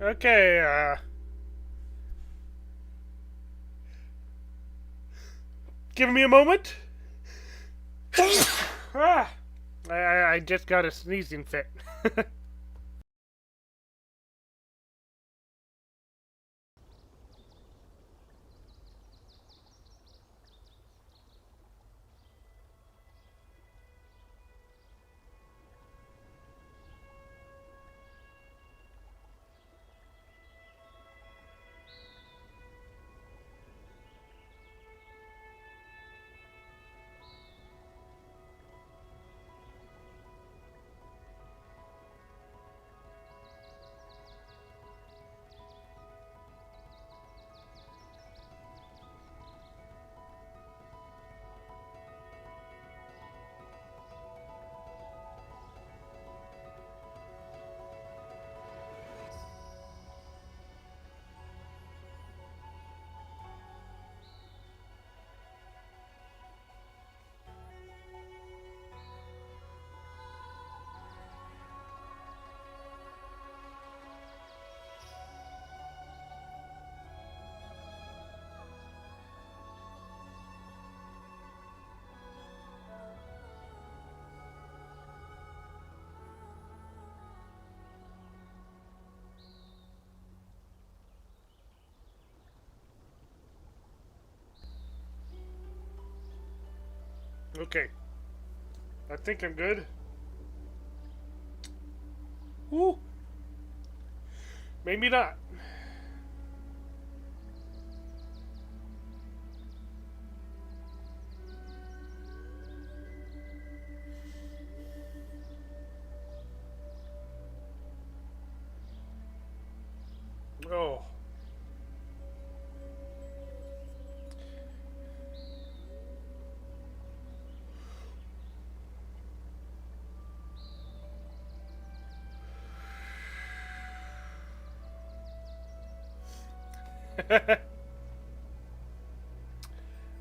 Okay, give me a moment. Ah, I just got a sneezing fit. Okay, I think I'm good. Woo, maybe not. Oh.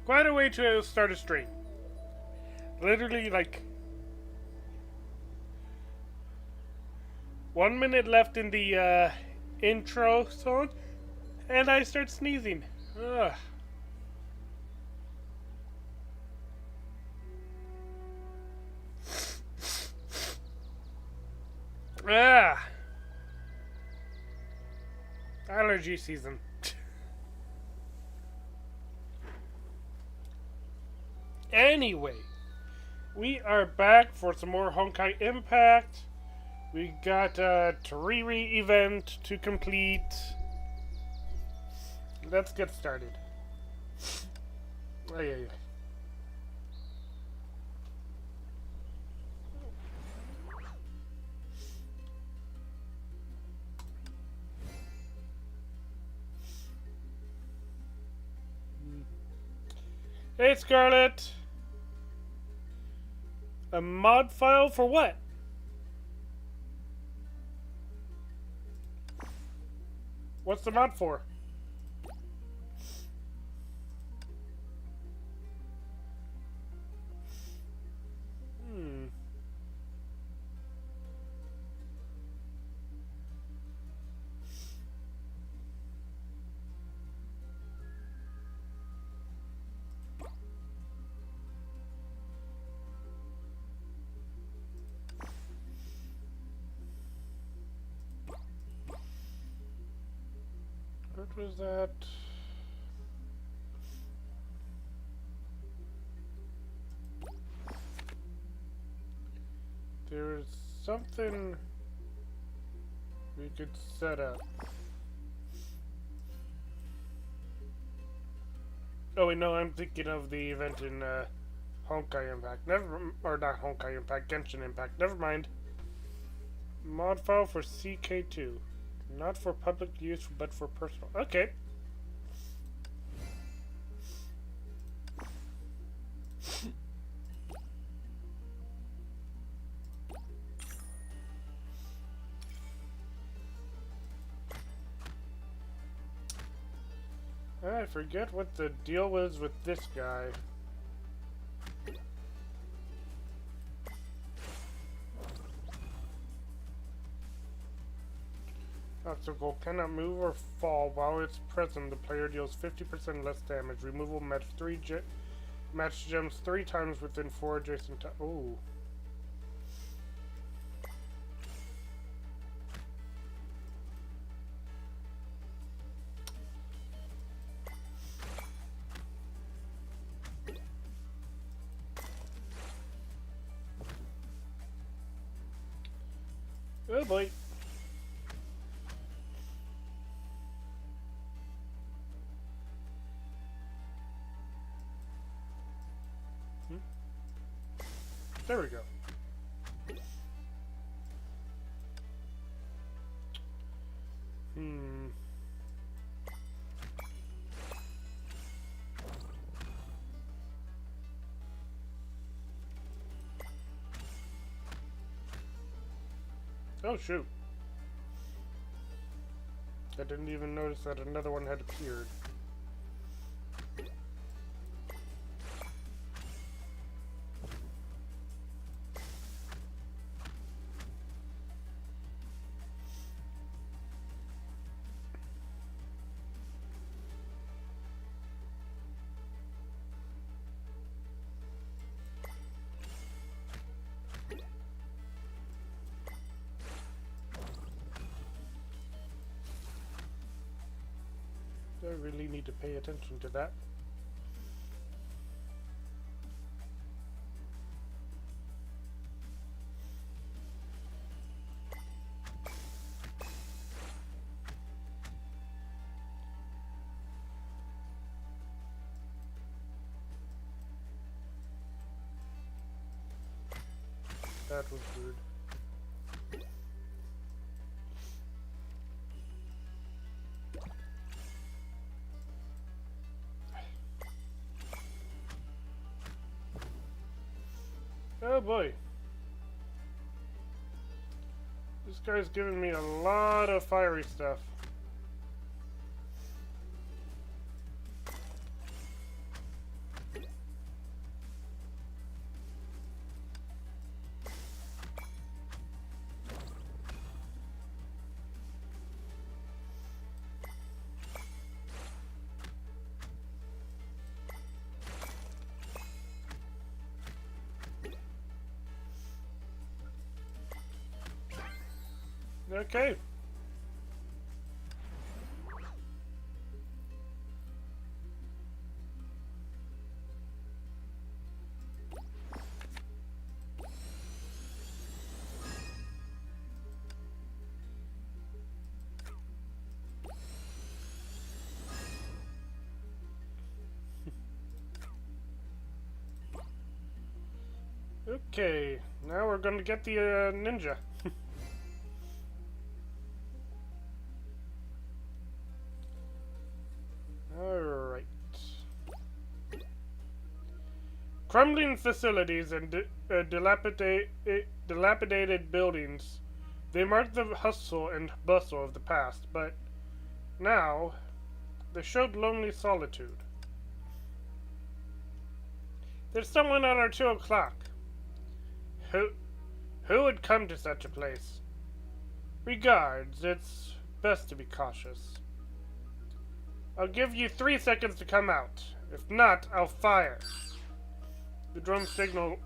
Quite a way to start a stream. Literally, like, 1 minute left in the intro song, and I start sneezing. Ugh. Ah, allergy season. Anyway, we are back for some more Honkai Impact. We got a TeRiRi event to complete. Let's get started. Ay, ay, ay. Hey, Scarlet. A mod file for what? What's the mod for? Hmm. What was that? There's something we could set up. Oh wait, no, I'm thinking of the event in Honkai Impact. Or not Honkai Impact, Genshin Impact. Never mind. Mod file for CK2. Not for public use, but for personal. Okay. I forget what the deal was with this guy. Obstacle cannot move or fall while it's present. The player deals 50% less damage. Removal match gems 3 times within 4 adjacent tiles. Oh. Oh boy. There we go. Oh shoot. I didn't even notice that another one had appeared. I really need to pay attention to that. That was weird. Oh boy. This guy's giving me a lot of fiery stuff. Okay. Okay, now we're gonna get the ninja. Alright. Crumbling facilities and dilapidated buildings. They mark the hustle and bustle of the past, but now they showed lonely solitude. There's someone at our 2 o'clock. Who would come to such a place? Regards, it's best to be cautious. I'll give you 3 seconds to come out. If not, I'll fire. The drum signal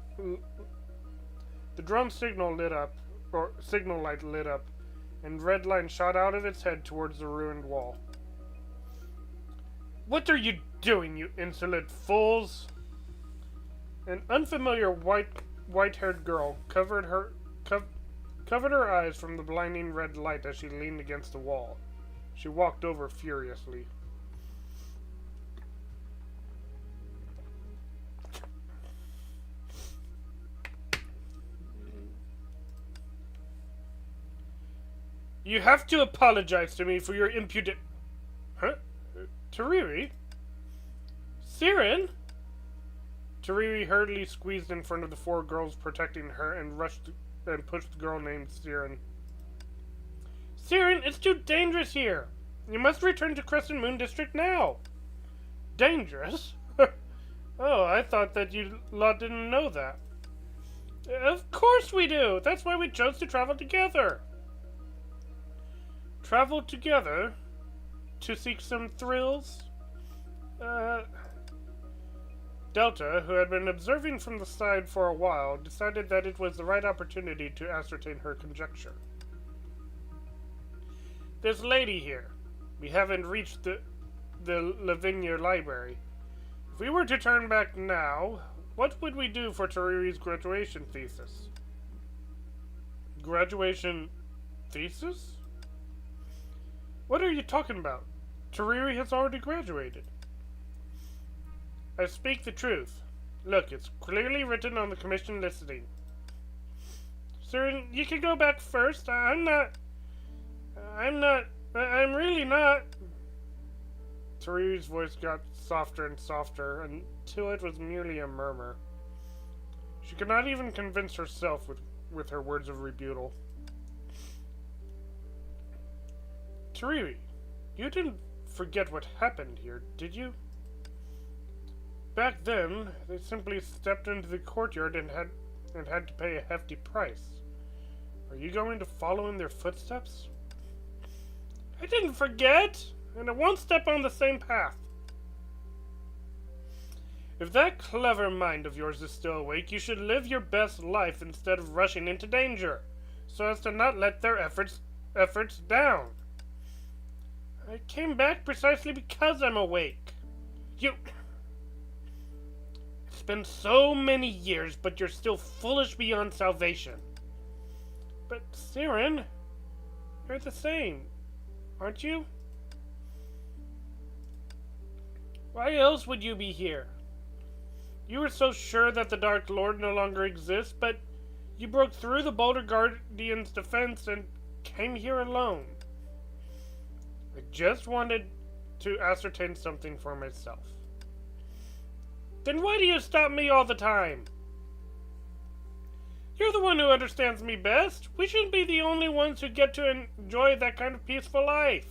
lit up, or signal light lit up, and red line shot out of its head towards the ruined wall. What are you doing, you insolent fools? An unfamiliar white-haired girl covered her eyes from the blinding red light as she leaned against the wall. She walked over furiously. You have to apologize to me for your impudent... Huh? TeRiRi? Siren? TeRiRi hurriedly squeezed in front of the 4 girls protecting her and pushed the girl named Siren. Siren, it's too dangerous here! You must return to Crescent Moon District now! Dangerous? Oh, I thought that you lot didn't know that. Of course we do! That's why we chose to travel together! travel together to seek some thrills? Delta, who had been observing from the side for a while, decided that it was the right opportunity to ascertain her conjecture. This lady here. We haven't reached the Lavinia Library. If we were to turn back now, what would we do for TeRiRi's graduation thesis? Graduation thesis? What are you talking about? TeRiRi has already graduated. I speak the truth. Look, it's clearly written on the commission listing. Sir, you can go back first. I'm really not. TeRiRi's voice got softer and softer until it was merely a murmur. She could not even convince herself with her words of rebuttal. TeRiRi, you didn't forget what happened here, did you? Back then, they simply stepped into the courtyard and had to pay a hefty price. Are you going to follow in their footsteps? I didn't forget, and I won't step on the same path. If that clever mind of yours is still awake, you should live your best life instead of rushing into danger, so as to not let their efforts down. I came back precisely because I'm awake. It's been so many years, but you're still foolish beyond salvation. But, Siren, you're the same, aren't you? Why else would you be here? You were so sure that the Dark Lord no longer exists, but you broke through the Boulder Guardian's defense and came here alone. I just wanted to ascertain something for myself. Then why do you stop me all the time? You're the one who understands me best. We shouldn't be the only ones who get to enjoy that kind of peaceful life.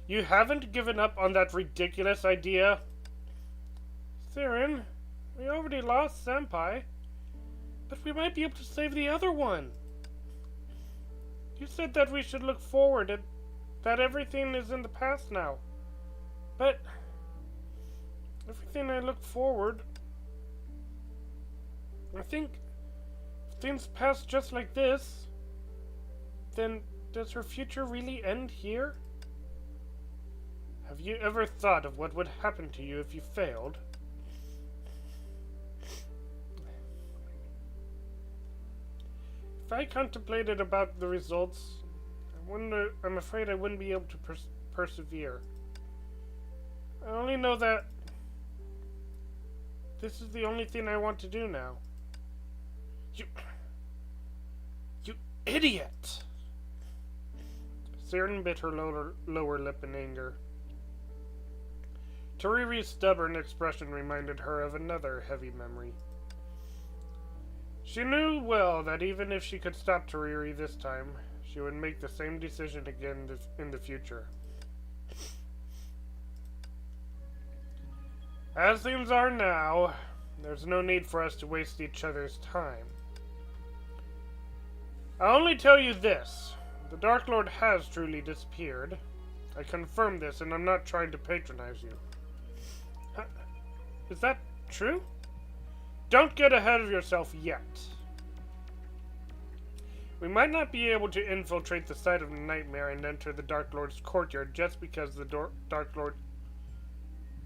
You haven't given up on that ridiculous idea. Siren, we already lost Senpai, but we might be able to save the other one. You said that we should look forward and that everything is in the past now. But everything I look forward, I think if things pass just like this, then does her future really end here? Have you ever thought of what would happen to you if you failed? If I contemplated about the results, I'm afraid I wouldn't be able to persevere. I only know that this is the only thing I want to do now. You idiot! Siren bit her lower lip in anger. TeRiRi's stubborn expression reminded her of another heavy memory. She knew well that even if she could stop TeRiRi this time, she would make the same decision again in the future. As things are now, there's no need for us to waste each other's time. I'll only tell you this. The Dark Lord has truly disappeared. I confirm this, and I'm not trying to patronize you. Is that true? Don't get ahead of yourself yet. We might not be able to infiltrate the site of the nightmare and enter the Dark Lord's courtyard just because the Dark Lord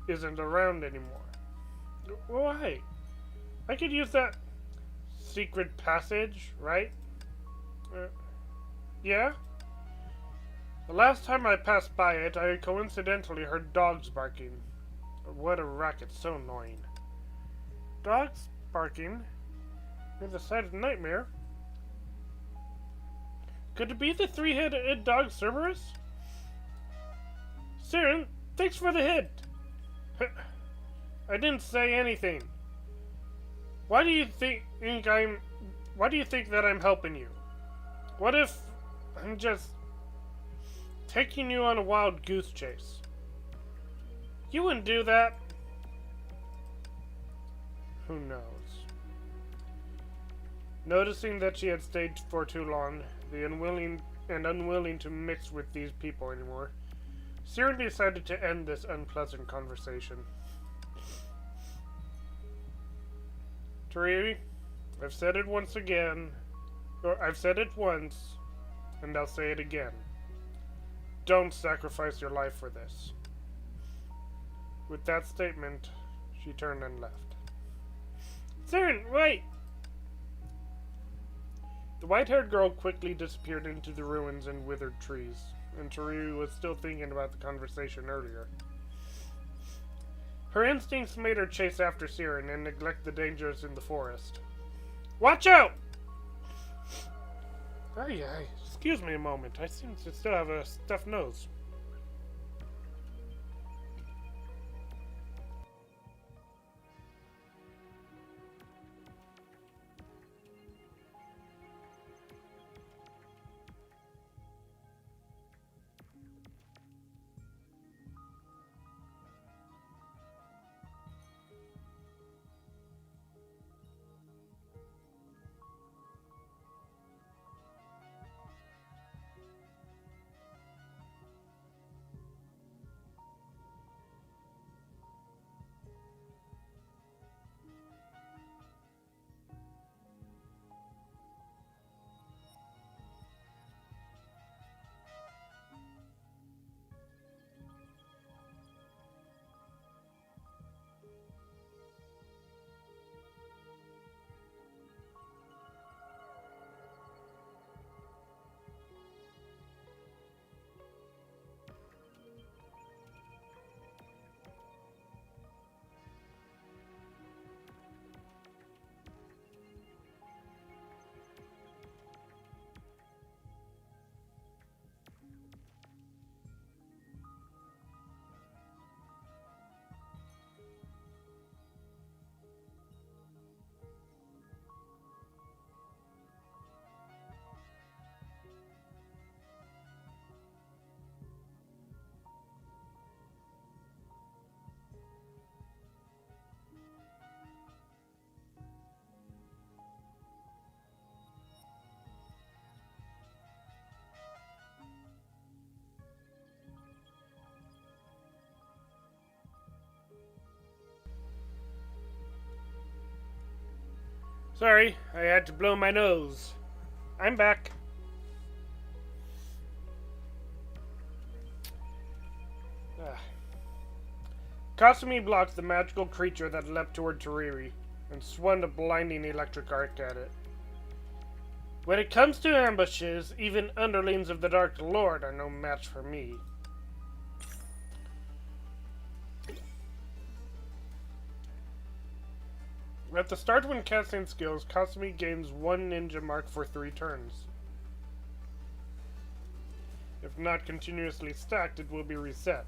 isn't around anymore. Why? I could use that secret passage, right? Yeah? The last time I passed by it, I coincidentally heard dogs barking. What a racket, so annoying. Dogs barking? Near the site of the nightmare? Could it be the three-headed dog Cerberus? Siren, thanks for the hint. I didn't say anything. Why do you think that I'm helping you? What if I'm just taking you on a wild goose chase? You wouldn't do that. Who knows? Noticing that she had stayed for too long, the unwilling and unwilling to mix with these people anymore, Siren decided to end this unpleasant conversation. TeRiRi, I've said it once again, or I've said it once, and I'll say it again. Don't sacrifice your life for this. With that statement, she turned and left. Siren, wait! The white-haired girl quickly disappeared into the ruins and withered trees, and TeRiRi was still thinking about the conversation earlier. Her instincts made her chase after Siren and neglect the dangers in the forest. Watch out! Aye, excuse me a moment. I seem to still have a stuffed nose. Sorry, I had to blow my nose. I'm back. Kasumi blocked the magical creature that leapt toward TeRiRi and swung a blinding electric arc at it. When it comes to ambushes, even underlings of the Dark Lord are no match for me. At the start when casting skills, Kasumi gains 1 ninja mark for 3 turns. If not continuously stacked, it will be reset.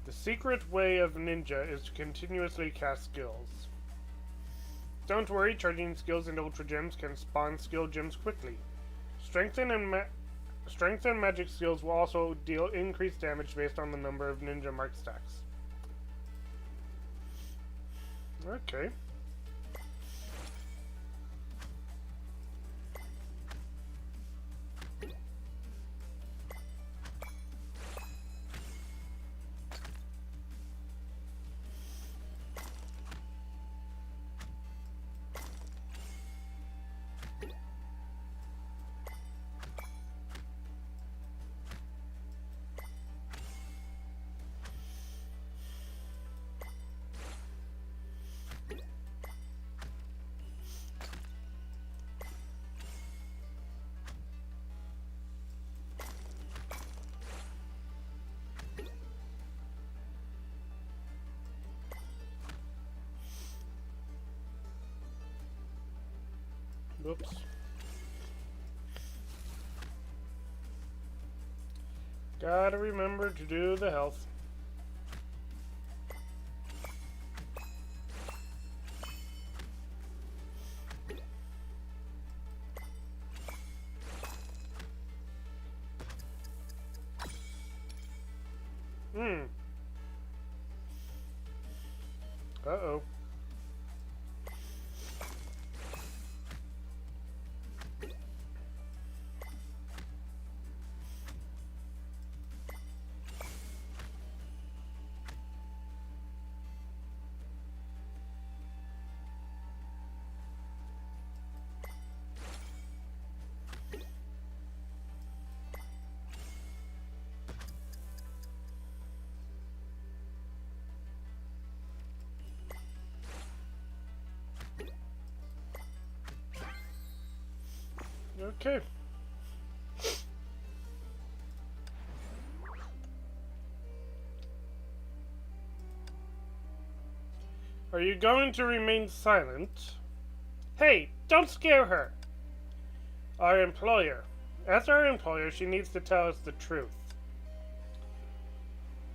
The secret way of ninja is to continuously cast skills. Don't worry, charging skills into Ultra Gems can spawn skill gems quickly. Strength and magic skills will also deal increased damage based on the number of ninja mark stacks. Okay. Oops. Gotta remember to do the health. Uh-oh. Okay. Are you going to remain silent? Hey, don't scare her! Our employer. As our employer, she needs to tell us the truth.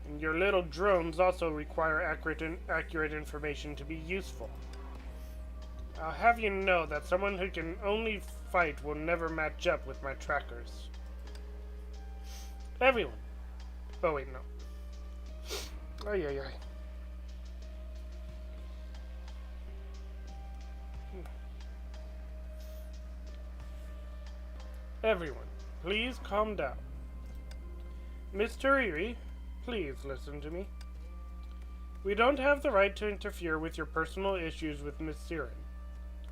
And your little drones also require accurate information to be useful. I'll have you know that someone who can only fight will never match up with my trackers. Everyone. Oh wait, no. Ay, ay, ay. Everyone, please calm down. Miss TeRiRi, please listen to me. We don't have the right to interfere with your personal issues with Miss Siren,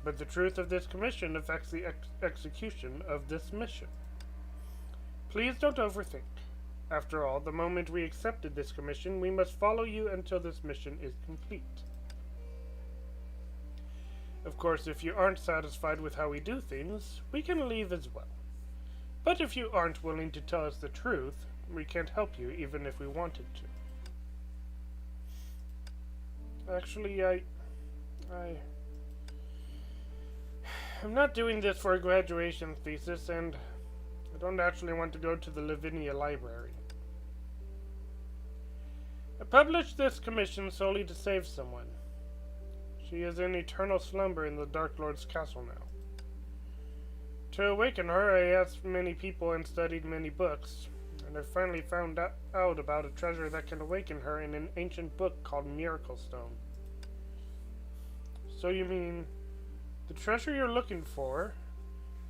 but the truth of this commission affects the execution of this mission. Please don't overthink. After all, the moment we accepted this commission, we must follow you until this mission is complete. Of course, if you aren't satisfied with how we do things, we can leave as well. But if you aren't willing to tell us the truth, we can't help you even if we wanted to. Actually, I'm not doing this for a graduation thesis, and I don't actually want to go to the Lavinia Library. I published this commission solely to save someone. She is in eternal slumber in the Dark Lord's castle now. To awaken her, I asked many people and studied many books, and I finally found out about a treasure that can awaken her in an ancient book called Miracle Stone. So you mean the treasure you're looking for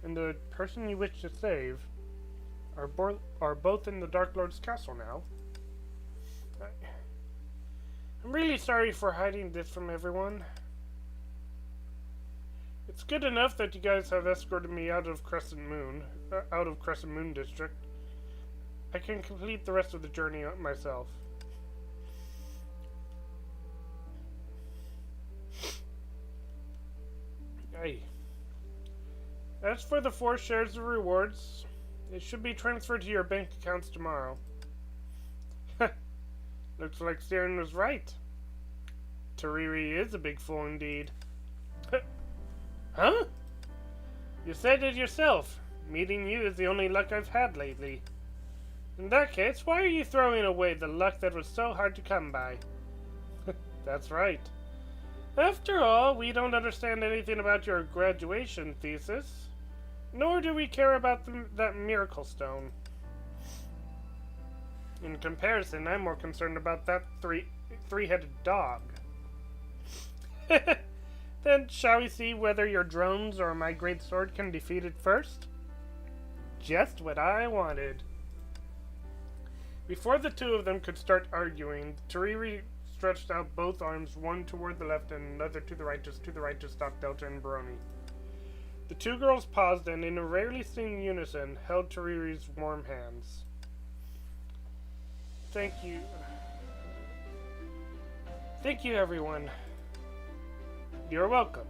and the person you wish to save are both in the Dark Lord's castle now? I'm really sorry for hiding this from everyone. It's good enough that you guys have escorted me out of Crescent Moon District. I can complete the rest of the journey myself. Aye. As for the 4 shares of rewards, they should be transferred to your bank accounts tomorrow. Looks like Siren was right. TeRiRi is a big fool indeed. Huh? You said it yourself. Meeting you is the only luck I've had lately. In that case, why are you throwing away the luck that was so hard to come by? That's right. After all, we don't understand anything about your graduation thesis, nor do we care about that miracle stone. In comparison, I'm more concerned about that three-headed dog. Then shall we see whether your drones or my great sword can defeat it first? Just what I wanted. Before the two of them could start arguing, TeRiRi stretched out both arms, one toward the left and another to the right to stop Delta and Baroni. The two girls paused and, in a rarely seen unison, held TeRiRi's warm hands. Thank you. Thank you, everyone. You're welcome.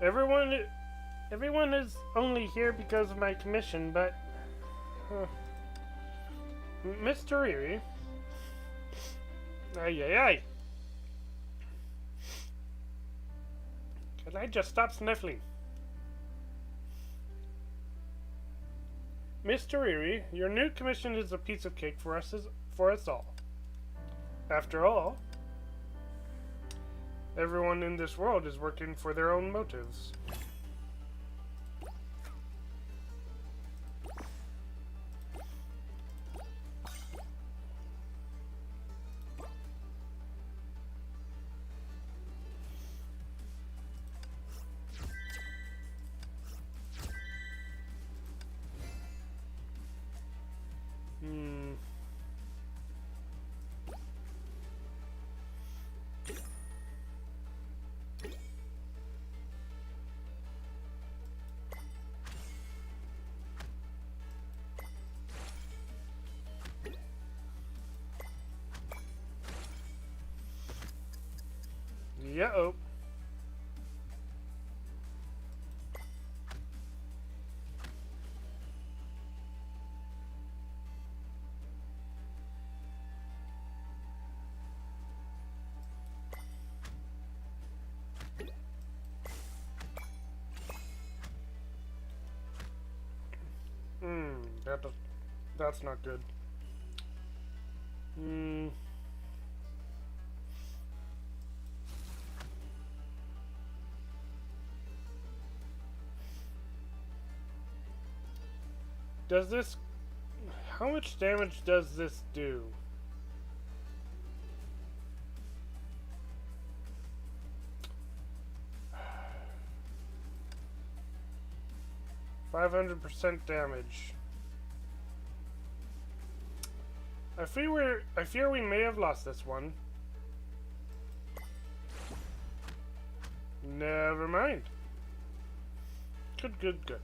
Everyone is only here because of my commission, but Miss TeRiRi. Ay, ay, ay. Can I just stop sniffling? Miss TeRiRi, your new commission is a piece of cake for us all. After all, everyone in this world is working for their own motives. Yeah-oh. That's not good. Does this... How much damage does this do? %500 damage. I fear we may have lost this one. Never mind. Good, good, good.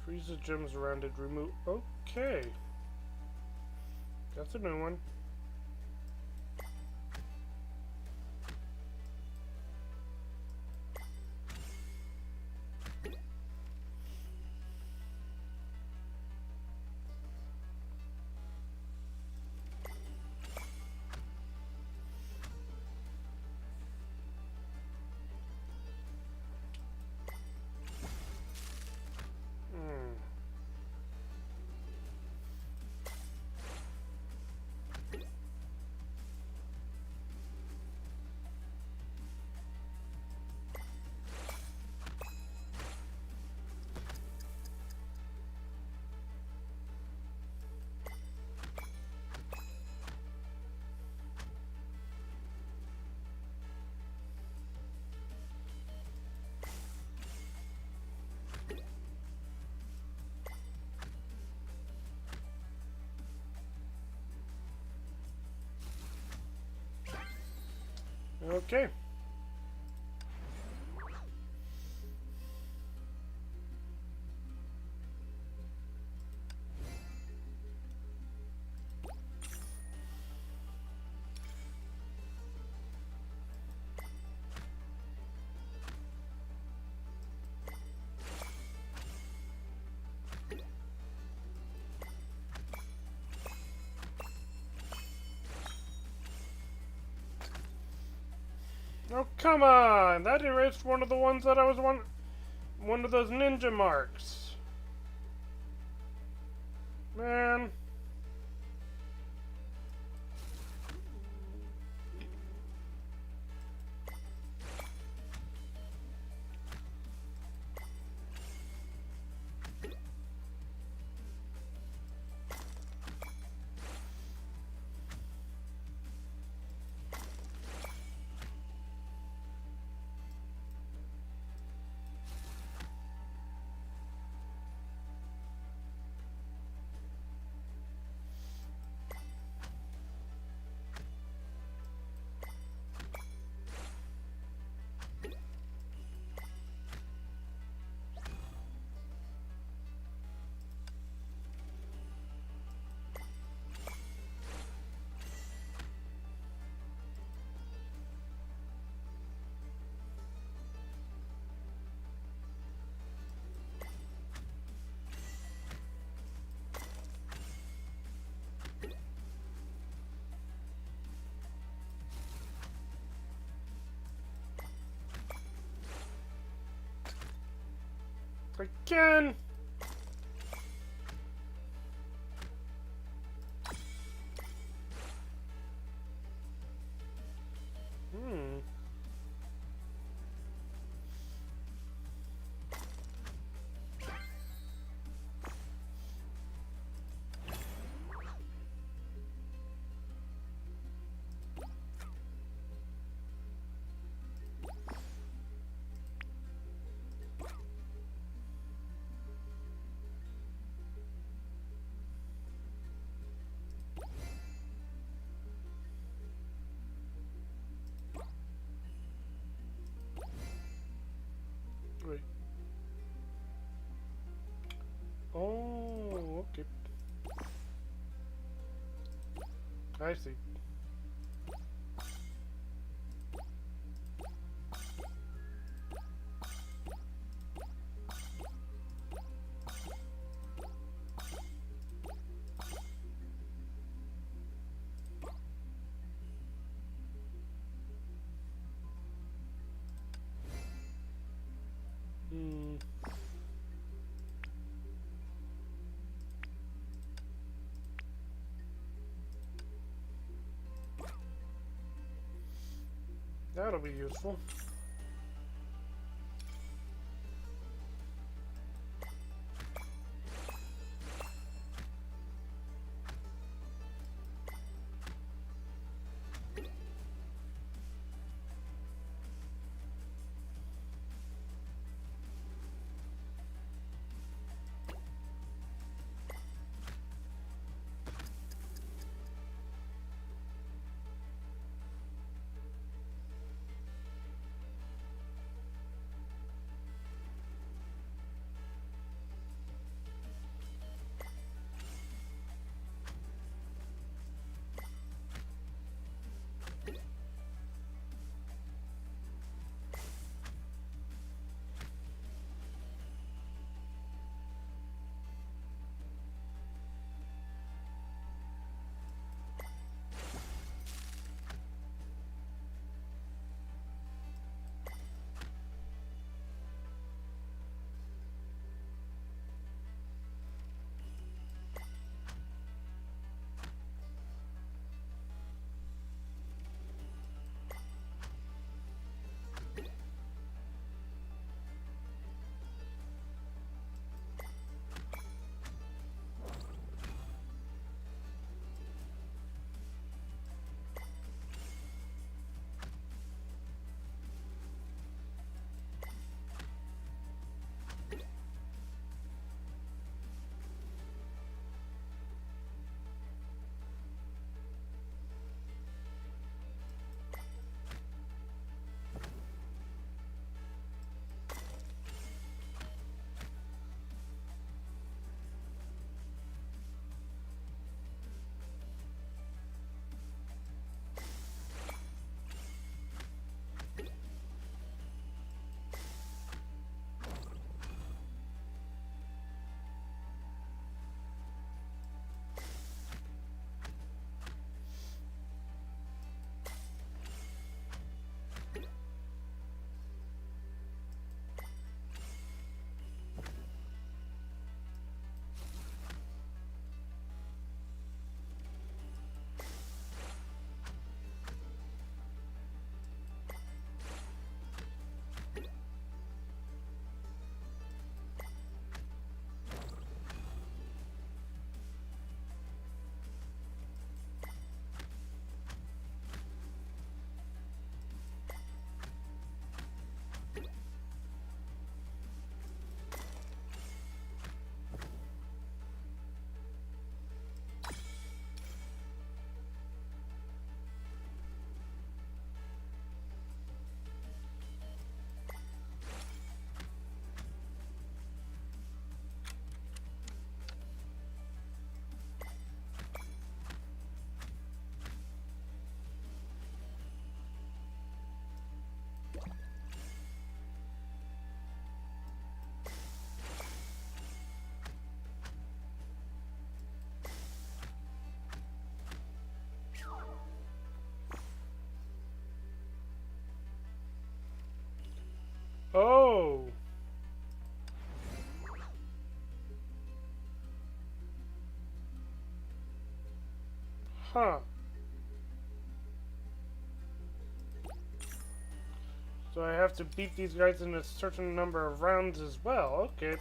Freeze the gems around it, remove... Okay. That's a new one. Okay. Oh, come on! That erased one of the ones that I was one of those ninja marks. Man. Again! Wait. Oh, okay. I see. That'll be useful. Oh! Huh. So I have to beat these guys in a certain number of rounds as well. Okay.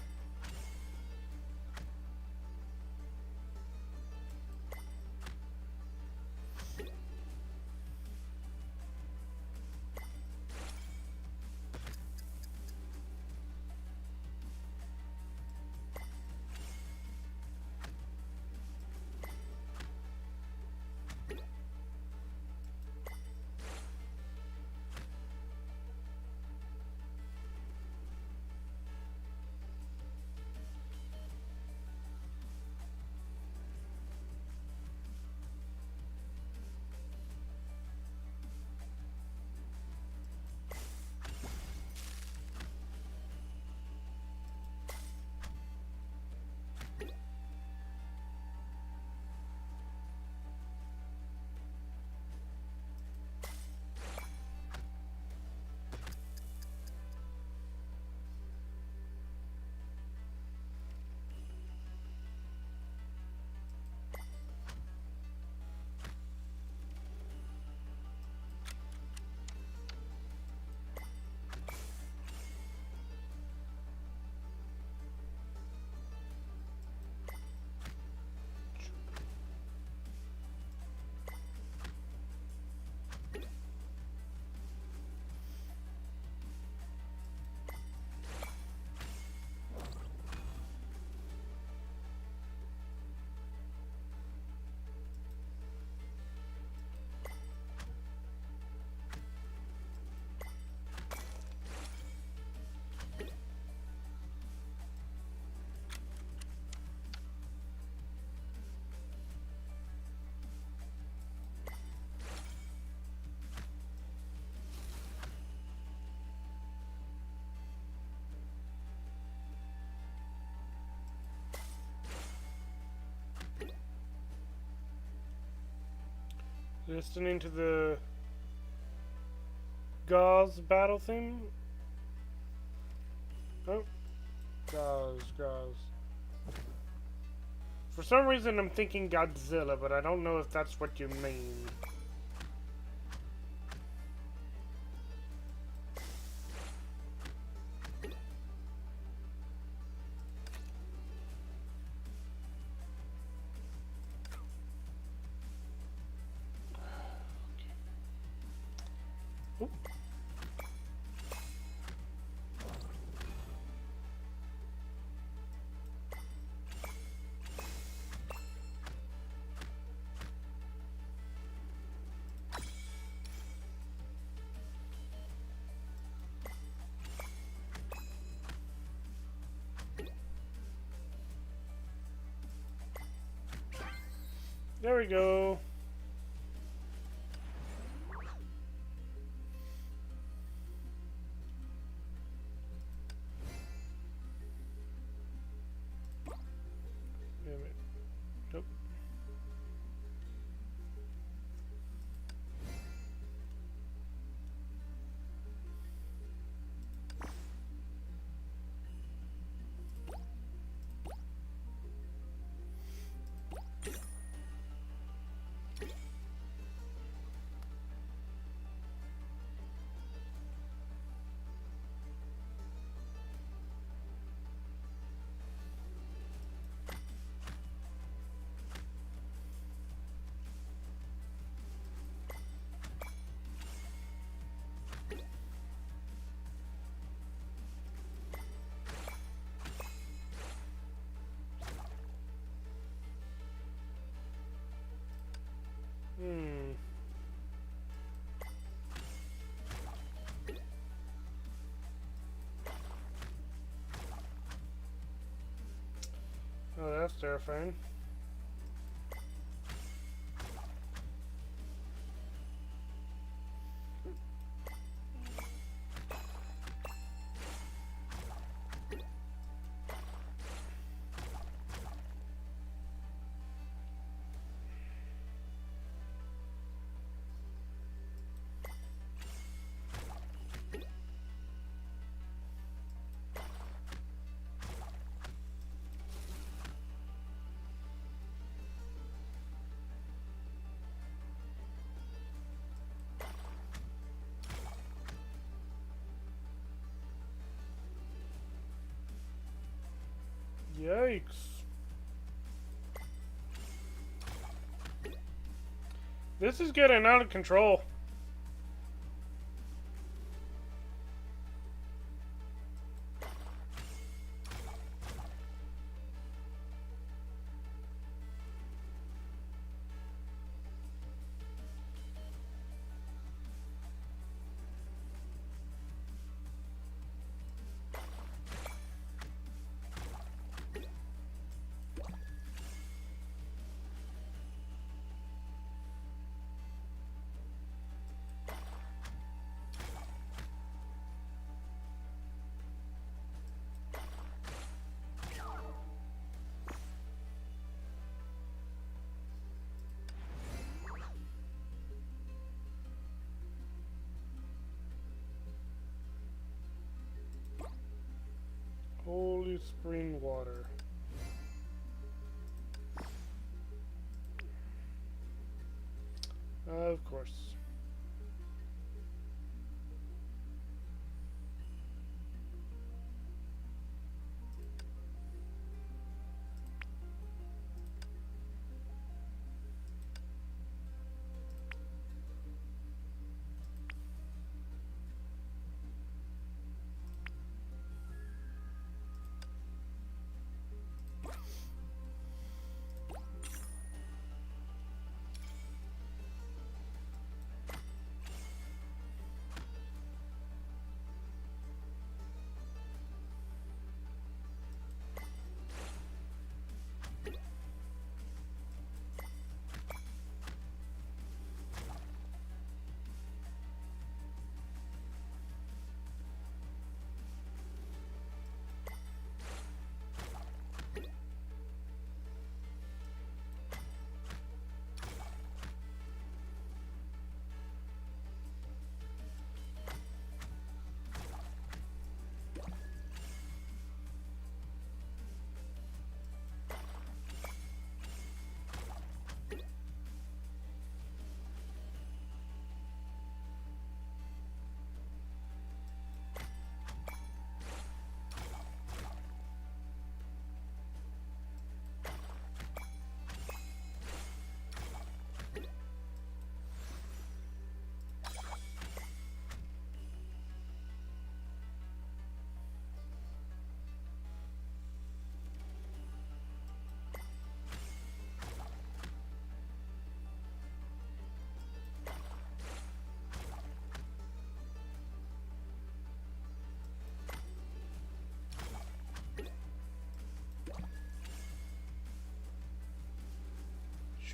Listening to the Gauze battle theme. Oh, Gauze. For some reason I'm thinking Godzilla, but I don't know if that's what you mean. Oop. There we go. Damn it. Nope. Hmm. Oh, that's terrifying. Yikes. This is getting out of control. Holy spring water. Of course.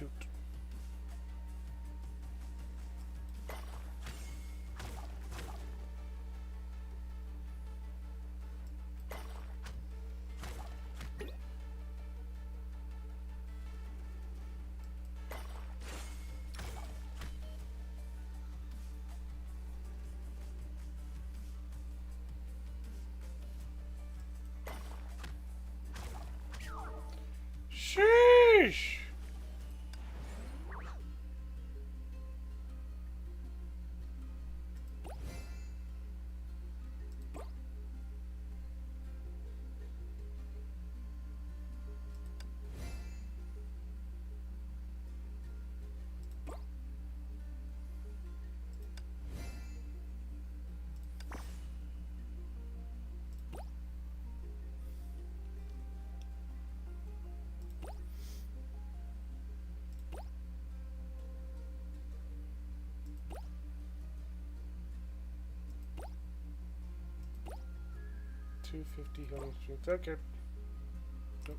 Shoot. Sheesh! $250 healing strength. Okay. Nope.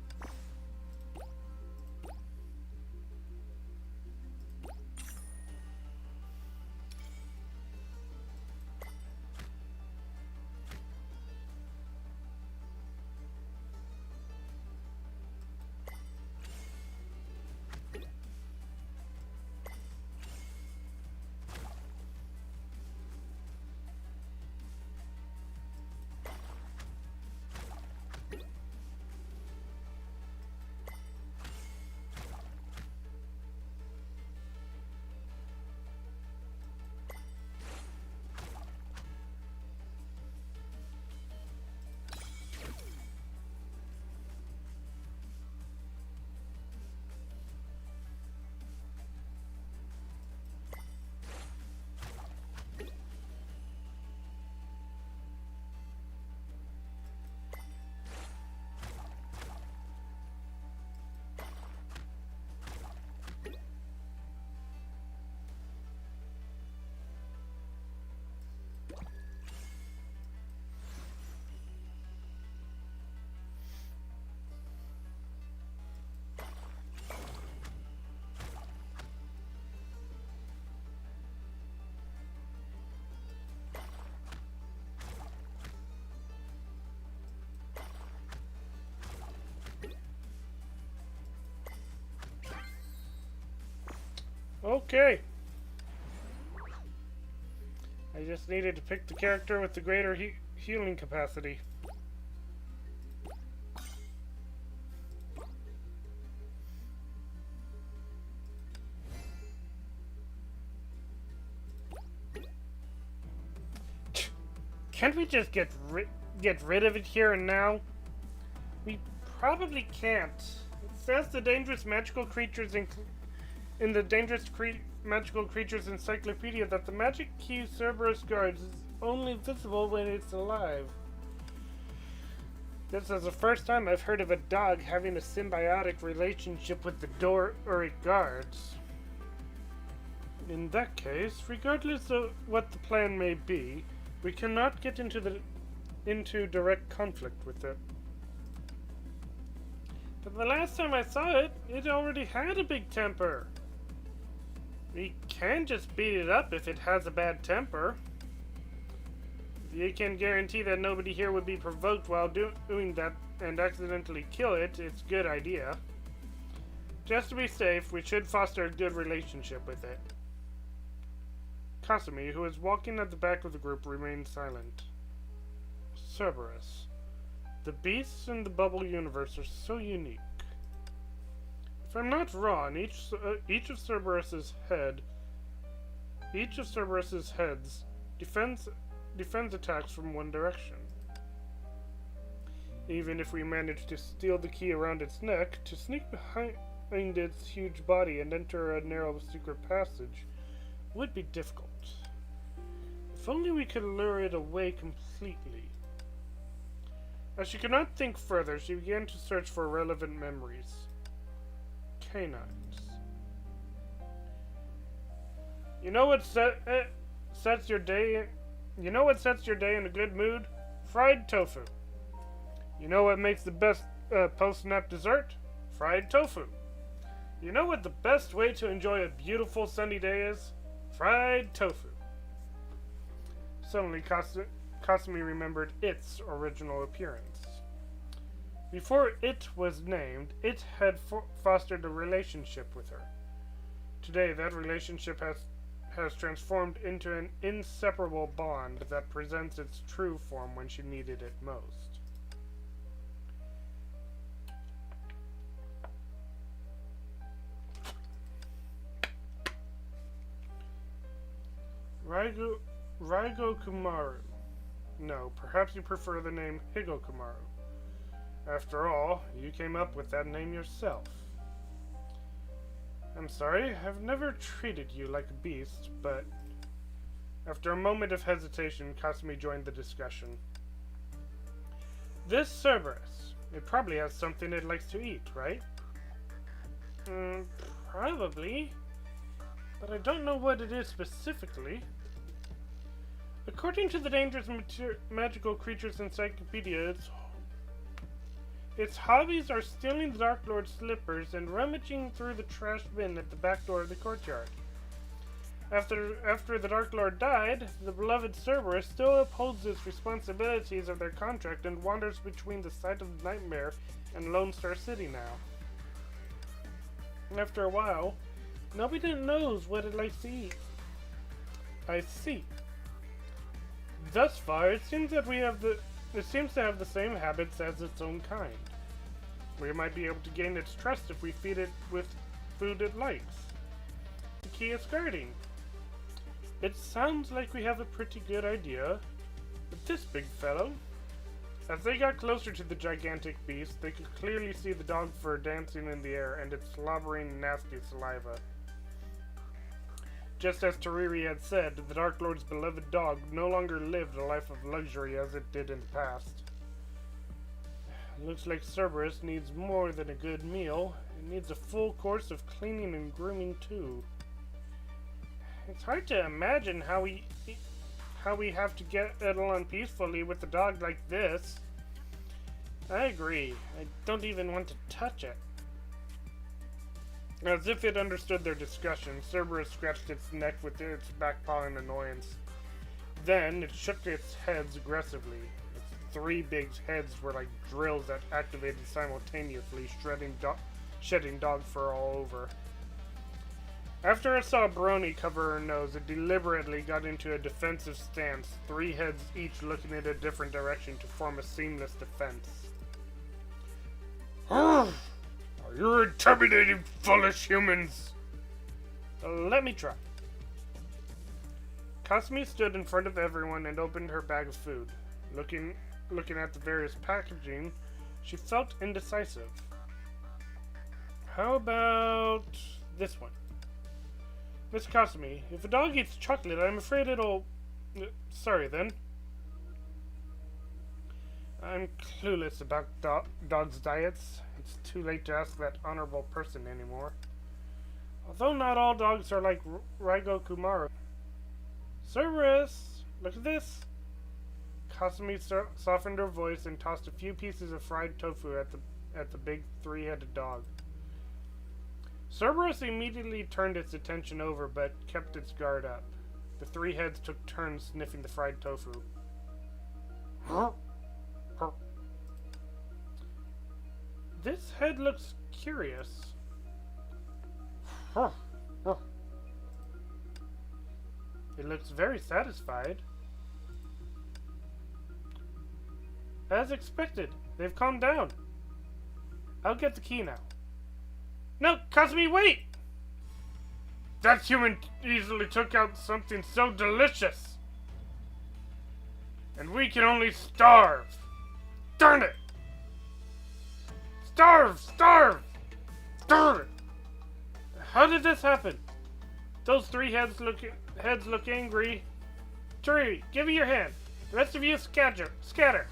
Okay. I just needed to pick the character with the greater healing capacity. Can't we just get rid of it here and now? We probably can't. It says the dangerous magical creatures in the magical creatures encyclopedia that the magic key Cerberus guards is only visible when it's alive. This is the first time I've heard of a dog having a symbiotic relationship with the door or it guards. In that case, regardless of what the plan may be, we cannot get into direct conflict with it. But the last time I saw it, it already had a big temper. We can just beat it up if it has a bad temper. If you can guarantee that nobody here would be provoked while doing that and accidentally kill it, it's a good idea. Just to be safe, we should foster a good relationship with it. Kasumi, who is walking at the back of the group, remained silent. Cerberus. The beasts in the bubble universe are so unique. If I'm not wrong, each of Cerberus's heads defends attacks from one direction. Even if we manage to steal the key around its neck, to sneak behind its huge body and enter a narrow secret passage would be difficult. If only we could lure it away completely. As she could not think further, she began to search for relevant memories. Canines. You know what sets your day in a good mood? Fried tofu. You know what makes the best post-nap dessert? Fried tofu. You know what the best way to enjoy a beautiful sunny day is? Fried tofu. Suddenly, Kasumi remembered its original appearance. Before it was named, it had fostered a relationship with her. Today, that relationship has transformed into an inseparable bond that presents its true form when she needed it most. Raigo Kumaru. No, perhaps you prefer the name Higokumaru. After all, you came up with that name yourself. I'm sorry, I've never treated you like a beast, but... After a moment of hesitation, Kasumi joined the discussion. This Cerberus, it probably has something it likes to eat, right? Probably. But I don't know what it is specifically. According to the Dangerous Magical Creatures Encyclopedia, its hobbies are stealing the Dark Lord's slippers and rummaging through the trash bin at the back door of the courtyard. After the Dark Lord died, the beloved Cerberus still upholds its responsibilities of their contract and wanders between the site of the Nightmare and Lone Star City now. After a while, nobody knows what it likes to eat. I see. Thus far, it seems to have the same habits as its own kind. We might be able to gain its trust if we feed it with food it likes. The key is guarding. It sounds like we have a pretty good idea, but this big fellow... As they got closer to the gigantic beast, they could clearly see the dog fur dancing in the air and its slobbering, nasty saliva. Just as TeRiRi had said, the Dark Lord's beloved dog no longer lived a life of luxury as it did in the past. Looks like Cerberus needs more than a good meal. It needs a full course of cleaning and grooming too. It's hard to imagine how we have to get on peacefully with a dog like this. I agree. I don't even want to touch it. As if it understood their discussion, Cerberus scratched its neck with its back paw in annoyance. Then it shook its heads aggressively. Its three big heads were like drills that activated simultaneously, shedding dog fur all over. After it saw Brony cover her nose, it deliberately got into a defensive stance, three heads each looking in a different direction to form a seamless defense. You're intimidating, foolish humans! Let me try. Kasumi stood in front of everyone and opened her bag of food. Looking at the various packaging, she felt indecisive. How about this one? Miss Kasumi, if a dog eats chocolate, I'm afraid it'll... sorry, then. I'm clueless about dogs' diets. It's too late to ask that honorable person anymore. Although not all dogs are like Raigo Kumaru. Cerberus, look at this. Kasumi softened her voice and tossed a few pieces of fried tofu at the big three-headed dog. Cerberus immediately turned its attention over, but kept its guard up. The three heads took turns sniffing the fried tofu. This head looks curious. It looks very satisfied. As expected, they've calmed down. I'll get the key now. No, Kasumi, wait! That human easily took out something so delicious. And we can only starve. Darn it! Starve! Starve! Darn it! How did this happen? Those three heads look angry. TeRiRi, give me your hand. The rest of you scatter.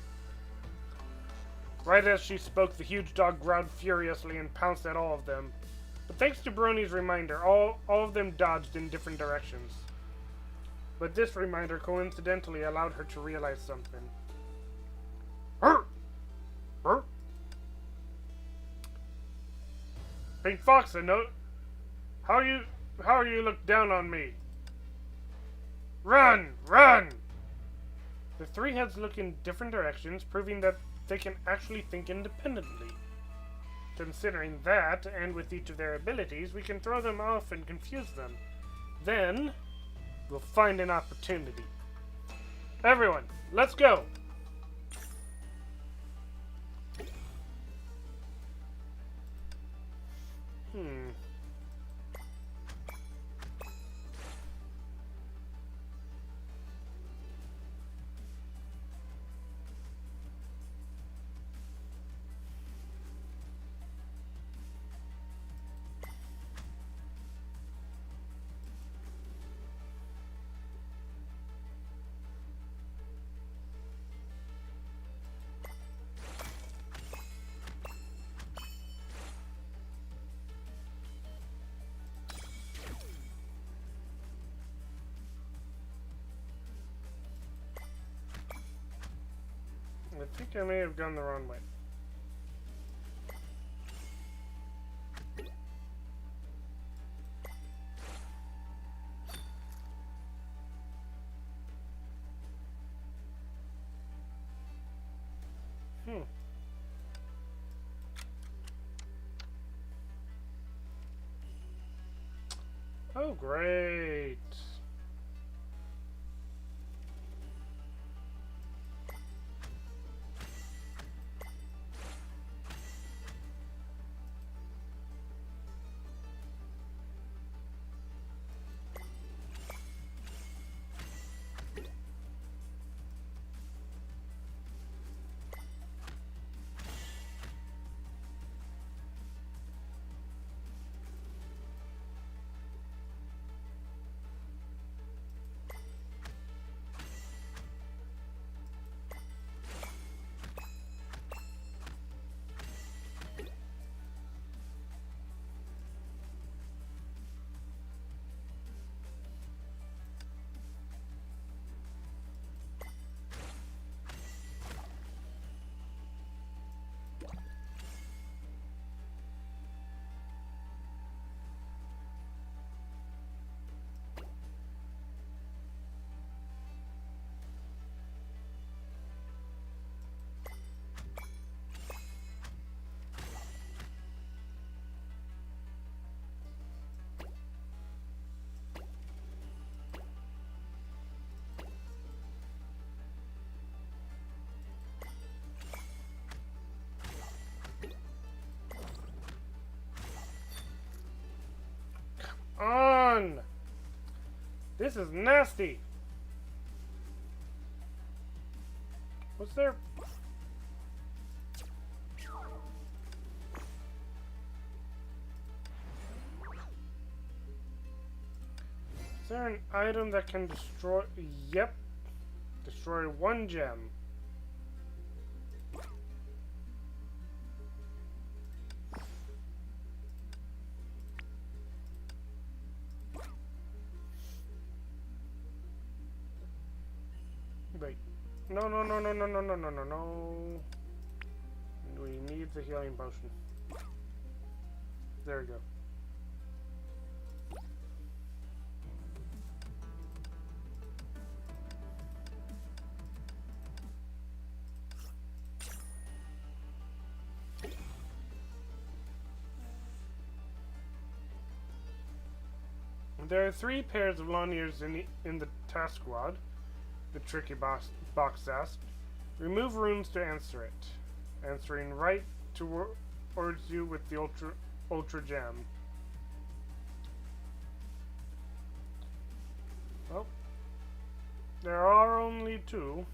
Right as she spoke, the huge dog growled furiously and pounced at all of them. But thanks to Brony's reminder, all of them dodged in different directions. But this reminder coincidentally allowed her to realize something. Pink Fox, How you look down on me? Run! Run! The three heads look in different directions, proving that they can actually think independently. Considering that, and with each of their abilities, we can throw them off and confuse them. Then, we'll find an opportunity. Everyone, let's go! I think I may have gone the wrong way. Oh, great. On! This is nasty! What's there? Is there an item that can destroy? Yep. Destroy one gem. Wait. No, no, no, no, no, no, no, no, no, no. We need the healing potion. There we go. There are 3 pairs of long ears in the task squad. The tricky box asked. Remove runes to answer it. Answering right towards you with the ultra gem. Well, there are only 2.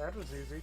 That was easy.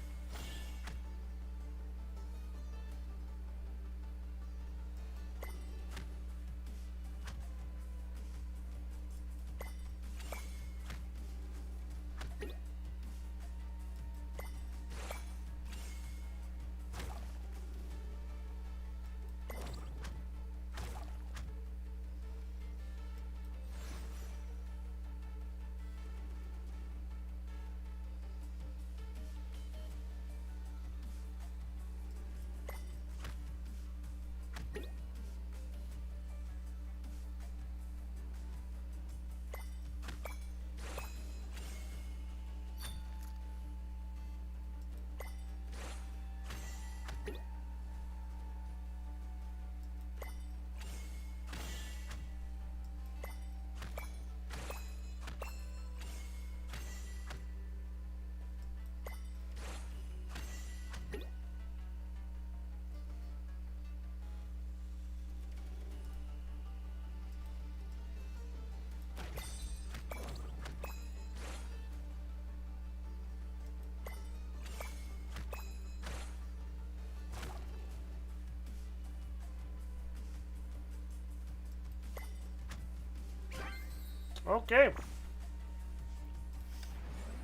Okay.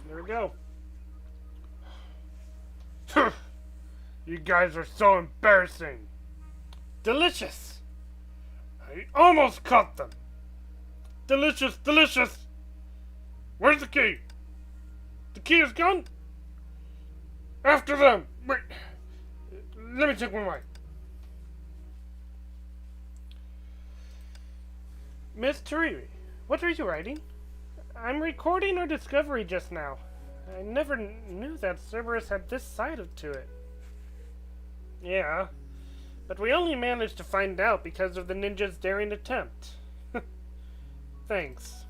There we go. You guys are so embarrassing. Delicious. I almost caught them. Delicious, delicious. Where's the key? The key is gone? After them. Wait. Let me check my mind. Miss TeRiRi, what are you writing? I'm recording our discovery just now. I never knew that Cerberus had this side to it. Yeah, but we only managed to find out because of the ninja's daring attempt. Thanks.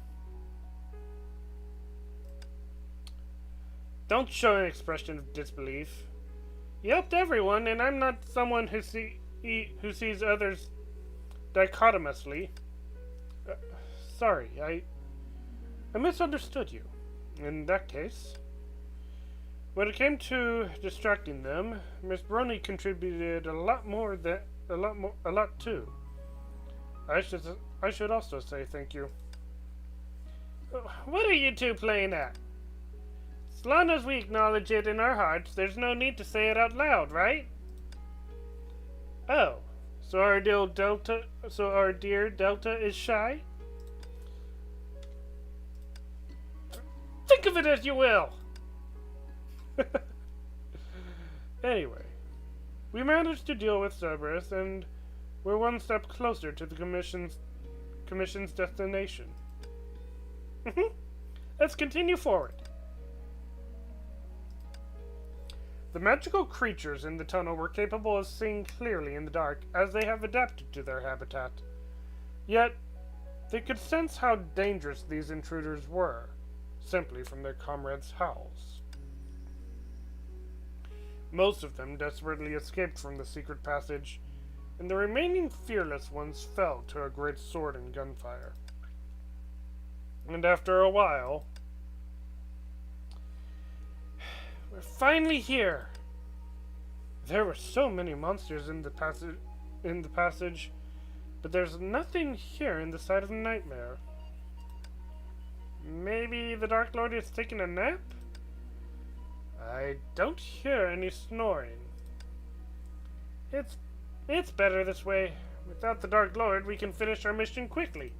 Don't show an expression of disbelief. You helped everyone, and I'm not someone who sees others dichotomously. Sorry, I misunderstood you. In that case, when it came to distracting them, Miss Brony contributed a lot too. I should also say thank you. What are you two playing at? As long as we acknowledge it in our hearts, there's no need to say it out loud, right? Oh, so our dear Delta is shy? Think of it as you will. Anyway, we managed to deal with Cerberus, and we're one step closer to the Commission's destination. Let's continue forward. The magical creatures in the tunnel were capable of seeing clearly in the dark, as they have adapted to their habitat. Yet, they could sense how dangerous these intruders were, simply from their comrades' howls. Most of them desperately escaped from the secret passage, and the remaining fearless ones fell to a great sword and gunfire. And after a while, we're finally here. There were so many monsters in the passage, but there's nothing here in the side of the nightmare. Maybe the Dark Lord is taking a nap? I don't hear any snoring. It's better this way. Without the Dark Lord, we can finish our mission quickly.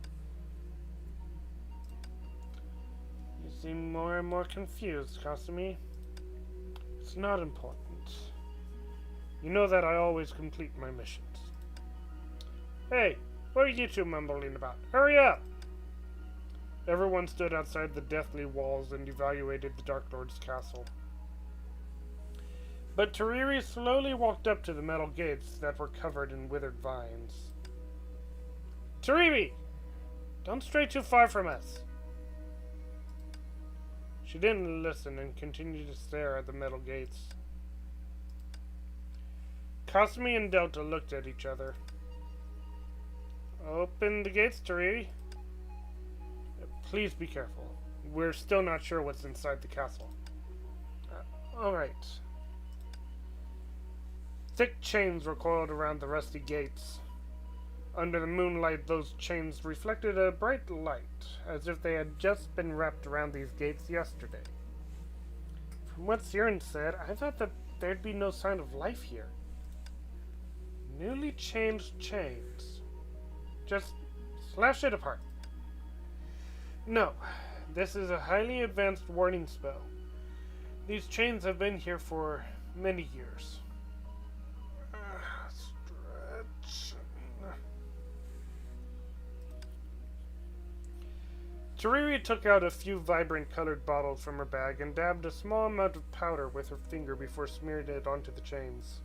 You seem more and more confused, Kasumi. It's not important. You know that I always complete my missions. Hey, what are you two mumbling about? Hurry up! Everyone stood outside the deathly walls and evaluated the Dark Lord's castle. But TeRiRi slowly walked up to the metal gates that were covered in withered vines. TeRiRi! Don't stray too far from us! She didn't listen and continued to stare at the metal gates. Kasumi and Delta looked at each other. Open the gates, TeRiRi. Please be careful. We're still not sure what's inside the castle. Alright. Thick chains were coiled around the rusty gates. Under the moonlight, those chains reflected a bright light, as if they had just been wrapped around these gates yesterday. From what Siren said, I thought that there'd be no sign of life here. Newly changed chains. Just slash it apart. No, this is a highly advanced warding spell. These chains have been here for many years. Stretch. TeRiRi took out a few vibrant colored bottles from her bag and dabbed a small amount of powder with her finger before smearing it onto the chains.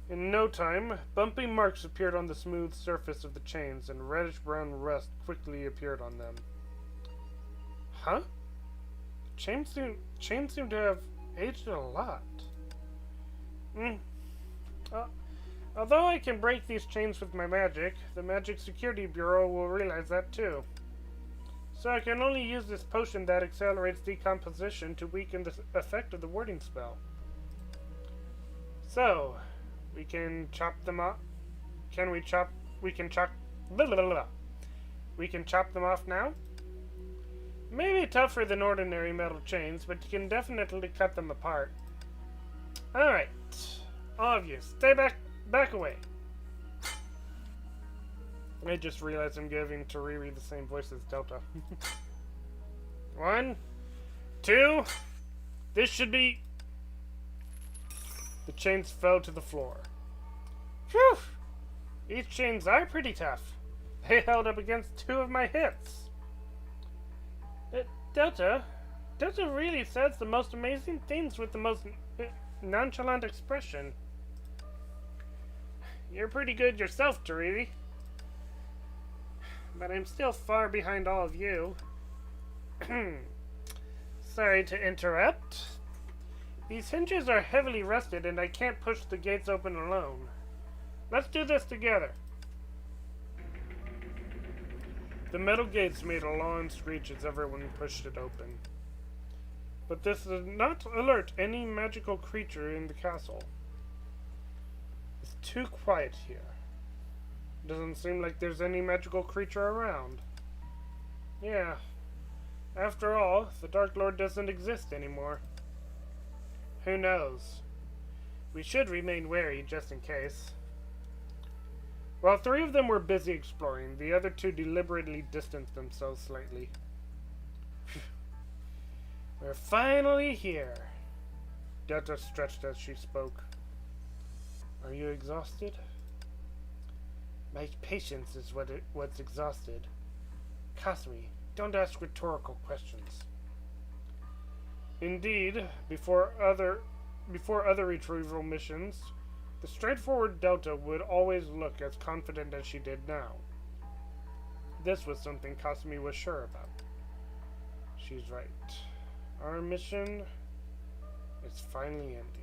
In no time, bumpy marks appeared on the smooth surface of the chains, and reddish-brown rust quickly appeared on them. Huh? Chains seem to have aged a lot. Although I can break these chains with my magic, the Magic Security Bureau will realize that too. So I can only use this potion that accelerates decomposition to weaken the effect of the warding spell. So, we can chop them off. We can chop them off now? Maybe tougher than ordinary metal chains, but you can definitely cut them apart. Alright. All of you, stay back away. I just realized I'm giving TeRiRi the same voice as Delta. 1, 2, this should be... The chains fell to the floor. Phew! These chains are pretty tough. They held up against 2 of my hits. Delta really says the most amazing things with the most nonchalant expression. You're pretty good yourself, TeRiRi. But I'm still far behind all of you. Sorry to interrupt. These hinges are heavily rusted and I can't push the gates open alone. Let's do this together. The metal gates made a long screech as everyone pushed it open. But this did not alert any magical creature in the castle. It's too quiet here. Doesn't seem like there's any magical creature around. Yeah. After all, the Dark Lord doesn't exist anymore. Who knows? We should remain wary just in case. While 3 of them were busy exploring, the other 2 deliberately distanced themselves slightly. We're finally here. Delta stretched as she spoke. Are you exhausted? My patience is what's exhausted. Kasumi, don't ask rhetorical questions. Indeed, before other retrieval missions, the straightforward Delta would always look as confident as she did now. This was something Kasumi was sure about. She's right. Our mission is finally ending.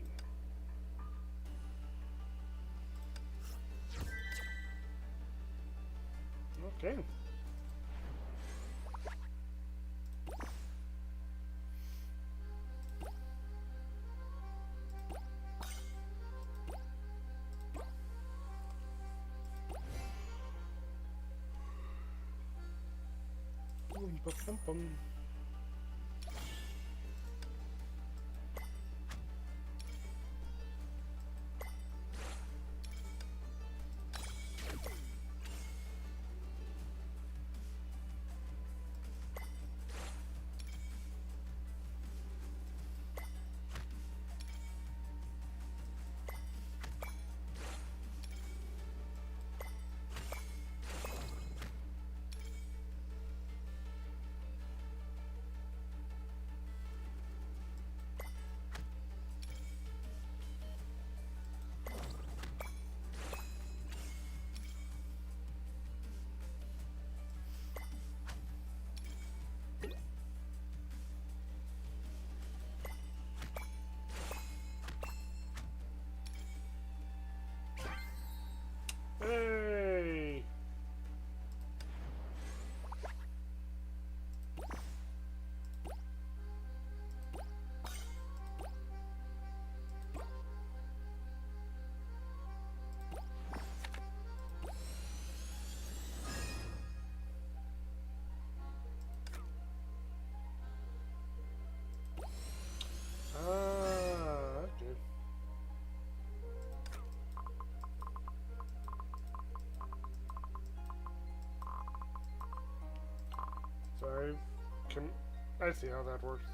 Okay. Bum, bum. I see how that works.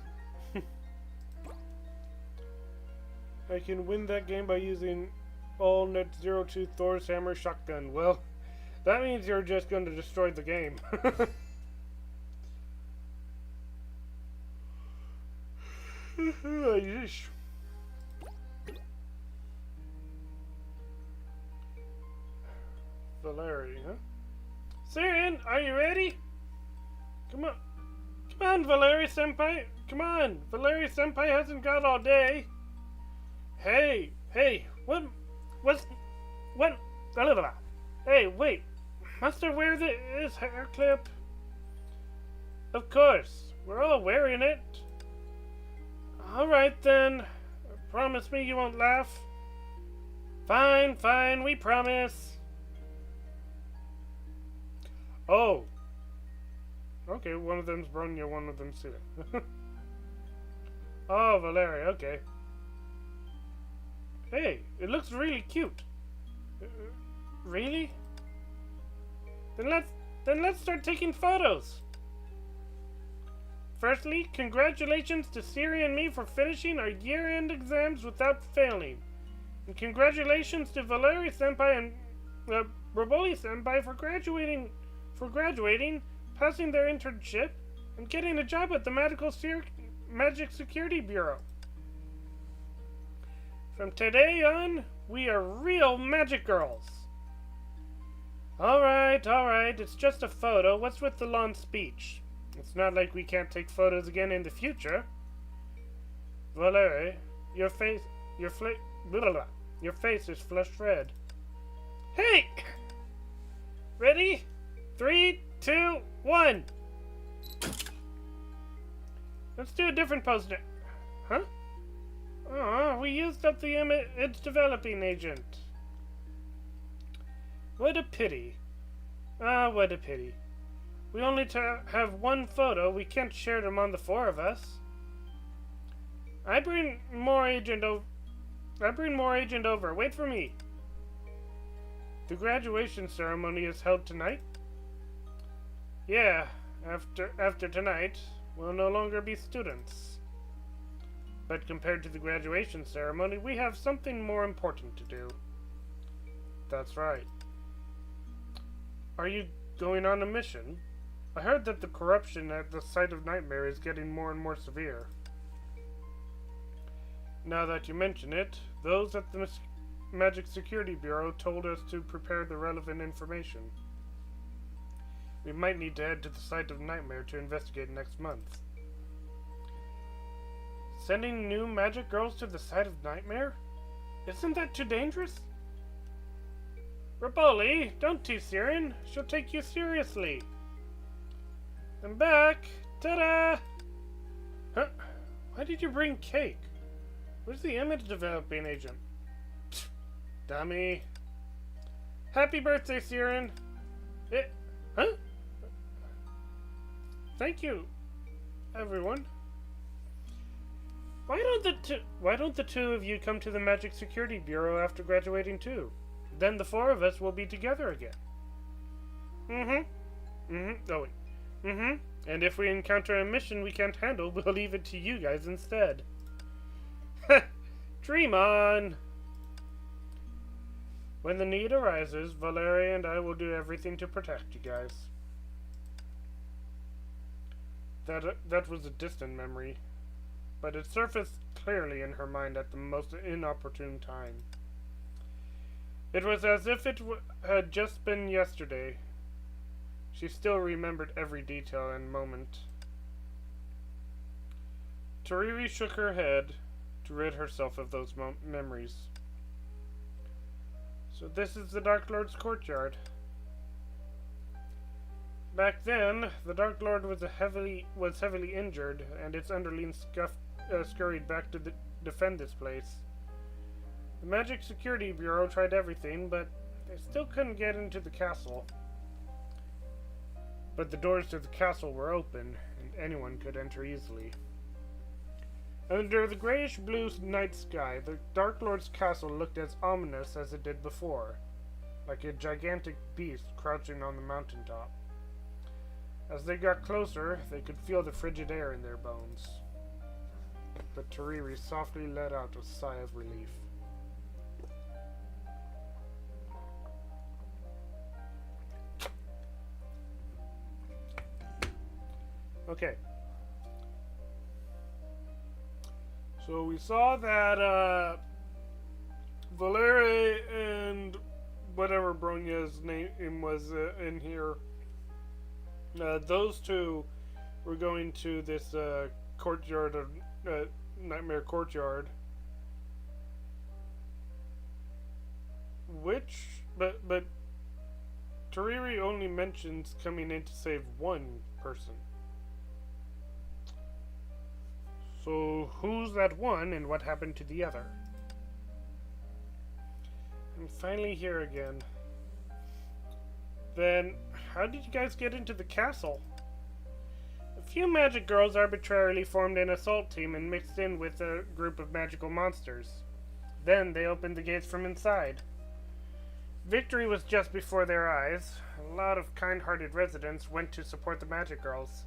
I can win that game by using all net 02 Thor's hammer shotgun. Well, that means you're just going to destroy the game. Yeesh. Valeri, huh? Siren, are you ready? Come on. Come on, Valeri Senpai. Come on. Valeri Senpai hasn't got all day. Hey, what, hey, wait. Must I wear this hair clip? Of course. We're all wearing it. Alright then. Promise me you won't laugh. Fine, we promise. Oh. Okay, one of them's Bronya, one of them's Sita. Oh, Valeri, okay. Hey, it looks really cute. Really? Then let's start taking photos. Firstly, congratulations to Siri and me for finishing our year-end exams without failing. And congratulations to Valeri Senpai and Roboli Senpai for graduating, passing their internship, and getting a job at the Magic Security Bureau. From today on, we are real magic girls. Alright, it's just a photo. What's with the long speech? It's not like we can't take photos again in the future. Valeri, your face is flushed red. Hey! Ready? 3, 2, 1. Let's do a different pose now. Huh? Oh, we used up the image developing agent. What a pity. What a pity. We only have one photo. We can't share them on the four of us. I bring more agent over. Wait for me. The graduation ceremony is held tonight. Yeah, after tonight, we'll no longer be students. But compared to the graduation ceremony, we have something more important to do. That's right. Are you going on a mission? I heard that the corruption at the site of Nightmare is getting more and more severe. Now that you mention it, those at the Magic Security Bureau told us to prepare the relevant information. We might need to head to the site of Nightmare to investigate next month. Sending new magic girls to the site of Nightmare? Isn't that too dangerous? Rapoli, don't tease Siren. She'll take you seriously. I'm back. Ta-da! Huh? Why did you bring cake? Where's the image developing agent? Pfft, dummy. Happy birthday, Siren. Huh? Thank you, everyone. Why don't the two of you come to the Magic Security Bureau after graduating too? Then the four of us will be together again. Oh wait. And if we encounter a mission we can't handle, we'll leave it to you guys instead. Dream on! When the need arises, Valeria and I will do everything to protect you guys. That was a distant memory, but it surfaced clearly in her mind at the most inopportune time. It was as if it had just been yesterday. She still remembered every detail and moment. TeRiRi shook her head to rid herself of those memories. So this is the Dark Lord's courtyard. Back then, the Dark Lord was heavily injured, and its underlings scurried back to defend this place. The Magic Security Bureau tried everything, but they still couldn't get into the castle. But the doors to the castle were open, and anyone could enter easily. Under the grayish-blue night sky, the Dark Lord's castle looked as ominous as it did before, like a gigantic beast crouching on the mountaintop. As they got closer, they could feel the frigid air in their bones. But TeRiRi softly let out a sigh of relief. Okay. So we saw that Valere and whatever Bronya's name was in here. Those two were going to this courtyard of Nightmare Courtyard, but TeRiRi only mentions coming in to save one person. So who's that one, and what happened to the other? I'm finally here again. Then, how did you guys get into the castle? A few magic girls arbitrarily formed an assault team and mixed in with a group of magical monsters. Then they opened the gates from inside. Victory was just before their eyes. A lot of kind-hearted residents went to support the magic girls.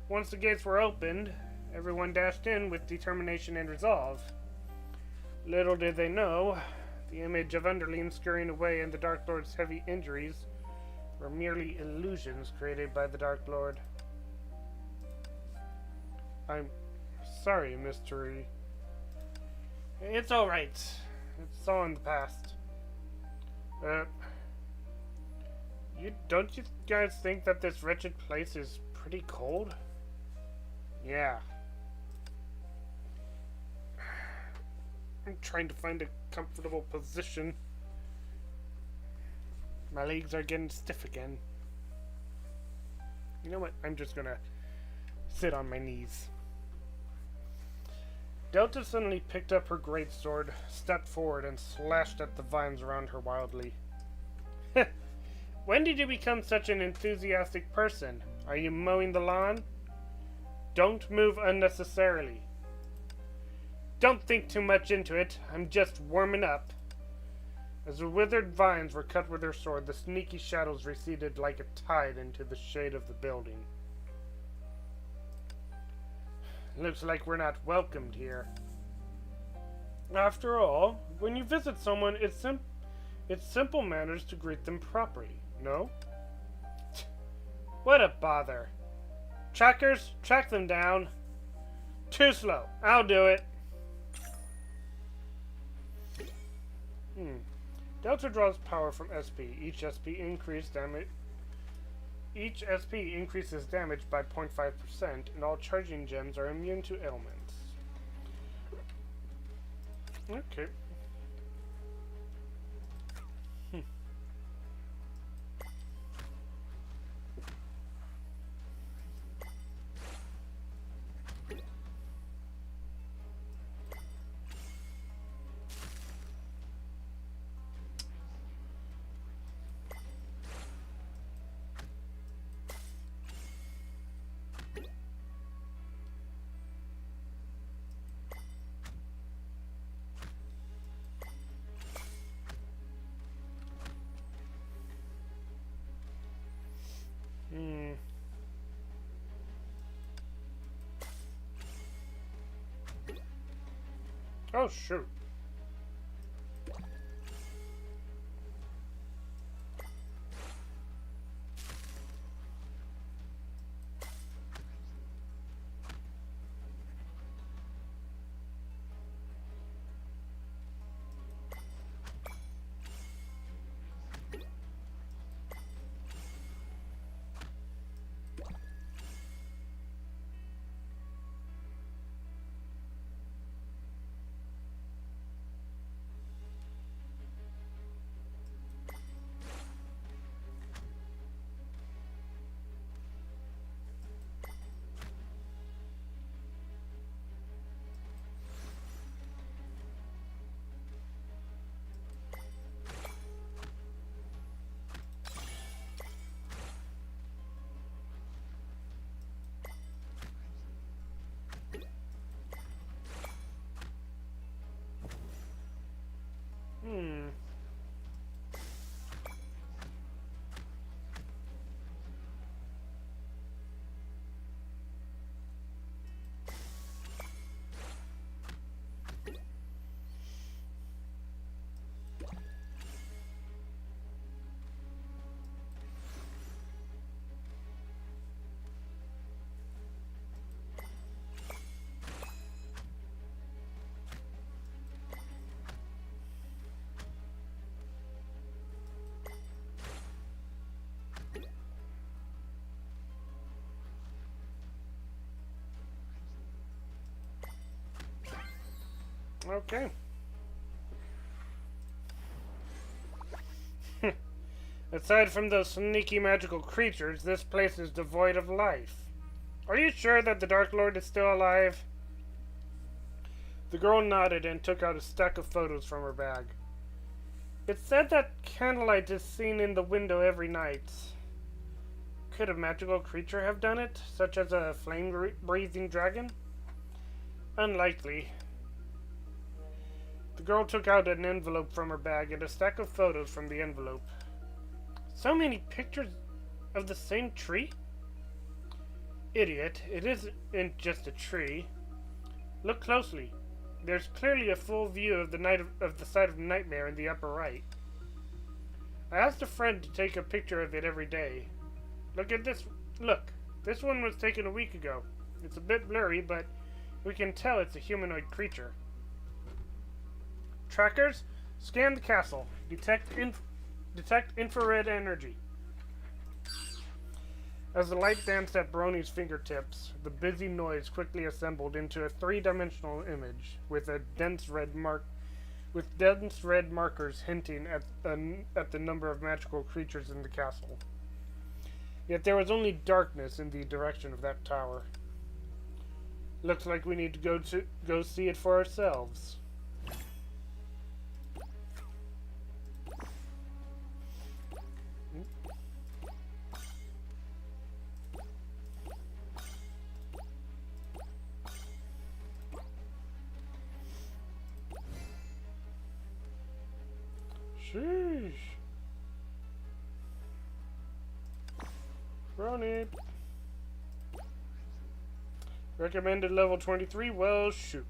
Once the gates were opened, everyone dashed in with determination and resolve. Little did they know, the image of underlings scurrying away and the Dark Lord's heavy injuries were merely illusions created by the Dark Lord. I'm sorry, Miss TeRiRi. It's alright. It's all in the past. Don't you guys think that this wretched place is pretty cold? Yeah. I'm trying to find a comfortable position. My legs are getting stiff again. You know what? I'm just gonna sit on my knees. Delta suddenly picked up her greatsword, stepped forward, and slashed at the vines around her wildly. When did you become such an enthusiastic person? Are you mowing the lawn? Don't move unnecessarily. Don't think too much into it. I'm just warming up. As the withered vines were cut with her sword, the sneaky shadows receded like a tide into the shade of the building. Looks like we're not welcomed here. After all, when you visit someone, it's simple manners to greet them properly, no? What a bother. Trackers, track them down. Too slow. I'll do it. Delta draws power from SP. Each SP increases damage by 0.5%, and all charging gems are immune to ailments. Okay. Oh, shoot. Okay. Aside from those sneaky magical creatures, this place is devoid of life. Are you sure that the Dark Lord is still alive? The girl nodded and took out a stack of photos from her bag. It's said that candlelight is seen in the window every night. Could a magical creature have done it, such as a flame-breathing dragon? Unlikely. The girl took out an envelope from her bag and a stack of photos from the envelope. So many pictures of the same tree? Idiot, it isn't just a tree. Look closely. There's clearly a full view of the site of Nightmare in the upper right. I asked a friend to take a picture of it every day. Look at this. Look, this one was taken a week ago. It's a bit blurry, but we can tell it's a humanoid creature. Trackers, scan the castle. Detect infrared energy. As the light danced at Brony's fingertips, the busy noise quickly assembled into a three-dimensional image with dense red markers hinting at the number of magical creatures in the castle. Yet there was only darkness in the direction of that tower. Looks like we need to go see it for ourselves. Sheesh. Run it. Recommended level 23. Well, shoot.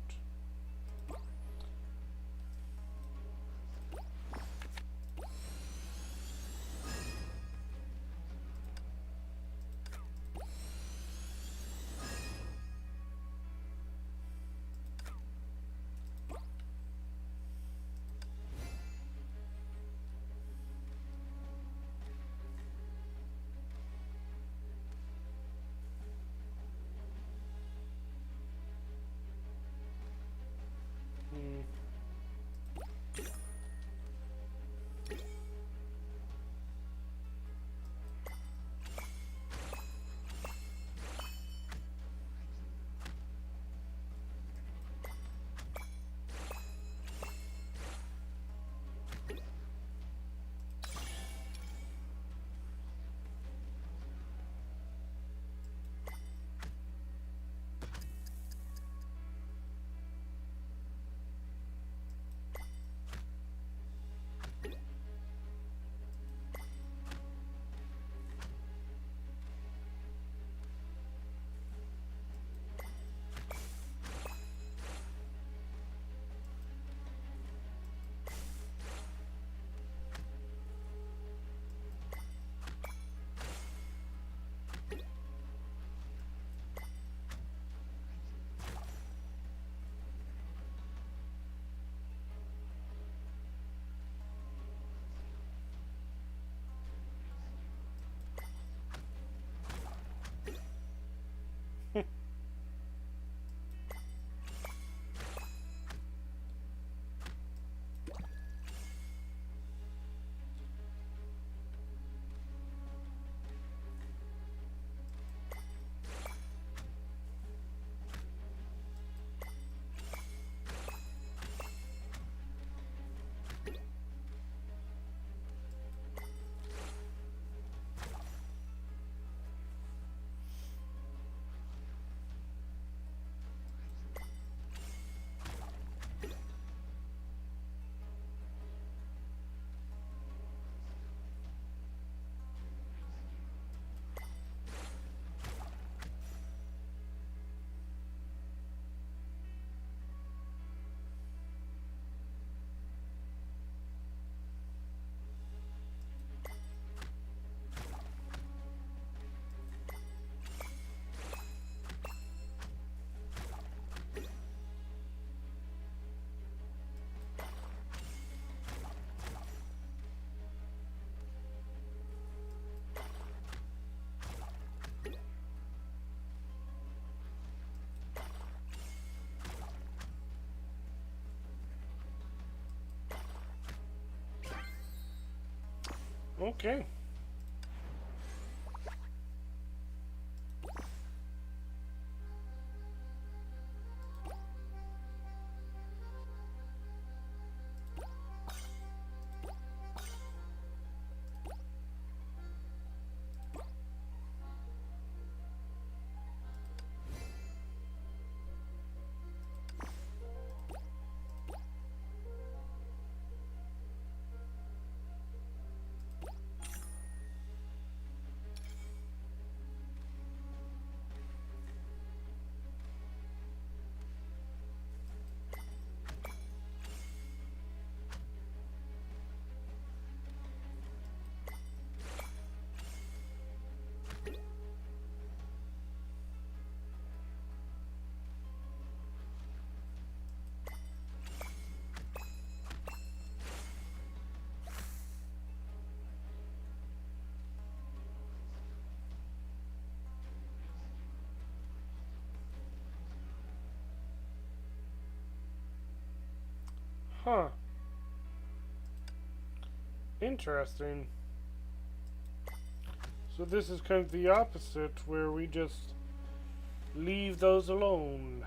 Okay. Huh. Interesting. So this is kind of the opposite, where we just leave those alone.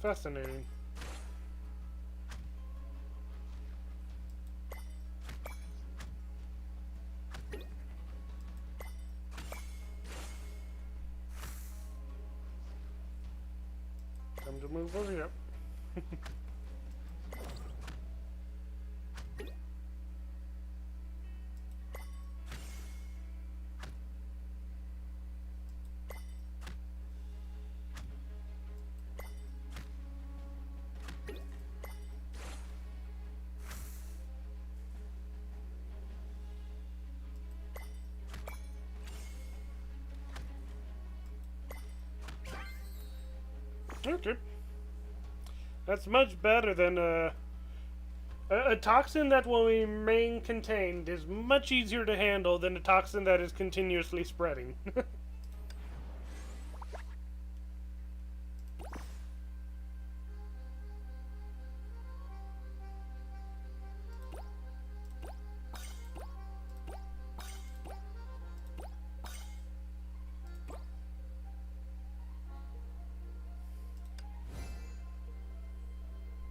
Fascinating. Time to move over here. Okay. That's much better than a toxin that will remain contained is much easier to handle than a toxin that is continuously spreading.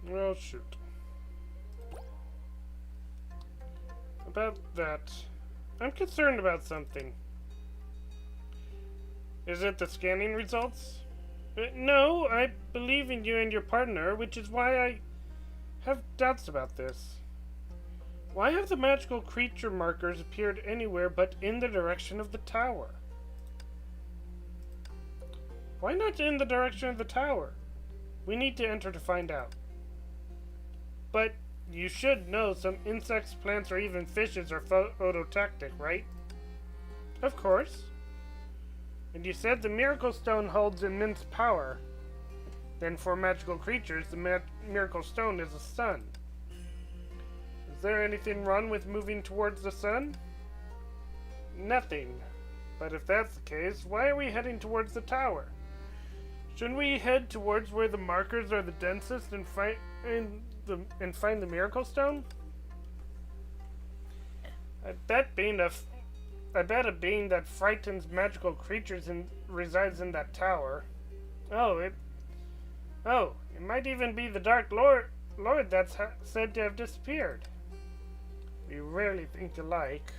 Well, shoot. About that, I'm concerned about something. Is it the scanning results? No, I believe in you and your partner, which is why I have doubts about this. Why have the magical creature markers appeared anywhere but in the direction of the tower? Why not in the direction of the tower? We need to enter to find out. But you should know some insects, plants, or even fishes are phototactic, right? Of course. And you said the Miracle Stone holds immense power. Then for magical creatures, the Miracle Stone is a sun. Is there anything wrong with moving towards the sun? Nothing. But if that's the case, why are we heading towards the tower? Shouldn't we head towards where the markers are the densest and find the Miracle Stone? I bet a being that frightens magical creatures and resides in that tower. It might even be the Dark Lord that's said to have disappeared. We rarely think alike.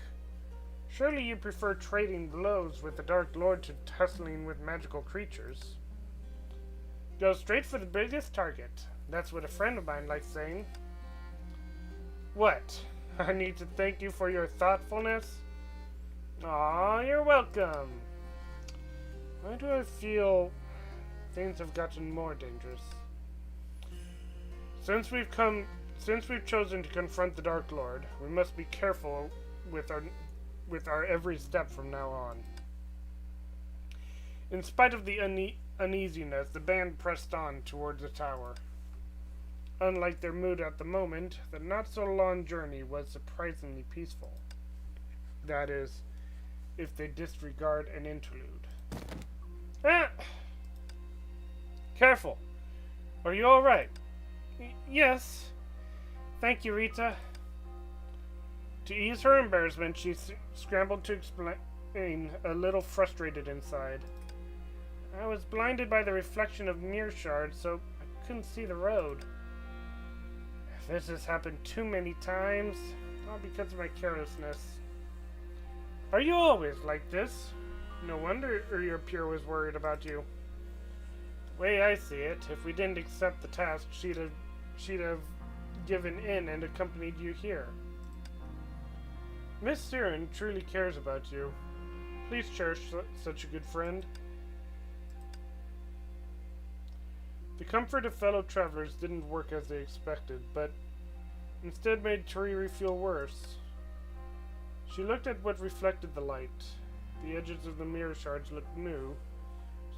Surely you prefer trading blows with the Dark Lord to tussling with magical creatures. Go straight for the biggest target. That's what a friend of mine likes saying. What? I need to thank you for your thoughtfulness? Aw, you're welcome. Why do I feel things have gotten more dangerous? Since we've chosen to confront the Dark Lord, we must be careful with our every step from now on. In spite of the uneasiness, the band pressed on towards the tower. Unlike their mood at the moment, the not-so-long journey was surprisingly peaceful. That is, if they disregard an interlude. Ah! Careful. Are you alright? Yes. Thank you, Rita. To ease her embarrassment, she scrambled to explain, a little frustrated inside. I was blinded by the reflection of mirror shards, so I couldn't see the road. This has happened too many times, all because of my carelessness. Are you always like this? No wonder your peer was worried about you. The way I see it, if we didn't accept the task, she'd have given in and accompanied you here. Miss Siren truly cares about you. Please cherish such a good friend. The comfort of fellow travelers didn't work as they expected, but instead made TeRiRi feel worse. She looked at what reflected the light. The edges of the mirror shards looked new,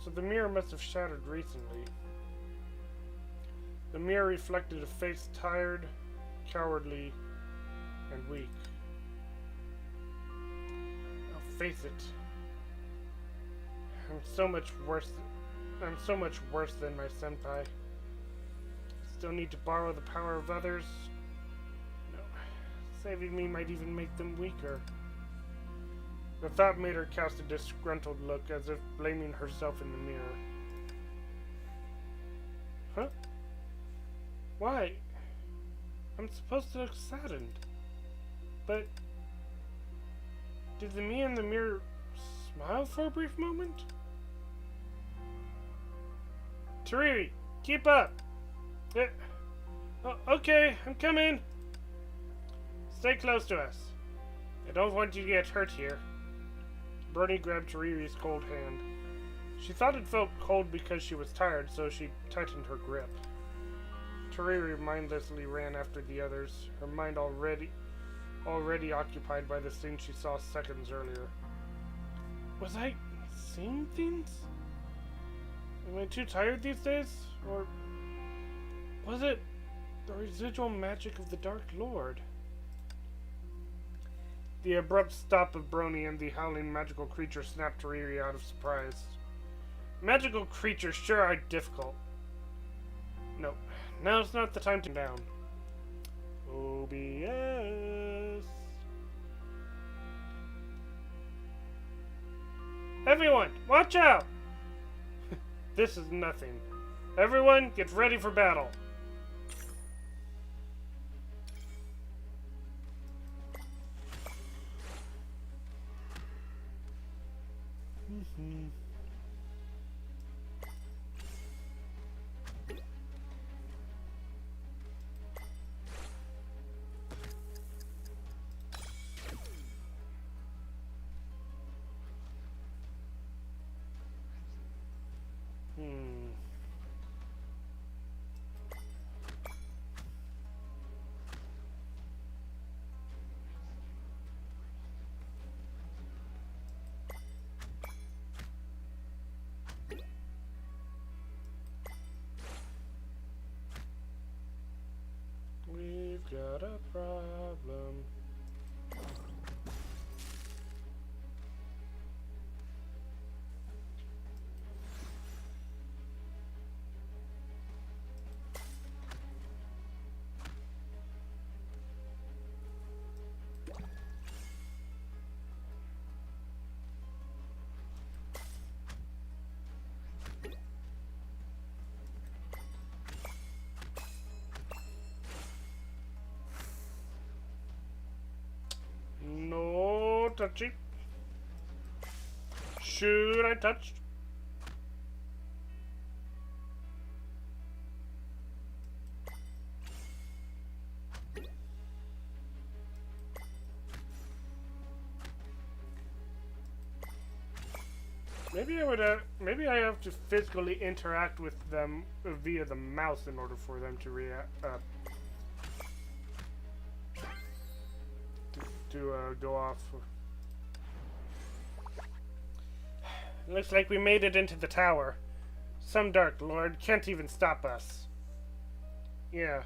so the mirror must have shattered recently. The mirror reflected a face tired, cowardly, and weak. I'll face it. I'm so much worse than my senpai. Still need to borrow the power of others. No, saving me might even make them weaker. The thought made her cast a disgruntled look, as if blaming herself in the mirror. Huh? Why? I'm supposed to look saddened. But did me in the mirror smile for a brief moment? TeRiRi, keep up! Okay, I'm coming! Stay close to us. I don't want you to get hurt here. Bernie grabbed TeRiRi's cold hand. She thought it felt cold because she was tired, so she tightened her grip. TeRiRi mindlessly ran after the others, her mind already occupied by the thing she saw seconds earlier. Was I seeing things? Am I too tired these days? Or was it the residual magic of the Dark Lord? The abrupt stop of Brony and the howling magical creature snapped TeRiRi out of surprise. Magical creatures sure are difficult. No, now's not the time to down. OBS. Everyone, watch out! This is nothing. Everyone, get ready for battle. We've got a problem. No touching. Should I touch? Maybe I have to physically interact with them via the mouse in order for them to react. To go off. Looks like we made it into the tower. Some Dark Lord can't even stop us. Yeah.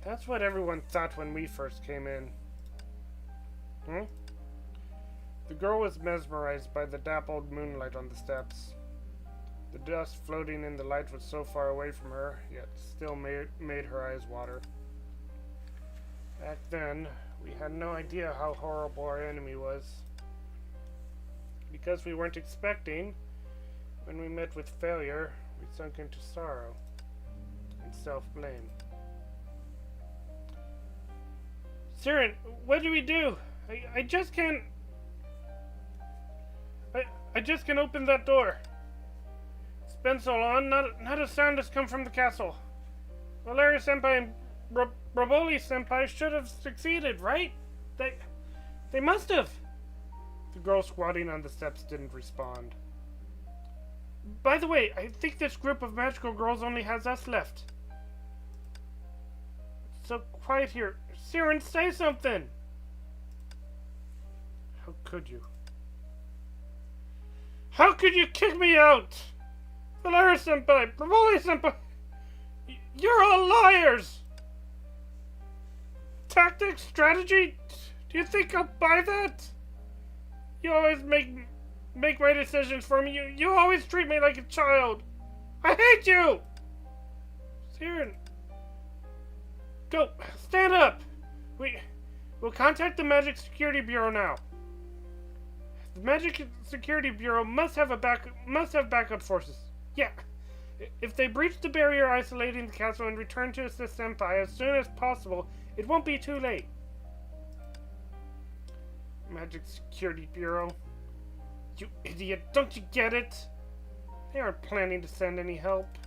That's what everyone thought when we first came in. The girl was mesmerized by the dappled moonlight on the steps. The dust floating in the light was so far away from her, yet still made her eyes water. Back then, we had no idea how horrible our enemy was. Because we weren't expecting, when we met with failure, we sunk into sorrow and self-blame. Siren, what do we do? I just can't... I just can't open that door. It's been so long, not a sound has come from the castle. Valeria Senpai and Braboli Senpai should have succeeded, right? They must have. The girl squatting on the steps didn't respond. By the way, I think this group of magical girls only has us left. It's so quiet here. Siren, say something! How could you? How could you kick me out? Valeria Senpai, Braboli Senpai, you're all liars! Tactics, strategy? Do you think I'll buy that? You always make my decisions for me. You always treat me like a child. I hate you! Siren, go, stand up. We'll contact the Magic Security Bureau now. The Magic Security Bureau must have backup forces. Yeah. If they breach the barrier isolating the castle and return to assist Senpai as soon as possible, it won't be too late. Magic Security Bureau. You idiot, don't you get it? They aren't planning to send any help.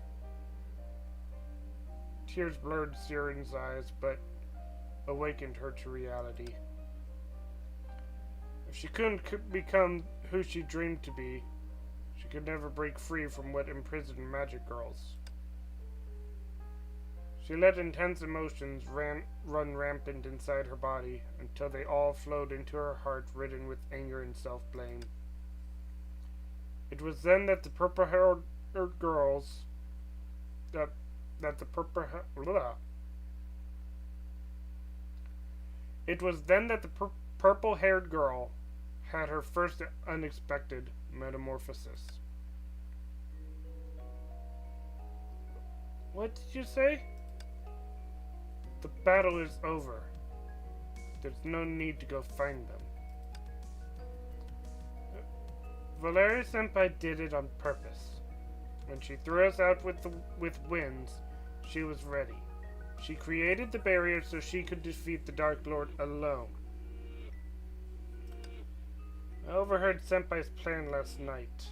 Tears blurred Siren's eyes, but awakened her to reality. If she couldn't become who she dreamed to be, she could never break free from what imprisoned magic girls. She let intense emotions run rampant inside her body until they all flowed into her heart, ridden with anger and self-blame. It was then that the purple-haired girls It was then that the purple-haired girl had her first unexpected metamorphosis. What did you say? The battle is over. There's no need to go find them. Valeria Senpai did it on purpose. When she threw us out with winds, she was ready. She created the barrier so she could defeat the Dark Lord alone. I overheard Senpai's plan last night.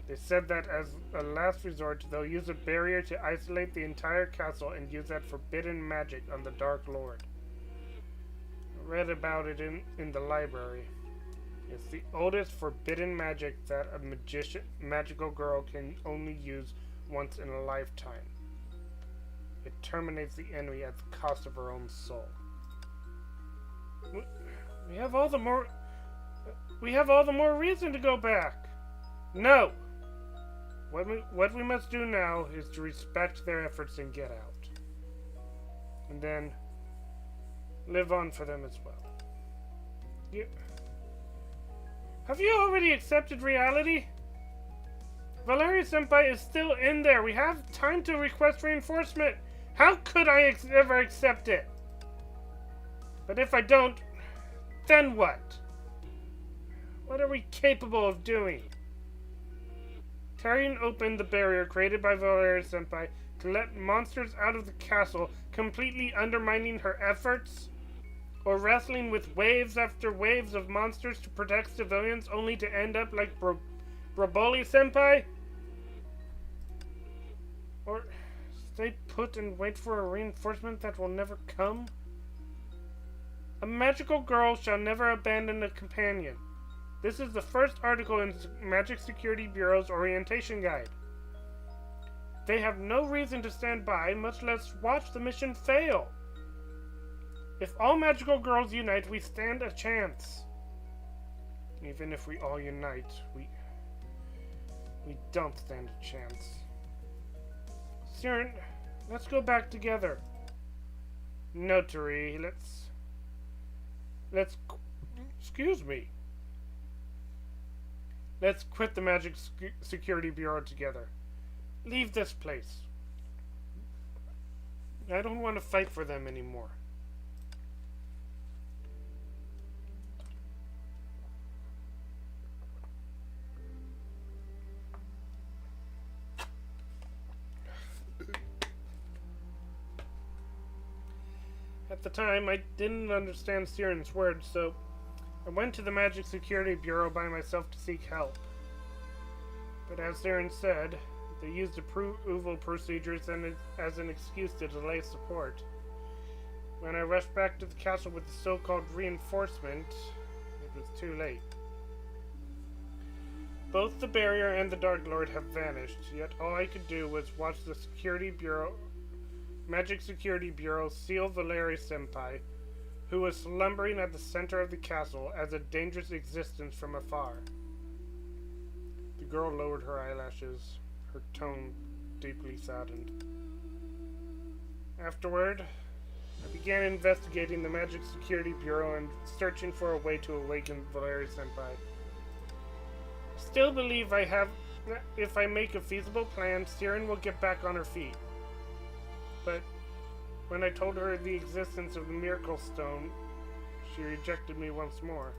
They said that as a last resort, they'll use a barrier to isolate the entire castle and use that forbidden magic on the Dark Lord. I read about it in the library. It's the oldest forbidden magic that a magical girl can only use once in a lifetime. It terminates the enemy at the cost of her own soul. We have all the more reason to go back. No! What we must do now is to respect their efforts and get out. And then live on for them as well. Have you already accepted reality? Valeria Senpai is still in there. We have time to request reinforcement. How could I ever accept it? But if I don't, then what? What are we capable of doing? Tearing open the barrier created by Valeria Senpai to let monsters out of the castle, completely undermining her efforts? Or wrestling with waves after waves of monsters to protect civilians only to end up like Braboli Senpai? Or stay put and wait for a reinforcement that will never come? A magical girl shall never abandon a companion. This is the first article in Magic Security Bureau's orientation guide. They have no reason to stand by, much less watch the mission fail. If all magical girls unite, we stand a chance. Even if we all unite, we don't stand a chance. Siren, let's go back together. No, TeRiRi, let's... Excuse me. Let's quit the Magic Security Bureau together. Leave this place. I don't want to fight for them anymore. At the time, I didn't understand Siren's words, so I went to the Magic Security Bureau by myself to seek help. But as Siren said, they used approval procedures as an excuse to delay support. When I rushed back to the castle with the so-called reinforcement, it was too late. Both the barrier and the Dark Lord have vanished, yet all I could do was watch the Magic Security Bureau seal Valeri Senpai, who was slumbering at the center of the castle as a dangerous existence from afar. The girl lowered her eyelashes, her tone deeply saddened. Afterward, I began investigating the Magic Security Bureau and searching for a way to awaken Valeri Senpai. I still believe if I make a feasible plan, Siren will get back on her feet. But when I told her the existence of the Miracle Stone, she rejected me once more.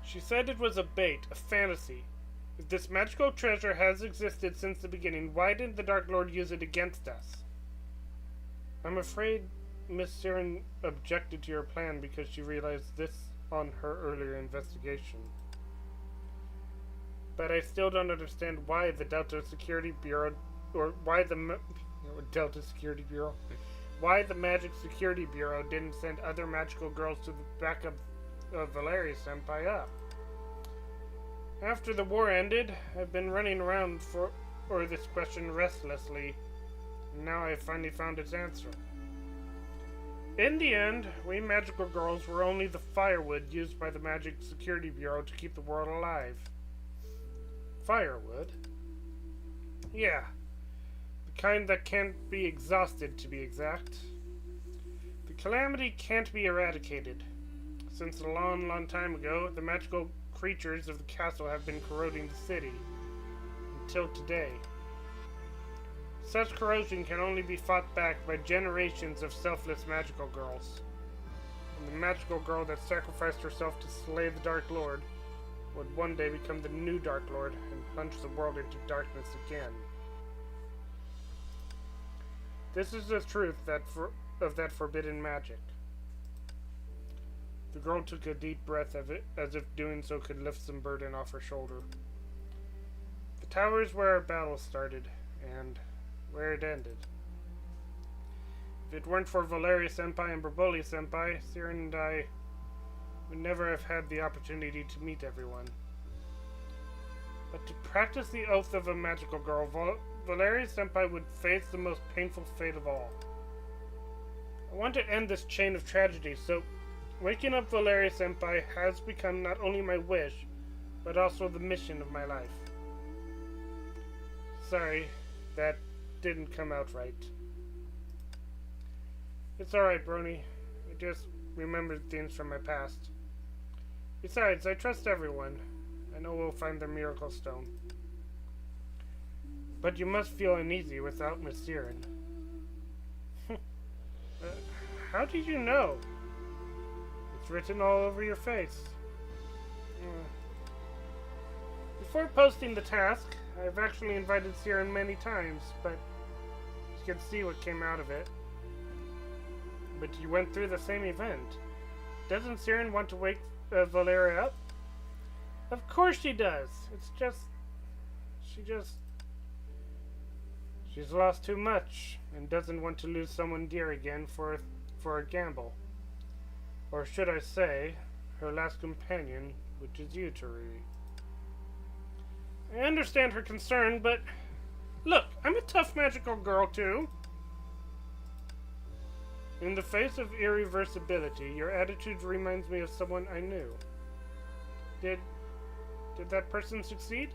She said it was a bait, a fantasy. If this magical treasure has existed since the beginning, why didn't the Dark Lord use it against us? I'm afraid Miss Siren objected to your plan because she realized this on her earlier investigation. But I still don't understand why the Delta Security Bureau, or why the Delta Security Bureau, why the Magic Security Bureau didn't send other magical girls to the backup of Valeri Senpai up. After the war ended, I've been running around for this question restlessly, and now I've finally found its answer. In the end, we magical girls were only the firewood used by the Magic Security Bureau to keep the world alive. Firewood? Yeah. The kind that can't be exhausted, to be exact. The calamity can't be eradicated. Since a long, long time ago, the magical creatures of the castle have been corroding the city. Until today. Such corrosion can only be fought back by generations of selfless magical girls. And the magical girl that sacrificed herself to slay the Dark Lord would one day become the new Dark Lord and plunge the world into darkness again. This is the truth of that forbidden magic. The girl took a deep breath of it, as if doing so could lift some burden off her shoulder. The tower is where our battle started, and where it ended. If it weren't for Valeri Senpai and Berboli Senpai, Siren and I would never have had the opportunity to meet everyone. But to practice the oath of a magical girl, Valeri Senpai would face the most painful fate of all. I want to end this chain of tragedy, so waking up Valeri Senpai has become not only my wish, but also the mission of my life. Sorry, that didn't come out right. It's alright, Brony. I just remembered things from my past. Besides, I trust everyone. I know we'll find the Miracle Stone. But you must feel uneasy without Miss Siren. How did you know? It's written all over your face. Before posting the task, I've actually invited Siren many times, but you can see what came out of it. But you went through the same event. Doesn't Siren want to wake Valeri up? Of course she does. It's just... She's lost too much, and doesn't want to lose someone dear again for a gamble. Or should I say, her last companion, which is you, TeRiRi. I understand her concern, but... Look, I'm a tough magical girl, too. In the face of irreversibility, your attitude reminds me of someone I knew. Did that person succeed?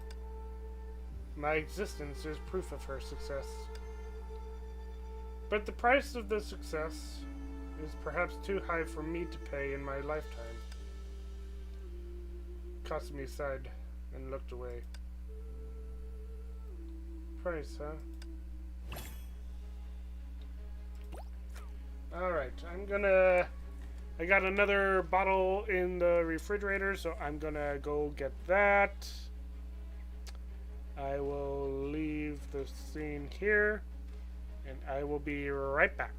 My existence is proof of her success. But the price of the success is perhaps too high for me to pay in my lifetime. Kasumi sighed and looked away. Price, huh? Alright, I got another bottle in the refrigerator, so I'm gonna go get that. I will leave the scene here, and I will be right back.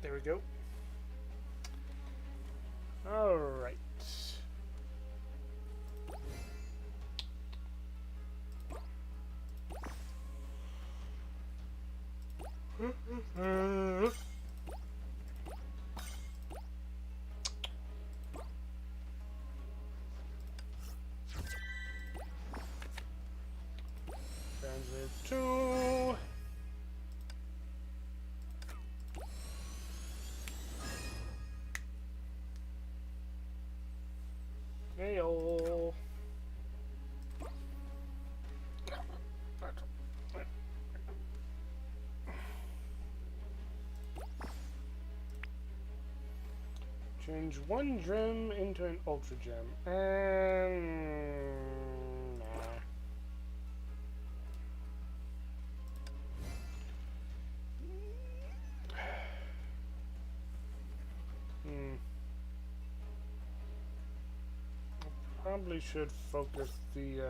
There we go. Alright. Transit 2. Heyo. Change one gem into an ultra gem. And nah. Probably should focus these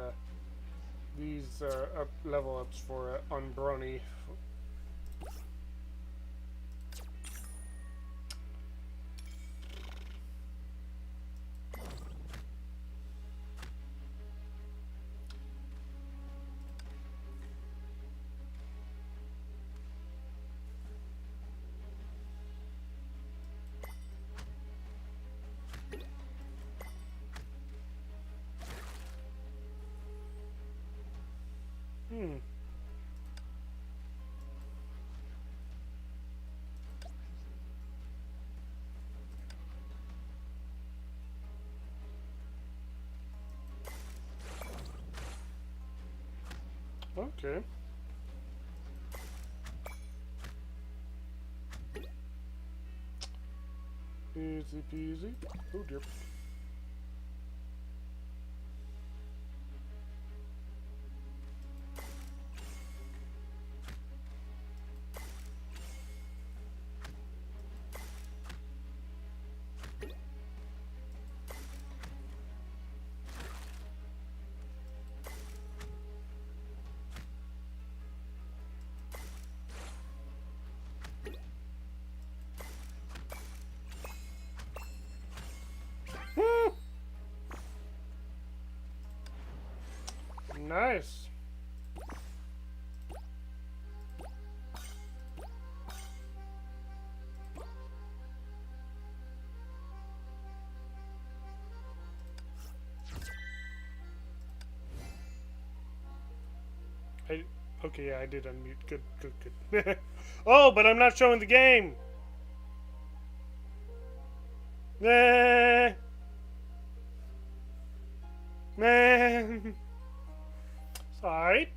level ups for on Brony. Okay. Easy peasy. Oh dear. Nice. Okay, yeah, I did unmute. Good, good, good. Oh, but I'm not showing the game. Nah. Man. Sorry.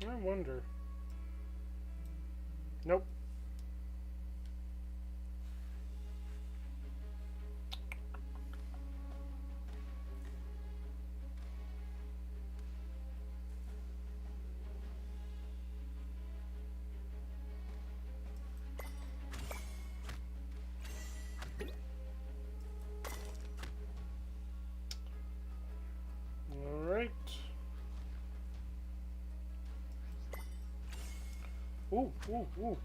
I wonder. Nope. Alright. Ooh, ooh, ooh.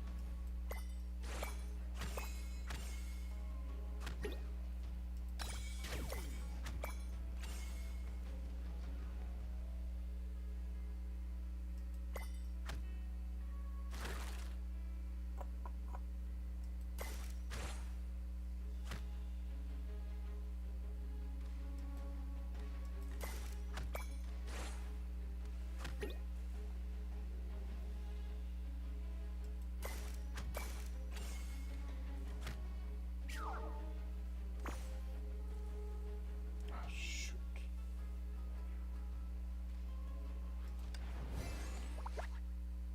Ah, shoot.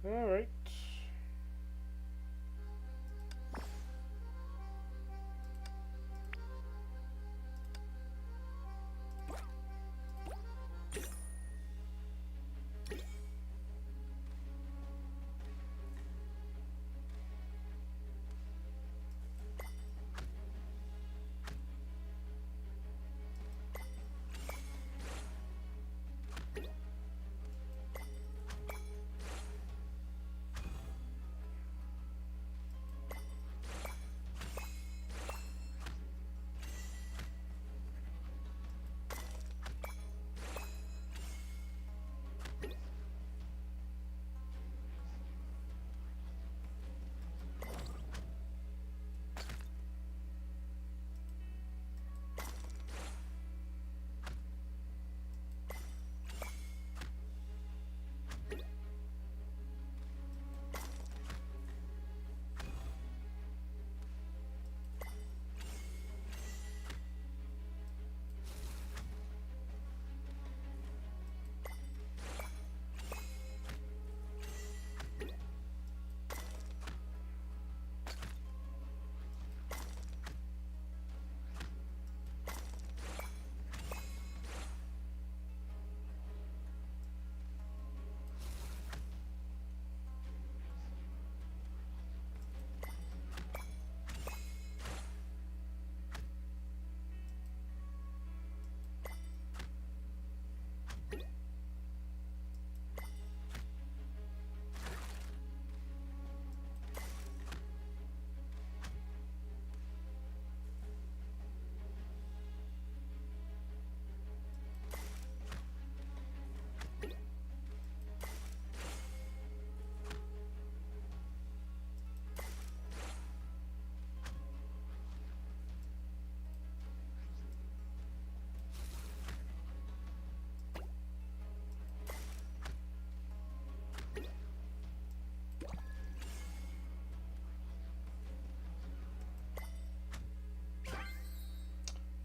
Alright.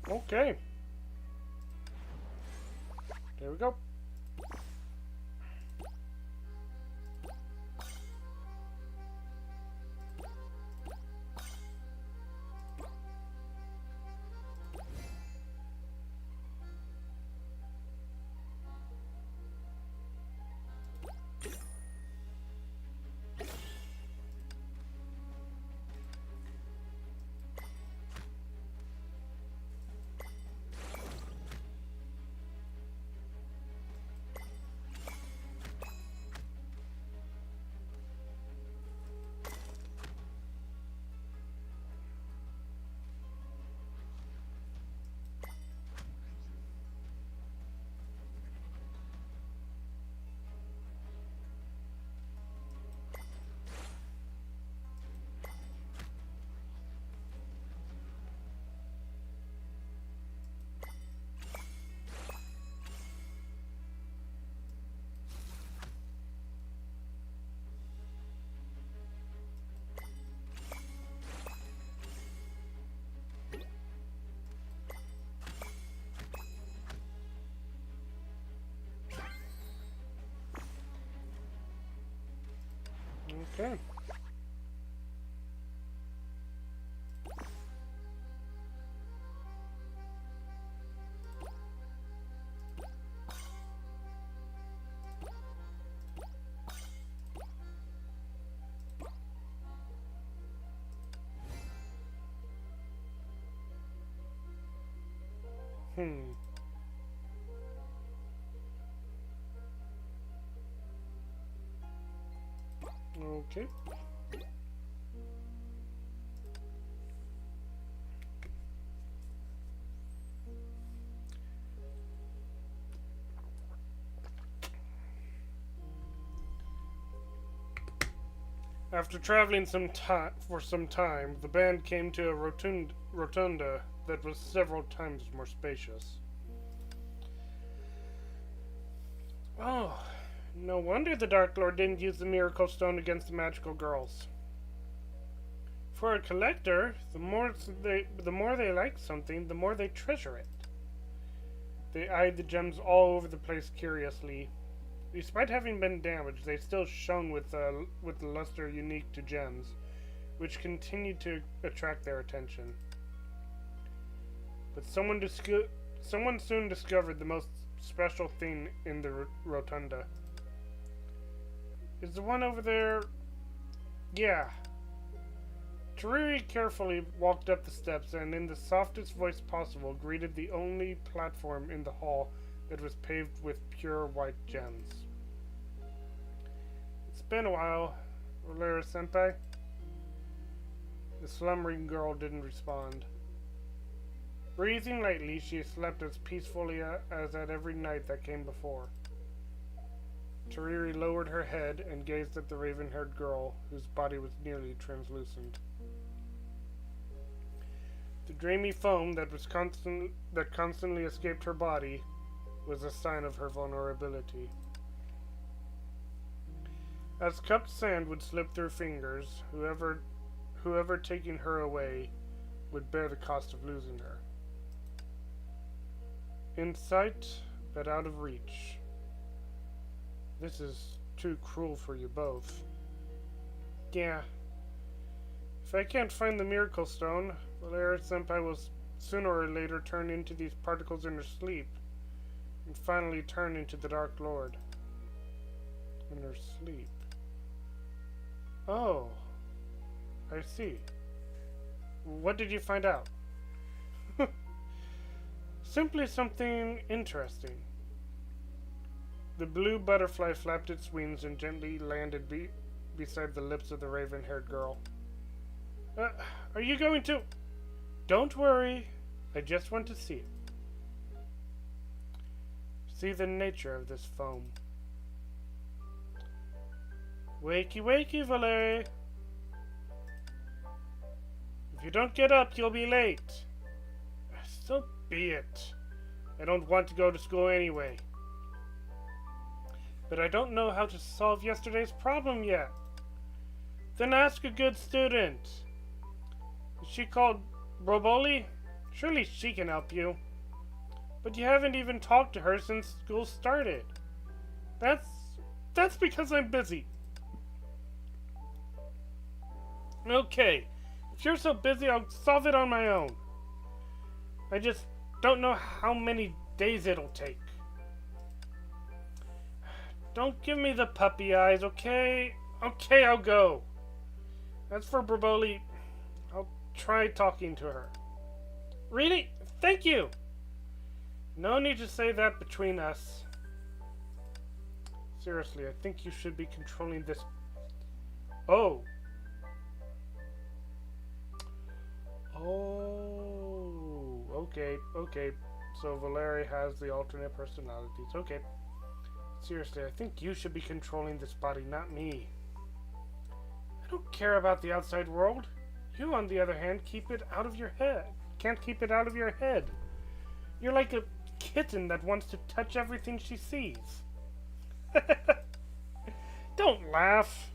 Okay. There we go. Okay. Okay. After traveling for some time, the band came to a rotunda that was several times more spacious. Oh, no wonder the Dark Lord didn't use the Miracle Stone against the magical girls. For a collector, the more they like something, the more they treasure it. They eyed the gems all over the place curiously. Despite having been damaged, they still shone with the luster unique to gems, which continued to attract their attention. But someone soon discovered the most special thing in the rotunda. Is the one over there? Yeah. TeRiRi carefully walked up the steps and, in the softest voice possible, greeted the only platform in the hall that was paved with pure white gems. It's been a while, Ulterior-senpai. The slumbering girl didn't respond. Breathing lightly, she slept as peacefully as at every night that came before. TeRiRi lowered her head and gazed at the raven-haired girl, whose body was nearly translucent. The dreamy foam that constantly escaped her body was a sign of her vulnerability. As cupped sand would slip through fingers, whoever taking her away would bear the cost of losing her. In sight, but out of reach. This is too cruel for you both. Yeah. If I can't find the Miracle Stone, Ulterior-senpai will sooner or later turn into these particles in her sleep, and finally turn into the Dark Lord. In her sleep. Oh. I see. What did you find out? Simply something interesting. The blue butterfly flapped its wings and gently landed beside the lips of the raven-haired girl. Are you going to... Don't worry. I just want to see it. See the nature of this foam. Wakey, wakey, Valeri. If you don't get up, you'll be late. So be it. I don't want to go to school anyway. But I don't know how to solve yesterday's problem yet. Then ask a good student. Is she called Broboli? Surely she can help you. But you haven't even talked to her since school started. That's because I'm busy. Okay, if you're so busy, I'll solve it on my own. I just don't know how many days it'll take. Don't give me the puppy eyes, okay? Okay, I'll go. As for Broboli, I'll try talking to her. Really? Thank you! No need to say that between us. Seriously, I think you should be controlling this... Oh! Oh, okay. So Valeri has the alternate personalities. Okay. Seriously, I think you should be controlling this body, not me. I don't care about the outside world. You, on the other hand, keep it out of your head. Can't keep it out of your head. You're like a kitten that wants to touch everything she sees. Don't laugh.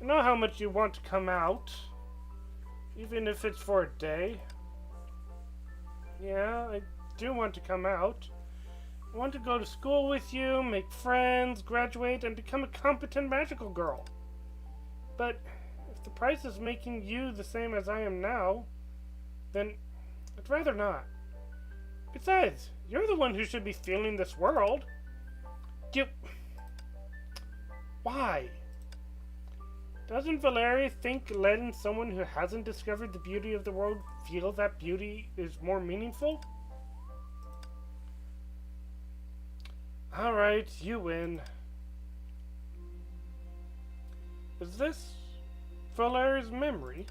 I know how much you want to come out. Even if it's for a day. Yeah, I do want to come out. I want to go to school with you, make friends, graduate, and become a competent magical girl. But if the price is making you the same as I am now, then I'd rather not. Besides, you're the one who should be feeling this world. You... Why? Doesn't Valeria think letting someone who hasn't discovered the beauty of the world feel that beauty is more meaningful? Alright, you win. Is this Valeria's memory?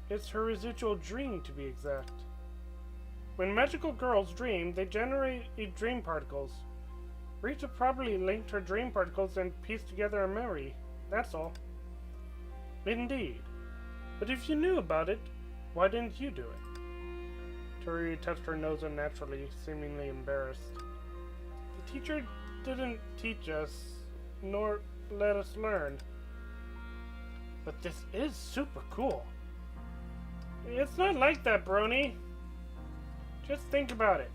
It's her residual dream, to be exact. When magical girls dream, they generate dream particles. Rita probably linked her dream particles and pieced together a memory. That's all. Indeed. But if you knew about it, why didn't you do it? TeRiRi touched her nose unnaturally, seemingly embarrassed. The teacher didn't teach us, nor let us learn. But this is super cool. It's not like that, Brony. Just think about it.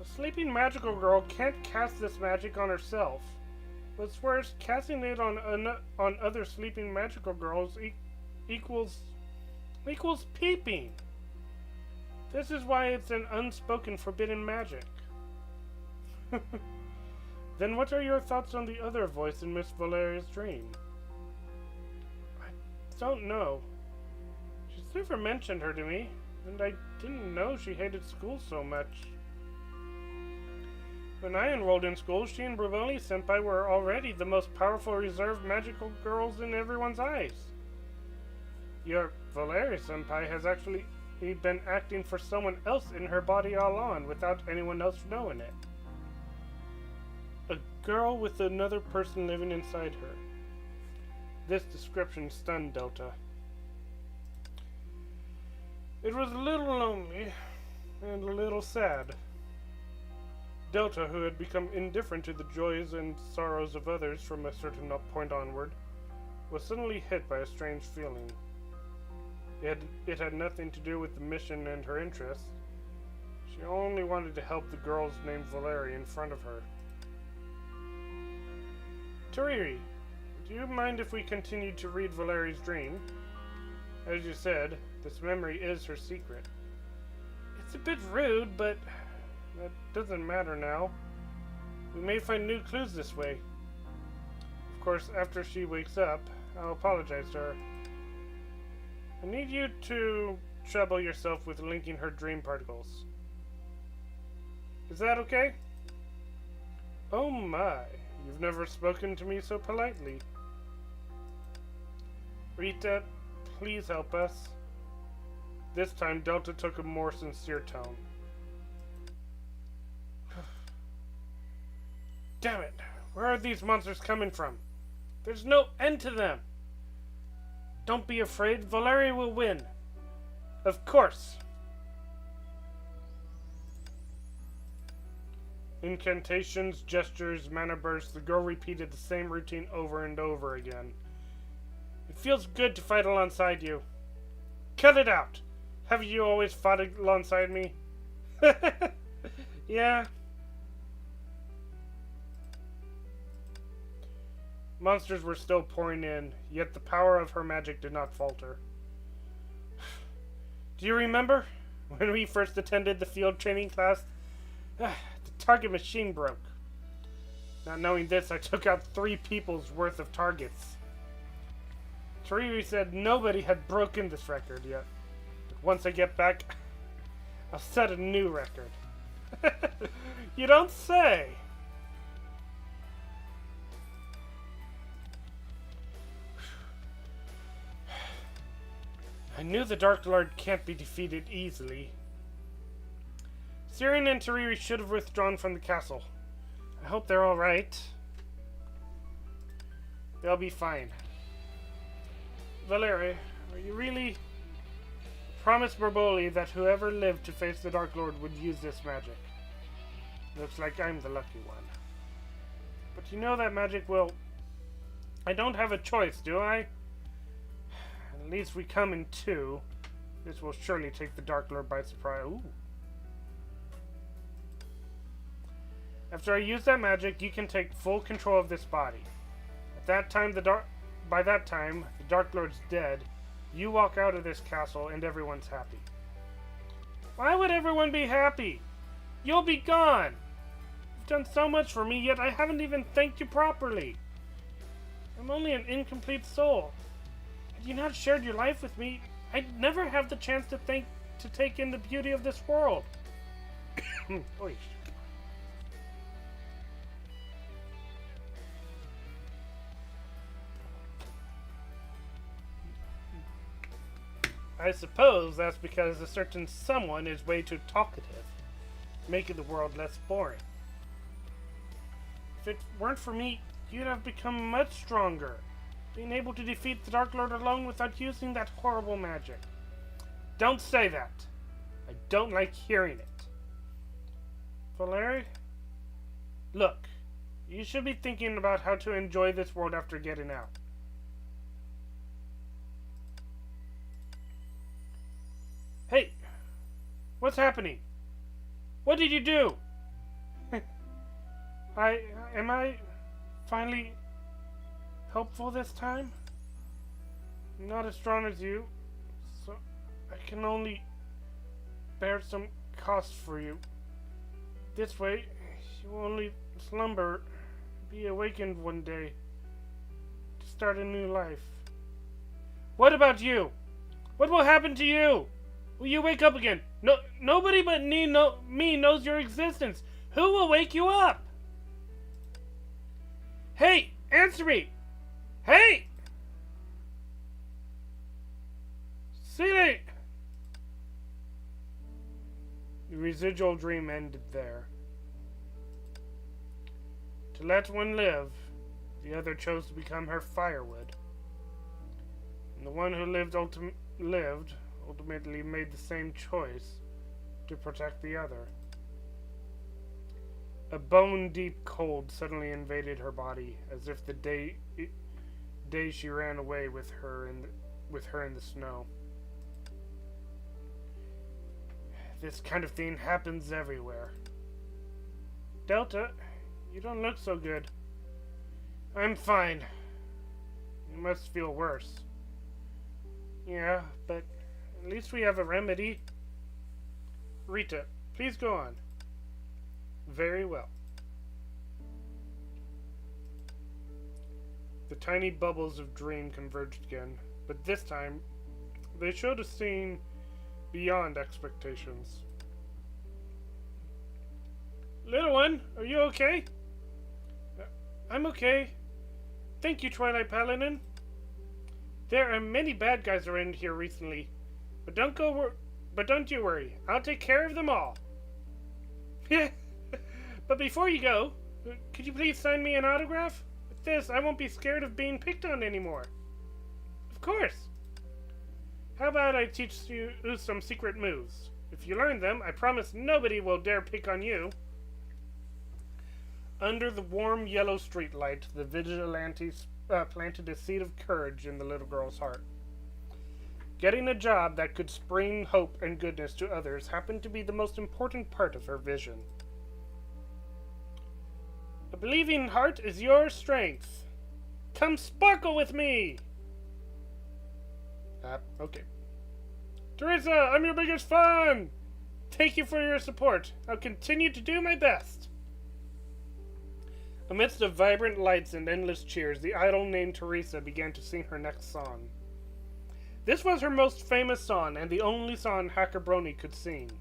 A sleeping magical girl can't cast this magic on herself. What's worse, casting it on other sleeping magical girls equals peeping. This is why it's an unspoken forbidden magic. Then what are your thoughts on the other voice in Miss Valeria's dream? I don't know. She's never mentioned her to me, and I didn't know she hated school so much. When I enrolled in school, she and Bravoli-senpai were already the most powerful reserved magical girls in everyone's eyes. Your Valeria-senpai has actually been acting for someone else in her body all on without anyone else knowing it. A girl with another person living inside her. This description stunned Delta. It was a little lonely and a little sad. Delta, who had become indifferent to the joys and sorrows of others from a certain point onward, was suddenly hit by a strange feeling. It had nothing to do with the mission and her interests. She only wanted to help the girls named Valeria in front of her. TeRiRi, do you mind if we continue to read Valeria's dream? As you said, this memory is her secret. It's a bit rude, but that doesn't matter now. We may find new clues this way. Of course, after she wakes up, I'll apologize to her. I need you to trouble yourself with linking her dream particles. Is that okay? Oh my, you've never spoken to me so politely. Rita, please help us. This time, Delta took a more sincere tone. Damn it! Where are these monsters coming from? There's no end to them! Don't be afraid, Valeria will win. Of course! Incantations, gestures, mana bursts, the girl repeated the same routine over and over again. It feels good to fight alongside you. Cut it out! Haven't you always fought alongside me? Yeah. Monsters were still pouring in, yet the power of her magic did not falter. Do you remember when we first attended the field training class? The target machine broke. Not knowing this, I took out 3 people's worth of targets. TeRiRi said nobody had broken this record yet. But once I get back, I'll set a new record. You don't say! I knew the Dark Lord can't be defeated easily. Sirin and TeRiRi should have withdrawn from the castle. I hope they're alright. They'll be fine. Valeria, are you really... Promise Bravoli that whoever lived to face the Dark Lord would use this magic. Looks like I'm the lucky one. But you know that magic will... I don't have a choice, do I? At least we come in 2. This will surely take the Dark Lord by surprise. Ooh. After I use that magic, you can take full control of this body. At that time, the by that time, the Dark Lord's dead, you walk out of this castle and everyone's happy. Why would everyone be happy? You'll be gone! You've done so much for me, yet I haven't even thanked you properly. I'm only an incomplete soul. Had you not shared your life with me, I'd never have the chance to take in the beauty of this world. Oy. I suppose that's because a certain someone is way too talkative, making the world less boring. If it weren't for me, you'd have become much stronger, being able to defeat the Dark Lord alone without using that horrible magic. Don't say that. I don't like hearing it. Valerie? Look, you should be thinking about how to enjoy this world after getting out. Hey, what's happening? What did you do? Am I finally helpful this time? I'm not as strong as you, so I can only bear some cost for you. This way, you will only slumber, be awakened one day, to start a new life. What about you? What will happen to you? Will you wake up again? No, nobody but me knows your existence. Who will wake you up? Hey, answer me! Hey! Silly! The residual dream ended there. To let one live, the other chose to become her firewood. And the one who lived ultimately made the same choice to protect the other. A bone-deep cold suddenly invaded her body, as if the day she ran away with her in the snow. This kind of thing happens everywhere. Delta, you don't look so good. I'm fine. You must feel worse. Yeah, but at least we have a remedy. Rita, please go on. Very well. The tiny bubbles of dream converged again, but this time they showed a scene beyond expectations. Little one, are you okay? I'm okay. Thank you, Twilight Paladin. There are many bad guys around here recently, but don't you worry. I'll take care of them all. But before you go, could you please sign me an autograph? With this, I won't be scared of being picked on anymore. Of course. How about I teach you some secret moves? If you learn them, I promise nobody will dare pick on you. Under the warm yellow streetlight, the vigilantes planted a seed of courage in the little girl's heart. Getting a job that could spring hope and goodness to others happened to be the most important part of her vision. A believing heart is your strength. Come sparkle with me! Okay. Teresa, I'm your biggest fan! Thank you for your support. I'll continue to do my best. Amidst the vibrant lights and endless cheers, the idol named Teresa began to sing her next song. This was her most famous song, and the only song Hackerbrony could sing.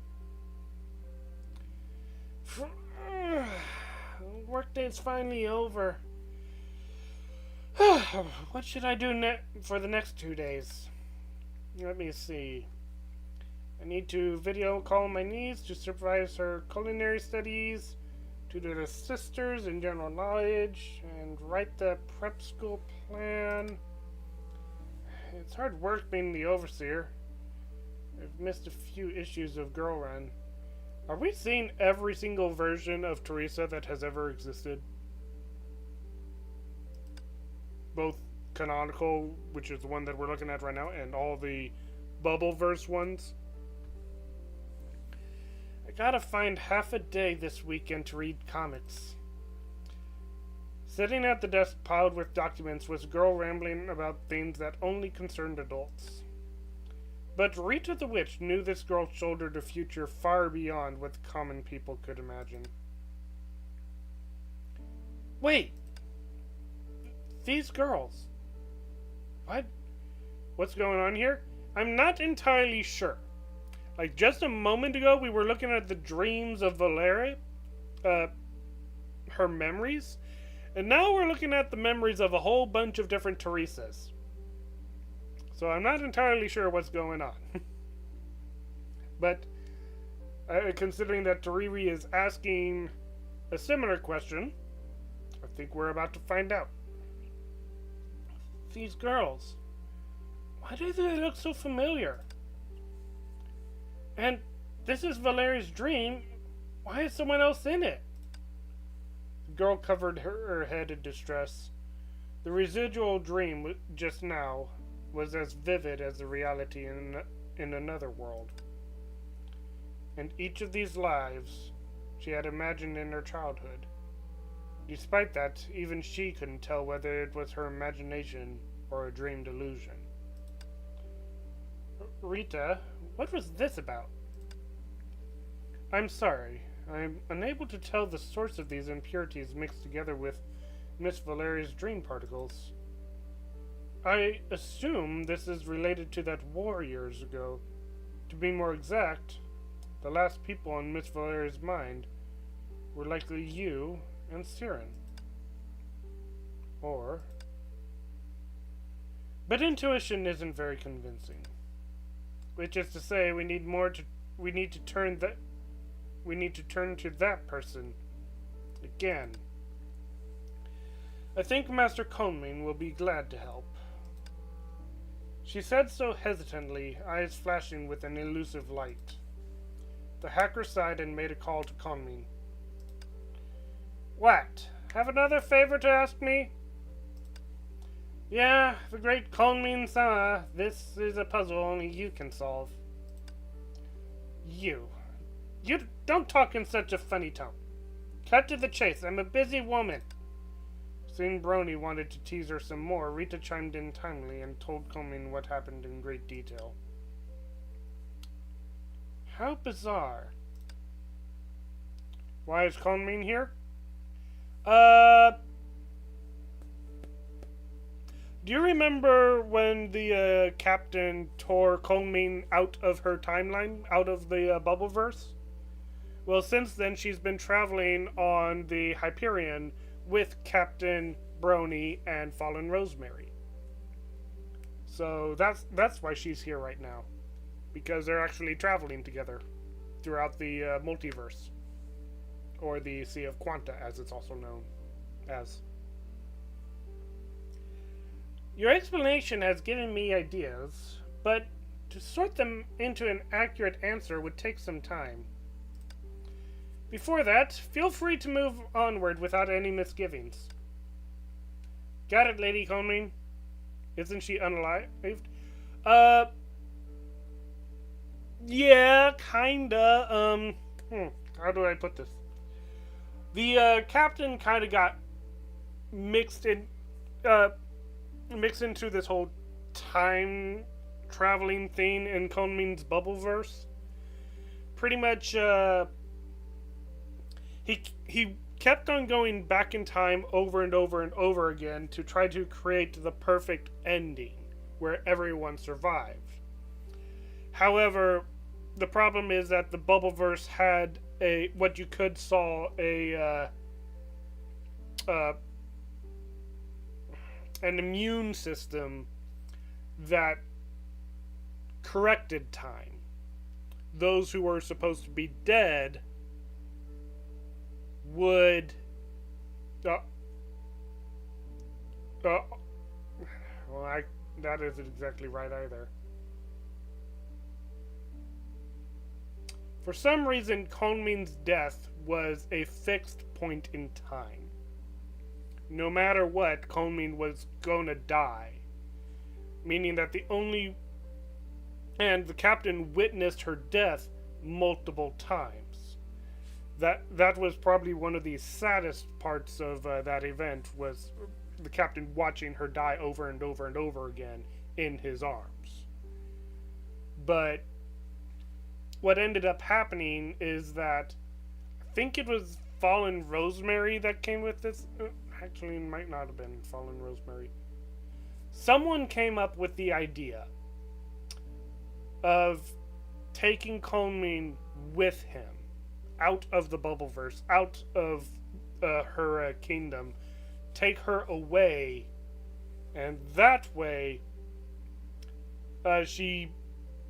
Workday's finally over. What should I do for the next 2 days? Let me see. I need to video call my niece to supervise her culinary studies, tutor the sisters in general knowledge, and write the prep school plan. It's hard work being the overseer. I've missed a few issues of Girl Run. Are we seeing every single version of Teresa that has ever existed? Both canonical, which is the one that we're looking at right now, and all the Bubbleverse ones? I gotta find half a day this weekend to read comics. Sitting at the desk piled with documents was a girl rambling about things that only concerned adults. But Rita the Witch knew this girl shouldered a future far beyond what common people could imagine. Wait! These girls. What? What's going on here? I'm not entirely sure. Like, just a moment ago, we were looking at the dreams of Valeria, her memories, and now we're looking at the memories of a whole bunch of different Teresas. So I'm not entirely sure what's going on. But, considering that TeRiRi is asking a similar question, I think we're about to find out. These girls, why do they look so familiar? And this is Valeria's dream. Why is someone else in it? The girl covered her head in distress. The residual dream just now was as vivid as the reality in another world. And each of these lives she had imagined in her childhood. Despite that, even she couldn't tell whether it was her imagination or a dream delusion. Rita, what was this about? I'm sorry. I'm unable to tell the source of these impurities mixed together with Miss Valeria's dream particles. I assume this is related to that war years ago. To be more exact, the last people on Miss Valeria's mind were likely you and Siren. But intuition isn't very convincing. Which is to say, we need to turn to that person again. I think Master Conmin will be glad to help. She said so hesitantly, eyes flashing with an elusive light. The hacker sighed and made a call to Conmin. What? Have another favor to ask me? Yeah, the great Conmin-sama, this is a puzzle only you can solve. You don't talk in such a funny tone. Cut to the chase, I'm a busy woman. Seeing Brony wanted to tease her some more, Rita chimed in timely and told Conmin what happened in great detail. How bizarre. Why is Conmin here? Do you remember when the captain tore Conmin out of her timeline, out of the Bubbleverse? Well, since then she's been traveling on the Hyperion with Captain Brony and Fallen Rosemary. So that's why she's here right now, because they're actually traveling together throughout the multiverse, or the Sea of Quanta, as it's also known as. Your explanation has given me ideas, but to sort them into an accurate answer would take some time. Before that, feel free to move onward without any misgivings. Got it, Lady Conmin? Isn't she unalived? Yeah, kinda. How do I put this? The captain kinda got mixed into this whole time traveling thing in Conmin's Bubbleverse. Pretty much, he kept on going back in time over and over and over again to try to create the perfect ending where everyone survived. However, the problem is that the Bubbleverse had what you could call an immune system that corrected time. Those who were supposed to be dead would that isn't exactly right either. For some reason, Conmin's death was a fixed point in time. No matter what, Conmin was gonna die. Meaning that the captain witnessed her death multiple times. That was probably one of the saddest parts of that event was the captain watching her die over and over and over again in his arms. But what ended up happening is that I think it was Fallen Rosemary that came with this. Actually, it might not have been Fallen Rosemary. Someone came up with the idea of taking Kunmin with him out of the Bubbleverse, out of her kingdom, take her away, and that way she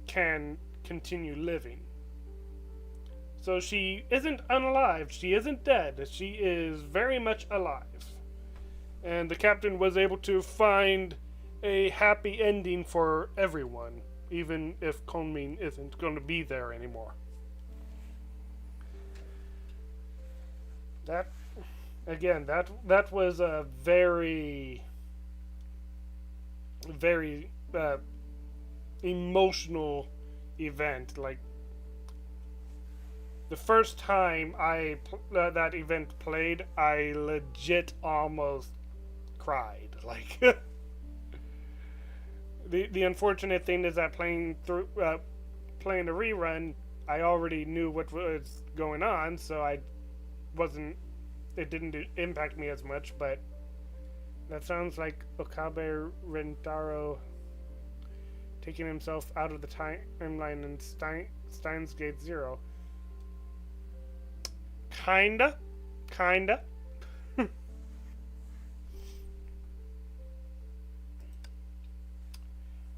can continue living. So she isn't unalive, she isn't dead, she is very much alive. And the captain was able to find a happy ending for everyone, even if Kunmin isn't going to be there anymore. That, again, that was a very, very emotional event. Like, the first time that event played, I legit almost cried. Like, the unfortunate thing is that playing a rerun, I already knew what was going on, so it didn't impact me as much. But that sounds like Okabe Rentaro taking himself out of the timeline in Steins Gate Zero. Kinda.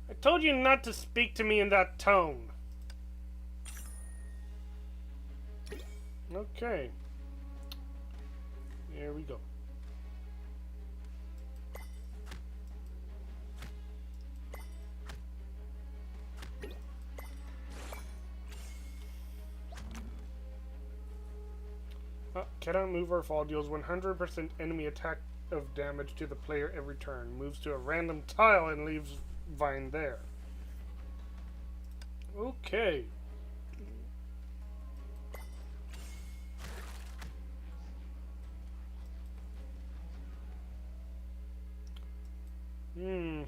I told you not to speak to me in that tone. Okay. There we go. Cannot move or fall. Deals 100% enemy attack of damage to the player every turn. Moves to a random tile and leaves Vine there. Okay.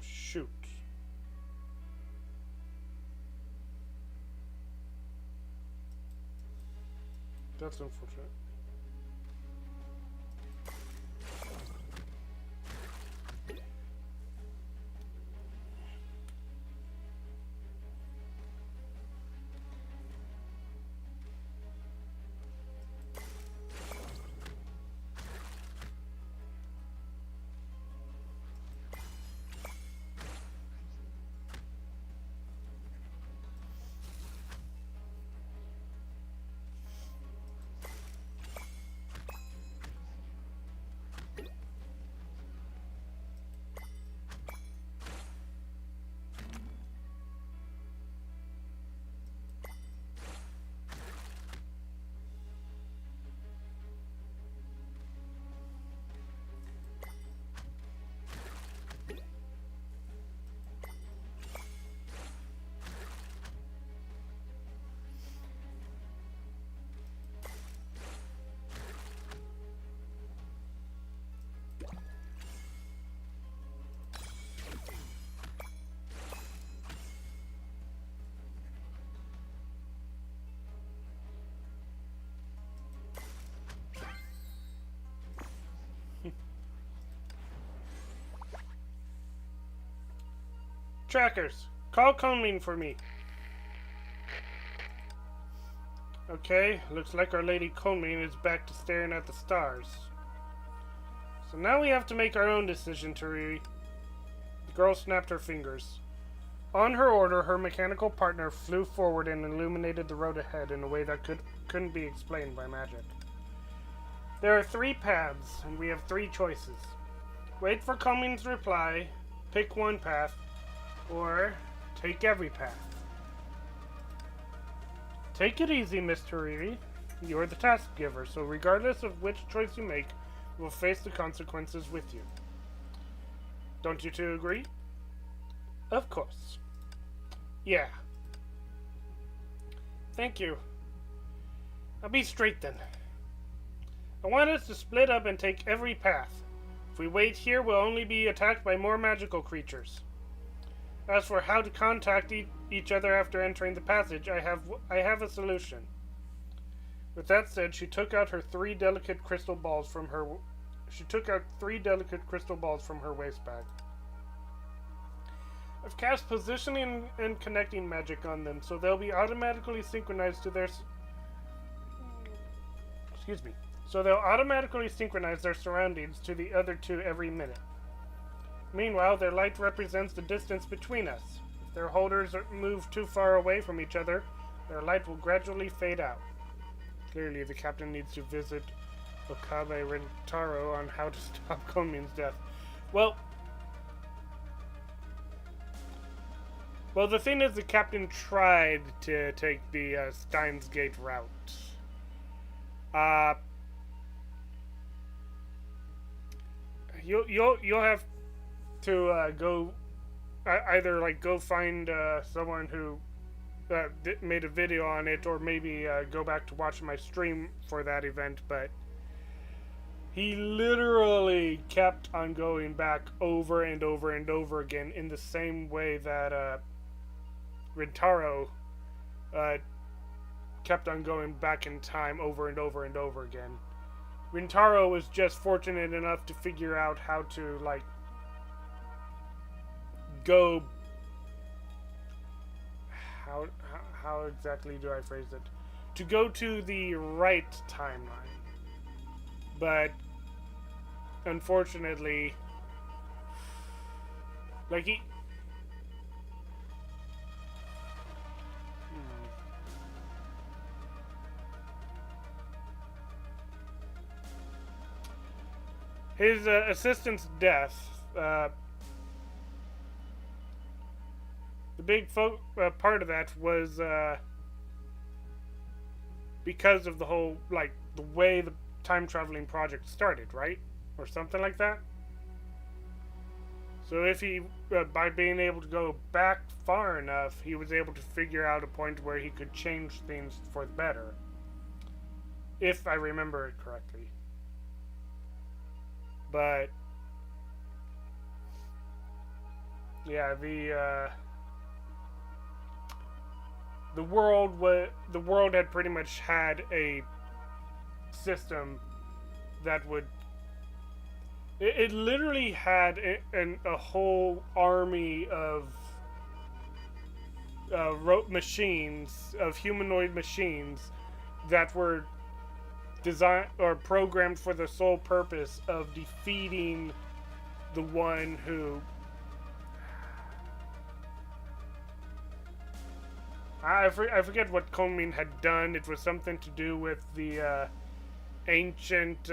Shoot. That's unfortunate. Trackers, call Kunmin for me. Okay, looks like our Lady Kunmin is back to staring at the stars. So now we have to make our own decision, TeRiRi. The girl snapped her fingers. On her order, her mechanical partner flew forward and illuminated the road ahead in a way that couldn't be explained by magic. There are 3 paths, and we have 3 choices. Wait for Kunmin's reply, pick one path, or take every path. Take it easy, Miss TeRiRi. You're the task giver, so regardless of which choice you make, you will face the consequences with you. Don't you two agree? Of course. Yeah. Thank you. I'll be straight then. I want us to split up and take every path. If we wait here, we'll only be attacked by more magical creatures. As for how to contact each other after entering the passage, I have a solution. With that said, she took out three delicate crystal balls from her waist bag. I've cast positioning and connecting magic on them, so they'll be automatically synchronized to their they'll automatically synchronize their surroundings to the other two every minute. Meanwhile, their light represents the distance between us. If their holders move too far away from each other, their light will gradually fade out. Clearly, the captain needs to visit Okabe Rentaro on how to stop Konmin's death. Well, the thing is, the captain tried to take the Steins Gate route. You'll have to go either like go find someone who made a video on it, or maybe go back to watch my stream for that event. But he literally kept on going back over and over and over again in the same way that Rintaro kept on going back in time over and over and over again. Rintaro was just fortunate enough to figure out how to, like, go... How exactly do I phrase it? To go to the right timeline. But, unfortunately, like, his assistant's death, the big part of that was because of the whole, like, the way the time traveling project started, right? Or something like that. So if he, by being able to go back far enough, he was able to figure out a point where he could change things for the better. If I remember it correctly. But yeah, the world had pretty much had a system that would it literally had a whole army of machines, of humanoid machines that were designed or programmed for the sole purpose of defeating the one who I forget what Konmin had done. It was something to do with the ancient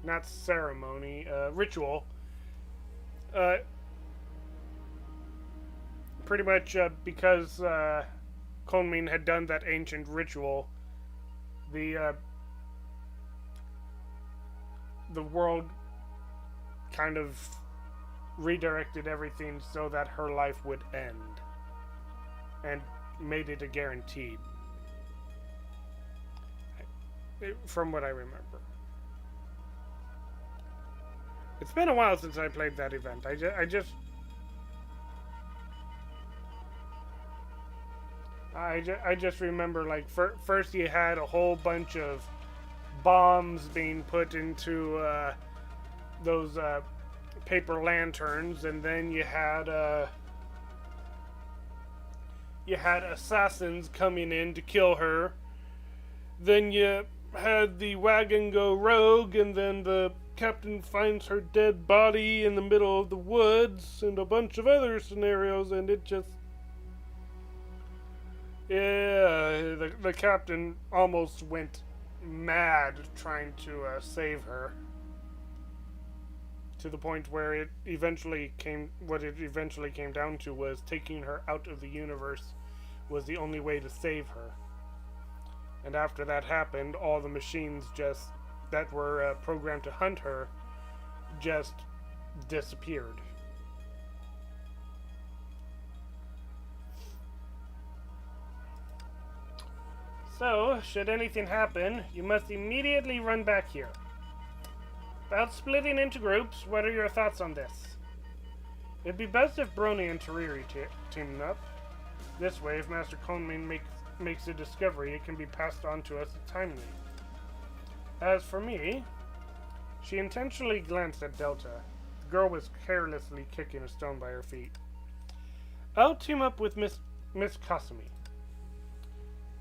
not ceremony, ritual. Pretty much because Konmin had done that ancient ritual, the world kind of redirected everything so that her life would end, and made it a guaranteed, from what I remember. It's been a while since I played that event. I just remember, like, first you had a whole bunch of bombs being put into those paper lanterns, and then you had assassins coming in to kill her. Then you had the wagon go rogue, and then the captain finds her dead body in the middle of the woods, and a bunch of other scenarios, and it just... Yeah, the captain almost went mad trying to save her. To the point where it eventually came down to was taking her out of the universe was the only way to save her. And after that happened, all the machines that were programmed to hunt her just disappeared. So, should anything happen, you must immediately run back here. About splitting into groups, what are your thoughts on this? It'd be best if Brony and TeRiRi teamed up. This way, if Master Konmin makes a discovery, it can be passed on to us timely. As for me, she intentionally glanced at Delta. The girl was carelessly kicking a stone by her feet. I'll team up with Miss Kasumi.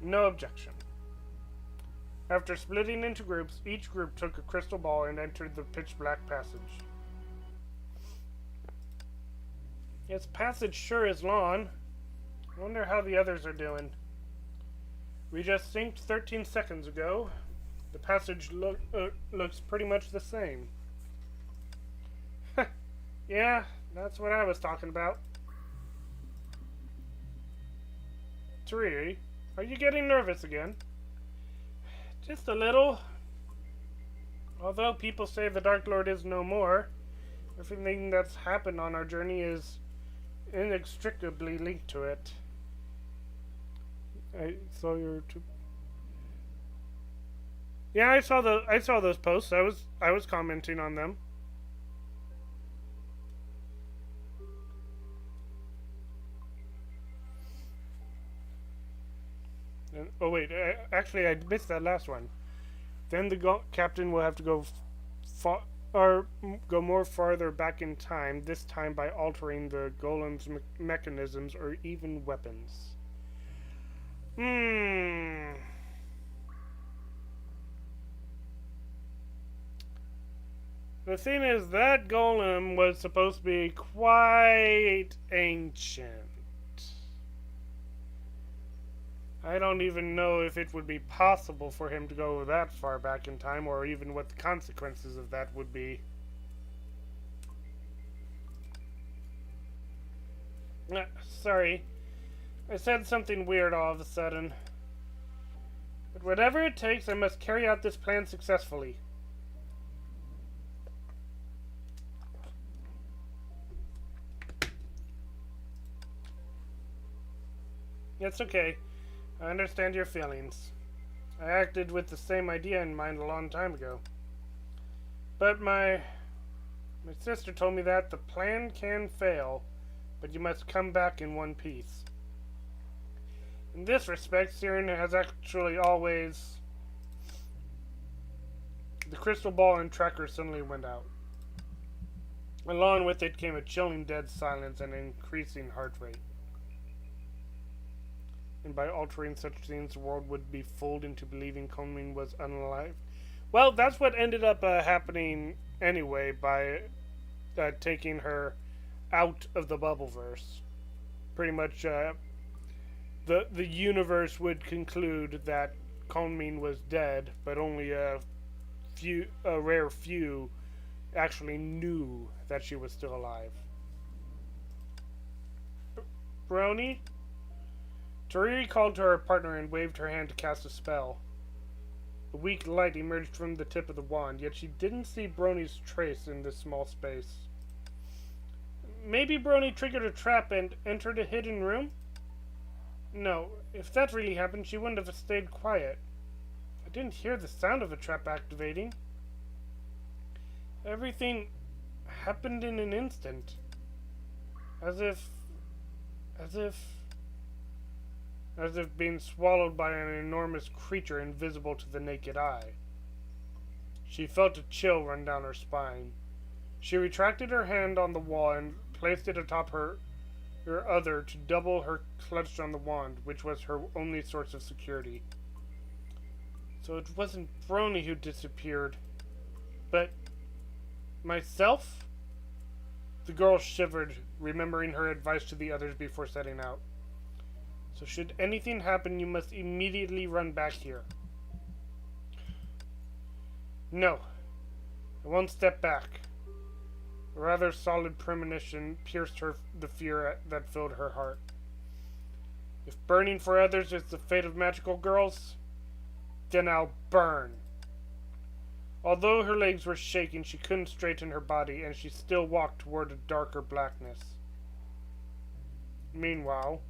No objection. After splitting into groups, each group took a crystal ball and entered the pitch-black passage. This passage sure is long. I wonder how the others are doing. We just synced 13 seconds ago. The passage looks pretty much the same. Yeah, that's what I was talking about. TeRiRi, are you getting nervous again? Just a little. Although people say the Dark Lord is no more, everything that's happened on our journey is inextricably linked to it. I saw your two. Yeah, I saw those posts. I was commenting on them. And, oh wait, actually I missed that last one. Then the captain will have to go go more farther back in time, this time by altering the golem's mechanisms or even weapons. The thing is, that golem was supposed to be quite ancient. I don't even know if it would be possible for him to go that far back in time, or even what the consequences of that would be. Sorry. I said something weird all of a sudden. But whatever it takes, I must carry out this plan successfully. It's okay. I understand your feelings. I acted with the same idea in mind a long time ago. But my sister told me that the plan can fail, but you must come back in one piece. In this respect, Siren has actually always... The crystal ball and tracker suddenly went out. Along with it came a chilling dead silence and an increasing heart rate. And by altering such things, the world would be fooled into believing Konmin was unalive. Well, that's what ended up happening anyway, by taking her out of the Bubbleverse. Pretty much, the universe would conclude that Konmin was dead, but only a rare few actually knew that she was still alive. Brony? TeRiRi called to her partner and waved her hand to cast a spell. A weak light emerged from the tip of the wand, yet she didn't see Brony's trace in this small space. Maybe Brony triggered a trap and entered a hidden room? No, if that really happened, she wouldn't have stayed quiet. I didn't hear the sound of a trap activating. Everything happened in an instant. As if being swallowed by an enormous creature invisible to the naked eye. She felt a chill run down her spine. She retracted her hand on the wall and placed it atop her other to double her clutch on the wand, which was her only source of security. So it wasn't Brony who disappeared, but myself? The girl shivered, remembering her advice to the others before setting out. So should anything happen, you must immediately run back here. No, I won't step back. A rather solid premonition pierced the fear that filled her heart. If burning for others is the fate of magical girls, then I'll burn. Although her legs were shaking, she couldn't straighten her body, and she still walked toward a darker blackness. Meanwhile,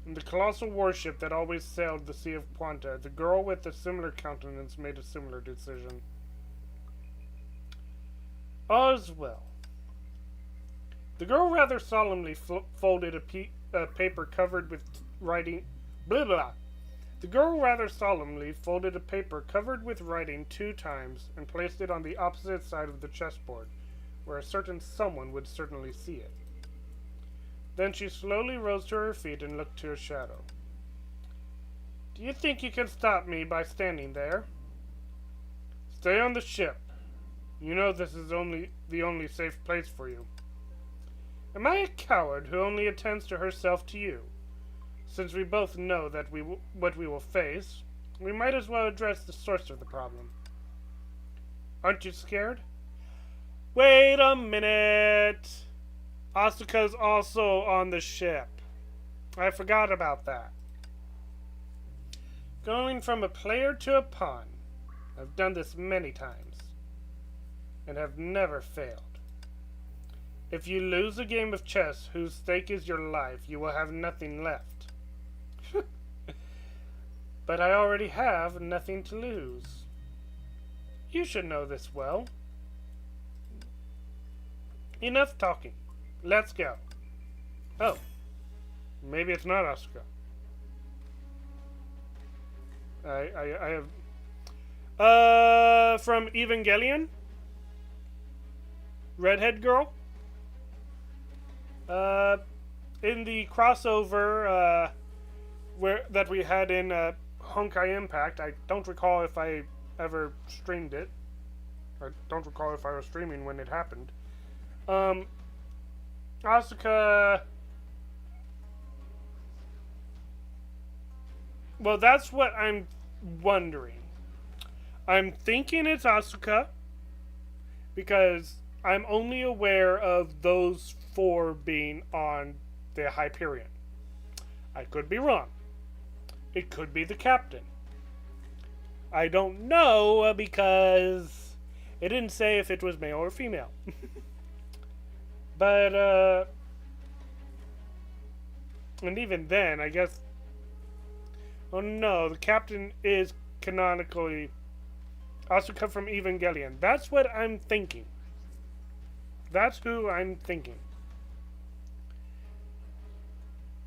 in the colossal warship that always sailed the Sea of Quanta, the girl with a similar countenance made a similar decision. All's well. The girl rather solemnly folded a paper covered with writing. Blah blah. The girl rather solemnly folded a paper covered with writing 2 times and placed it on the opposite side of the chessboard, where a certain someone would certainly see it. Then she slowly rose to her feet and looked to a shadow. Do you think you can stop me by standing there? Stay on the ship. You know this is the only safe place for you. Am I a coward who only attends to herself to you? Since we both know that what we will face, we might as well address the source of the problem. Aren't you scared? Wait a minute! Asuka's also on the ship. I forgot about that. Going from a player to a pawn. I've done this many times, and have never failed. If you lose a game of chess whose stake is your life, you will have nothing left. But I already have nothing to lose. You should know this well. Enough talking. Let's go. Oh. Maybe it's not Asuka. I have... from Evangelion? Redhead girl? In the crossover, that we had in, Honkai Impact, I don't recall if I ever streamed it. I don't recall if I was streaming when it happened. Asuka... Well, that's what I'm wondering. I'm thinking it's Asuka, because I'm only aware of those 4 being on the Hyperion. I could be wrong. It could be the captain. I don't know because it didn't say if it was male or female. But, and even then, I guess... Oh no, the captain is canonically Asuka from Evangelion. That's what I'm thinking. That's who I'm thinking.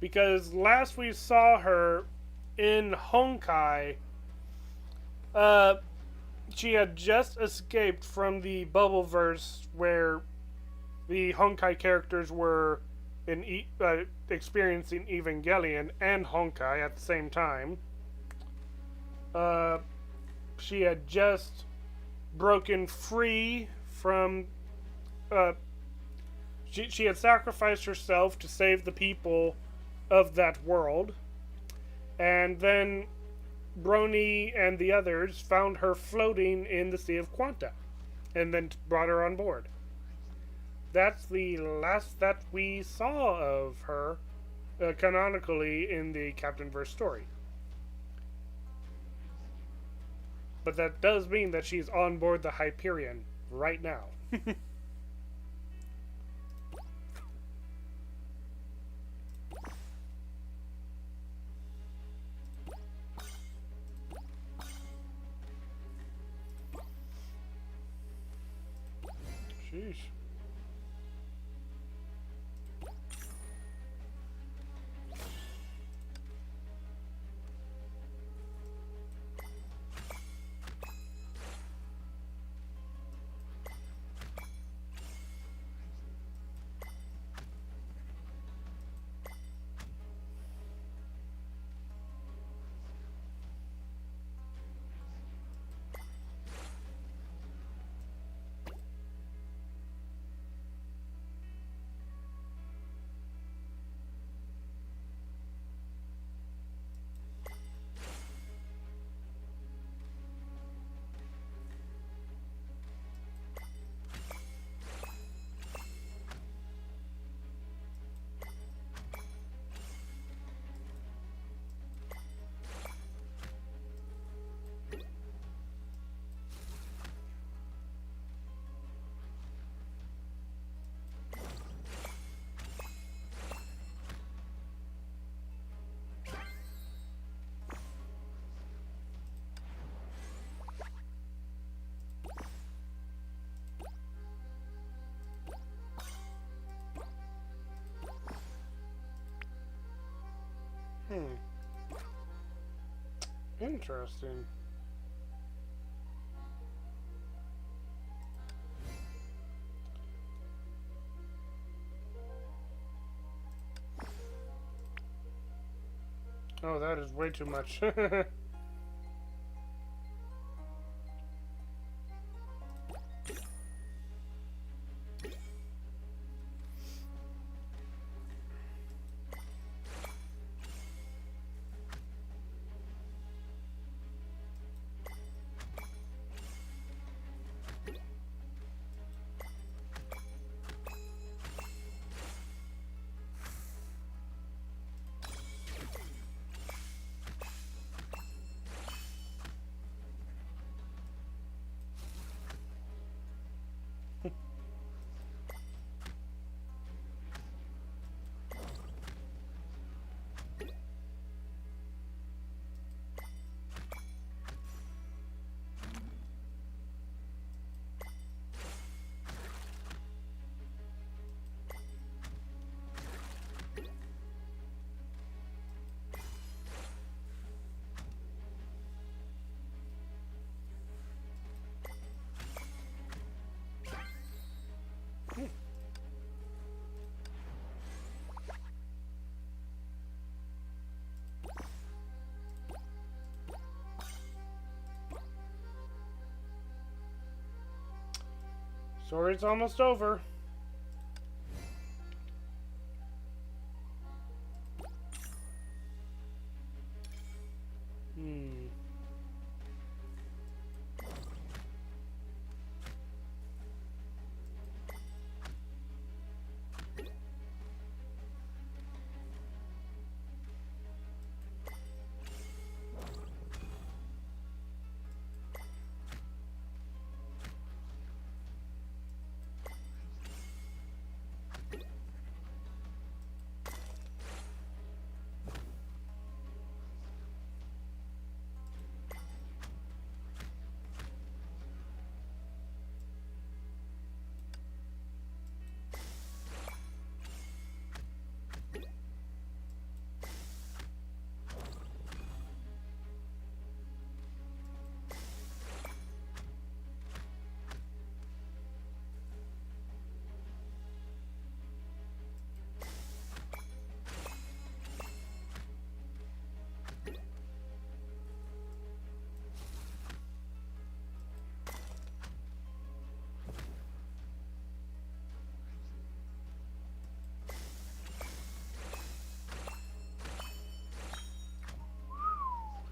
Because last we saw her in Honkai, she had just escaped from the Bubbleverse where the Honkai characters were experiencing Evangelion and Honkai at the same time. She had just broken free from... She had sacrificed herself to save the people of that world. And then Brony and the others found her floating in the Sea of Quanta. And then brought her on board. That's the last that we saw of her canonically in the Captainverse story. But that does mean that she's on board the Hyperion right now. Sheesh. Interesting. Oh, that is way too much. Story's almost over.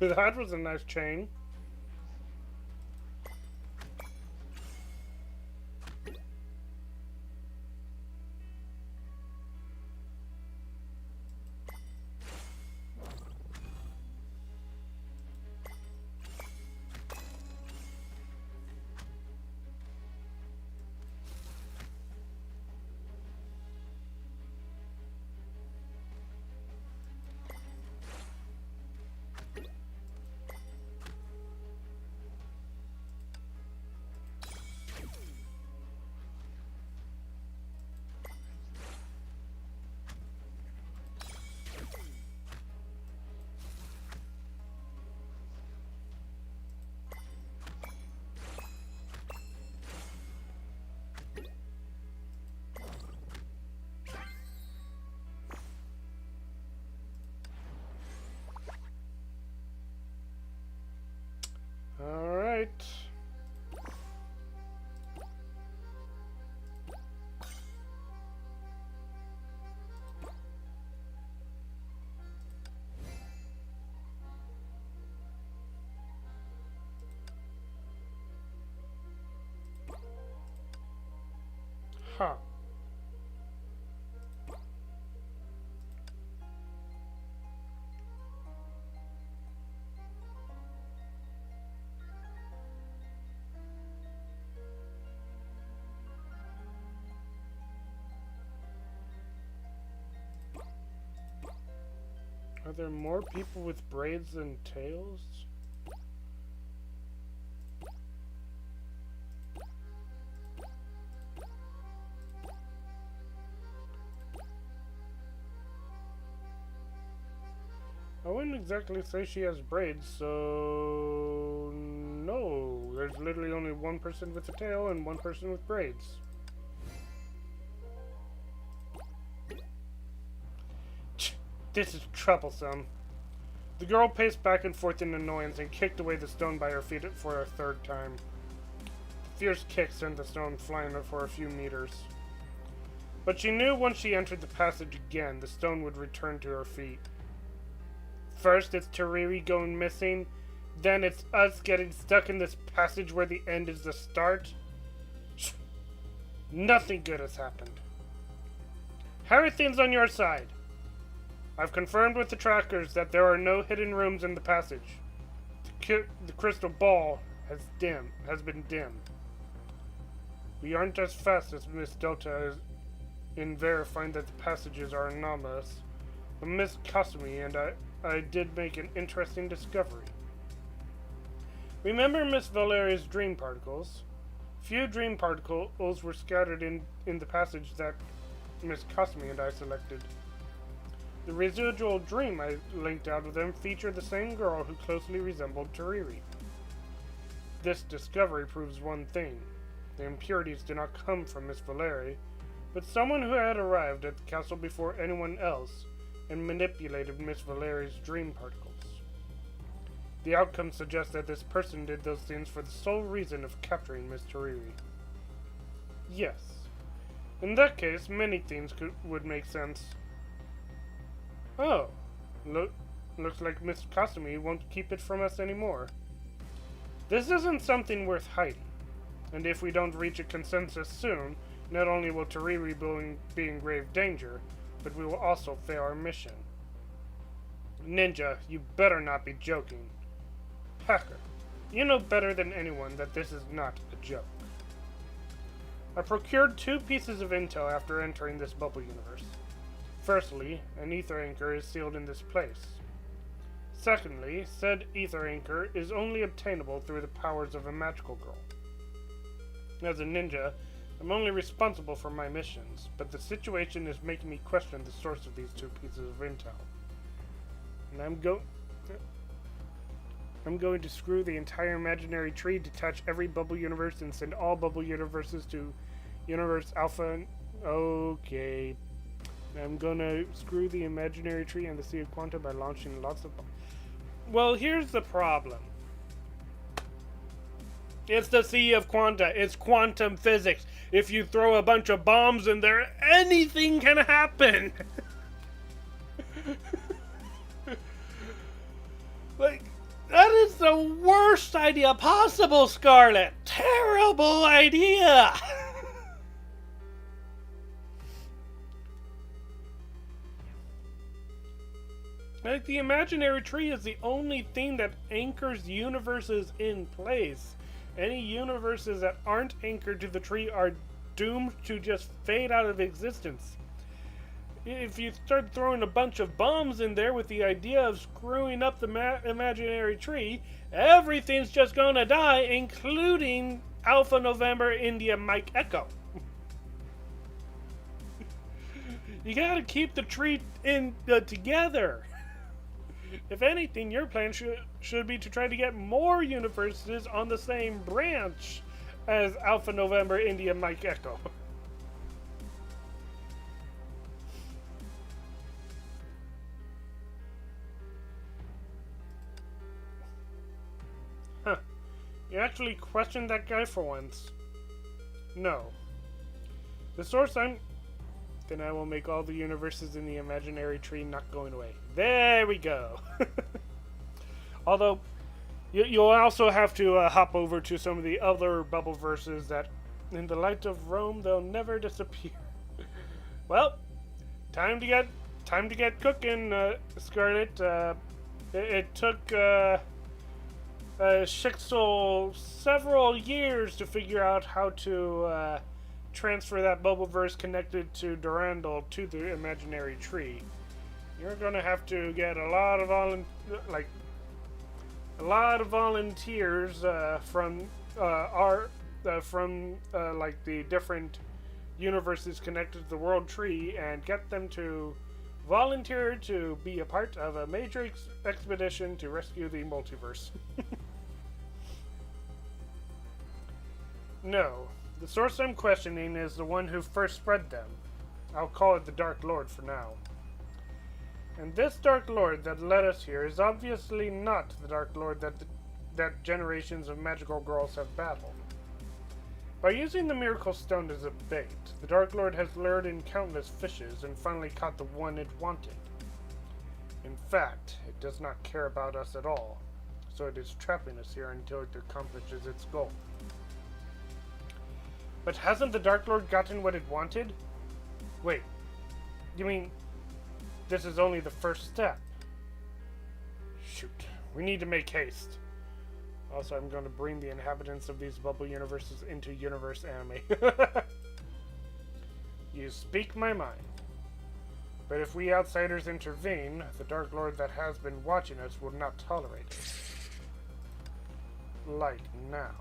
That was a nice chain. All right. Huh. Are there more people with braids than tails? wouldn't exactly say she has braids, so... No, there's literally only one person with a tail and one person with braids. This is troublesome. The girl paced back and forth in annoyance and kicked away the stone by her feet for a third time. The fierce kick sent the stone flying for a few meters. But she knew once she entered the passage again, the stone would return to her feet. First it's TeRiRi going missing, then it's us getting stuck in this passage where the end is the start. Nothing good has happened. How are things on your side? I've confirmed with the trackers that there are no hidden rooms in the passage. The crystal ball has been dimmed. We aren't as fast as Miss Delta is in verifying that the passages are anomalous, but Miss Kasumi and I did make an interesting discovery. Remember Miss Valeria's dream particles? Few dream particles were scattered in the passage that Miss Kasumi and I selected. The residual dream I linked out of them featured the same girl who closely resembled TeRiRi. This discovery proves one thing. The impurities did not come from Miss Valeria, but someone who had arrived at the castle before anyone else and manipulated Miss Valeria's dream particles. The outcome suggests that this person did those things for the sole reason of capturing Miss TeRiRi. Yes. In that case, many things would make sense. Oh, looks like Miss Kasumi won't keep it from us anymore. This isn't something worth hiding, and if we don't reach a consensus soon, not only will TeRiRi be in grave danger, but we will also fail our mission. Ninja, you better not be joking. Hacker, you know better than anyone that this is not a joke. I procured 2 pieces of intel after entering this bubble universe. Firstly, an ether anchor is sealed in this place. Secondly, said ether anchor is only obtainable through the powers of a magical girl. As a ninja, I'm only responsible for my missions, but the situation is making me question the source of these 2 pieces of intel. And I'm going to screw the entire imaginary tree, detach every bubble universe, and send all bubble universes to Universe Alpha. Okay. I'm gonna screw the imaginary tree and the Sea of Quanta by launching lots of bombs. Well, here's the problem. It's the Sea of Quanta. It's quantum physics. If you throw a bunch of bombs in there, anything can happen. Like, that is the worst idea possible, Scarlet. Terrible idea. Like, the imaginary tree is the only thing that anchors universes in place. Any universes that aren't anchored to the tree are doomed to just fade out of existence. If you start throwing a bunch of bombs in there with the idea of screwing up the imaginary tree, everything's just gonna die, including Alpha November India Mike Echo. You gotta keep the tree together. If anything, your plan should be to try to get more universes on the same branch as Alpha November India Mike Echo. Huh. You actually questioned that guy for once. No. The source Then I will make all the universes in the imaginary tree not going away. There we go. Although, you'll also have to hop over to some of the other bubble verses that, in the light of Rome, they'll never disappear. Well, time to get cooking, Scarlet. It took Shixel several years to figure out how to transfer that bubbleverse connected to Durandal to the imaginary tree. You're gonna have to get a lot of volunteers from the different universes connected to the world tree, and get them to Volunteer to be a part of a major expedition to rescue the multiverse. No, the source I'm questioning is the one who first spread them. I'll call it the Dark Lord for now. And this Dark Lord that led us here is obviously not the Dark Lord that generations of magical girls have battled. By using the Miracle Stone as a bait, the Dark Lord has lured in countless fishes and finally caught the one it wanted. In fact, it does not care about us at all, so it is trapping us here until it accomplishes its goal. But hasn't the Dark Lord gotten what it wanted? Wait, you mean this is only the first step? Shoot, we need to make haste. Also, I'm going to bring the inhabitants of these bubble universes into universe anime. You speak my mind. But if we outsiders intervene, the Dark Lord that has been watching us will not tolerate it. Like now.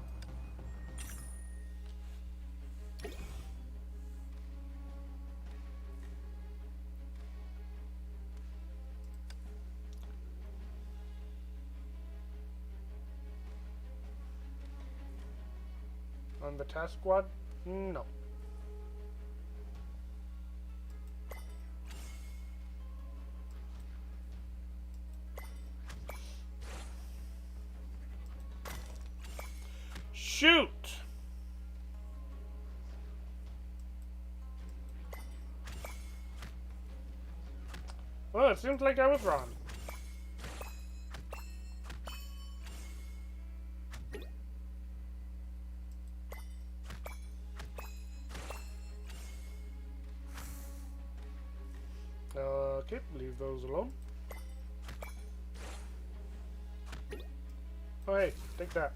On the task squad? No. Shoot! Well, it seems like I was wrong. Okay, leave those alone. Oh, hey, take that.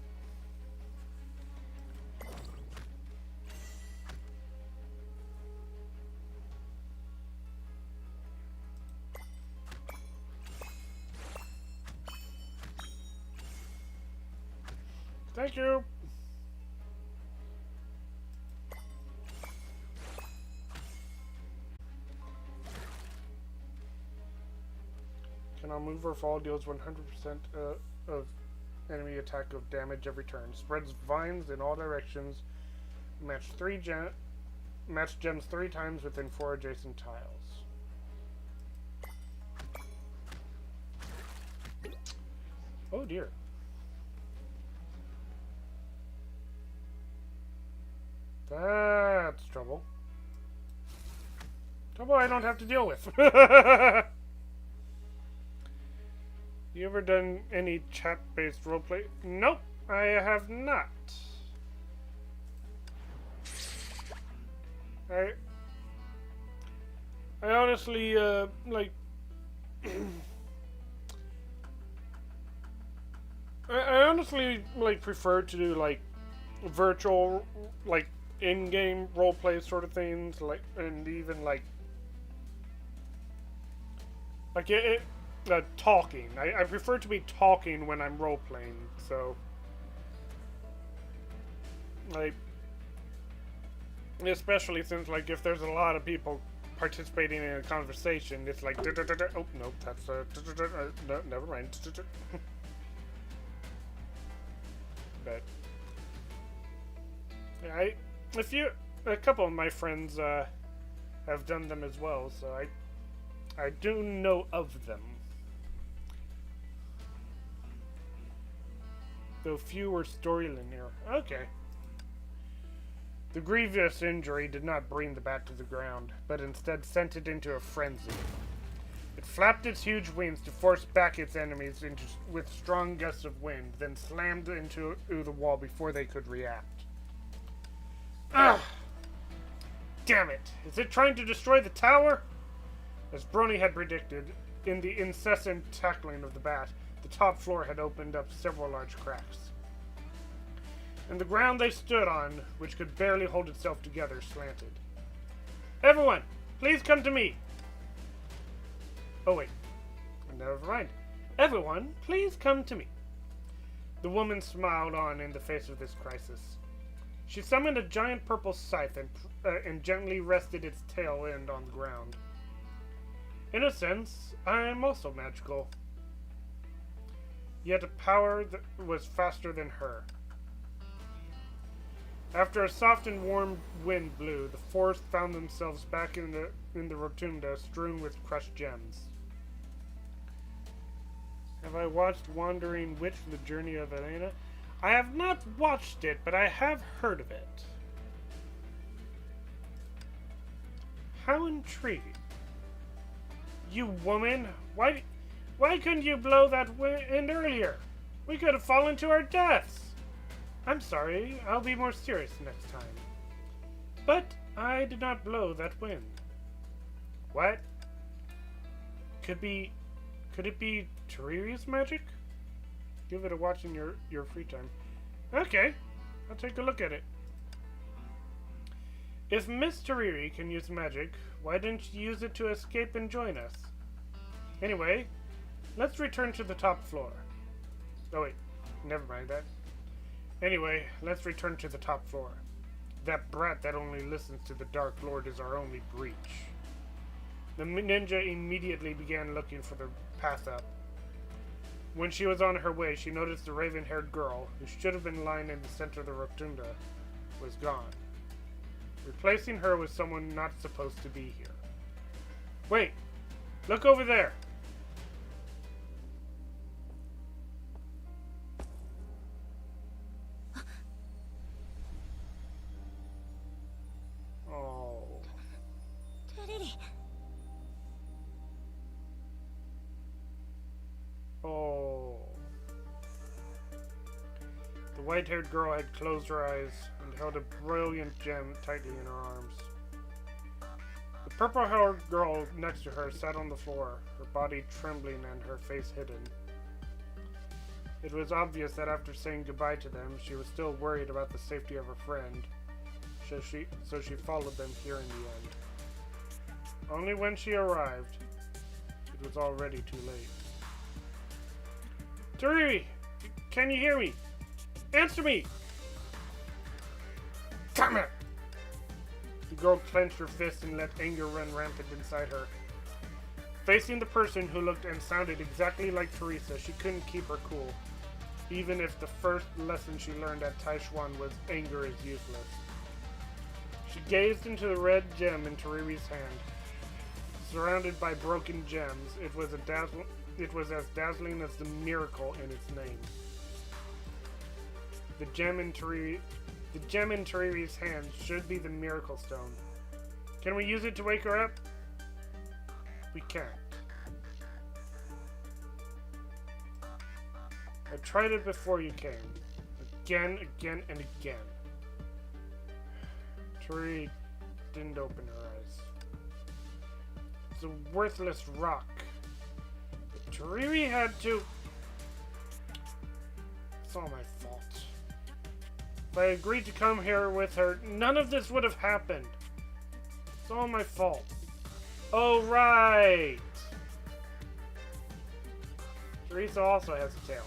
Thank you. Cannot move or fall, deals 100% of enemy attack of damage every turn. Spreads vines in all directions. Match gems 3 times within 4 adjacent tiles. Oh dear. That's trouble. Trouble I don't have to deal with. You ever done any chat-based roleplay? Nope, I have not. I honestly, like... I honestly, like, prefer to do, like, virtual, like, in-game roleplay sort of things, like, and even, like... talking. I prefer to be talking when I'm role-playing, so... Like... Especially since, like, if there's a lot of people participating in a conversation, it's like... Oh, no, that's... No, never mind. But... A couple of my friends, have done them as well, so I do know of them. Though few were storylinear. Okay. The grievous injury did not bring the bat to the ground, but instead sent it into a frenzy. It flapped its huge wings to force back its enemies with strong gusts of wind, then slammed into the wall before they could react. Ugh! Damn it! Is it trying to destroy the tower? As Brony had predicted, in the incessant tackling of the bat, the top floor had opened up several large cracks. And the ground they stood on, which could barely hold itself together, slanted. Everyone, please come to me! Oh wait, never mind. Everyone, please come to me. The woman smiled on in the face of this crisis. She summoned a giant purple scythe and gently rested its tail end on the ground. In a sense, I am also magical. Yet a power that was faster than her. After a soft and warm wind blew, the forest found themselves back in the rotunda strewn with crushed gems. Have I watched Wandering Witch: The Journey of Elena? I have not watched it, but I have heard of it. How intriguing. You woman, why couldn't you blow that wind earlier? We could have fallen to our deaths. I'm sorry, I'll be more serious next time. But I did not blow that wind. What? Could it be TeRiRi's magic? Give it a watch in your free time. Okay, I'll take a look at it. If Miss TeRiRi can use magic, why didn't she use it to escape and join us? Anyway, let's return to the top floor. Oh wait, never mind that. Anyway, let's return to the top floor. That brat that only listens to the Dark Lord is our only breach. The ninja immediately began looking for the path up. When she was on her way, she noticed the raven-haired girl, who should have been lying in the center of the rotunda, was gone. Replacing her was someone not supposed to be here. Wait! Look over there! Oh. TeRiRi. Oh. The white-haired girl had closed her eyes and held a brilliant gem tightly in her arms. The purple-haired girl next to her sat on the floor, her body trembling and her face hidden. It was obvious that after saying goodbye to them, she was still worried about the safety of her friend, so she followed them here in the end. Only when she arrived, it was already too late. TeRiRi! Can you hear me? Answer me! Come here! The girl clenched her fist and let anger run rampant inside her. Facing the person who looked and sounded exactly like Teresa, she couldn't keep her cool, even if the first lesson she learned at Taishuan was anger is useless. She gazed into the red gem in TeRiRi's hand. Surrounded by broken gems, it was as dazzling as the miracle in its name. The gem in TeRiRi's hand should be the miracle stone. Can we use it to wake her up? We can't. I tried it before you came. Again, and again. TeRiRi didn't open her eyes. It's a worthless rock. But TeRiRi had to... It's all my fault. If I agreed to come here with her, none of this would have happened. It's all my fault. Oh, right! Teresa also has a tail.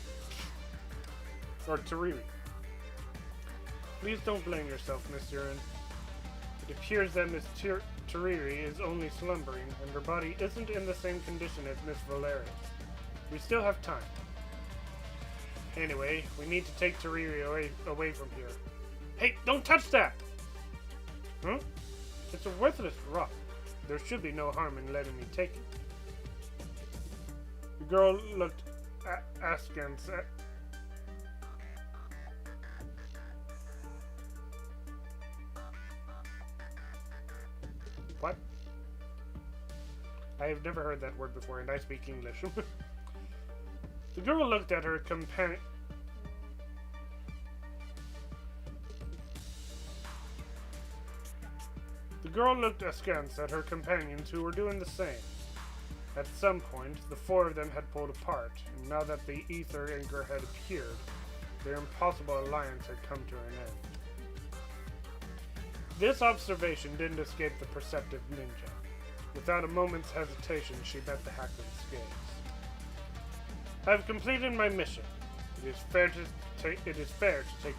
Or TeRiRi. Please don't blame yourself, Miss Urin. It appears that Miss TeRiRi is only slumbering, and her body isn't in the same condition as Miss Valerius. We still have time. Anyway, we need to take TeRiRi away from here. Hey, don't touch that! Huh? It's a worthless rock. There should be no harm in letting me take it. The girl looked askance at... What? I have never heard that word before, and I speak English. The girl looked at her companion. The girl looked askance at her companions who were doing the same. At some point, the four of them had pulled apart, and now that the Ether Anchor had appeared, their impossible alliance had come to an end. This observation didn't escape the perceptive ninja. Without a moment's hesitation, she met the hackman's gaze. I have completed my mission. It is fair to take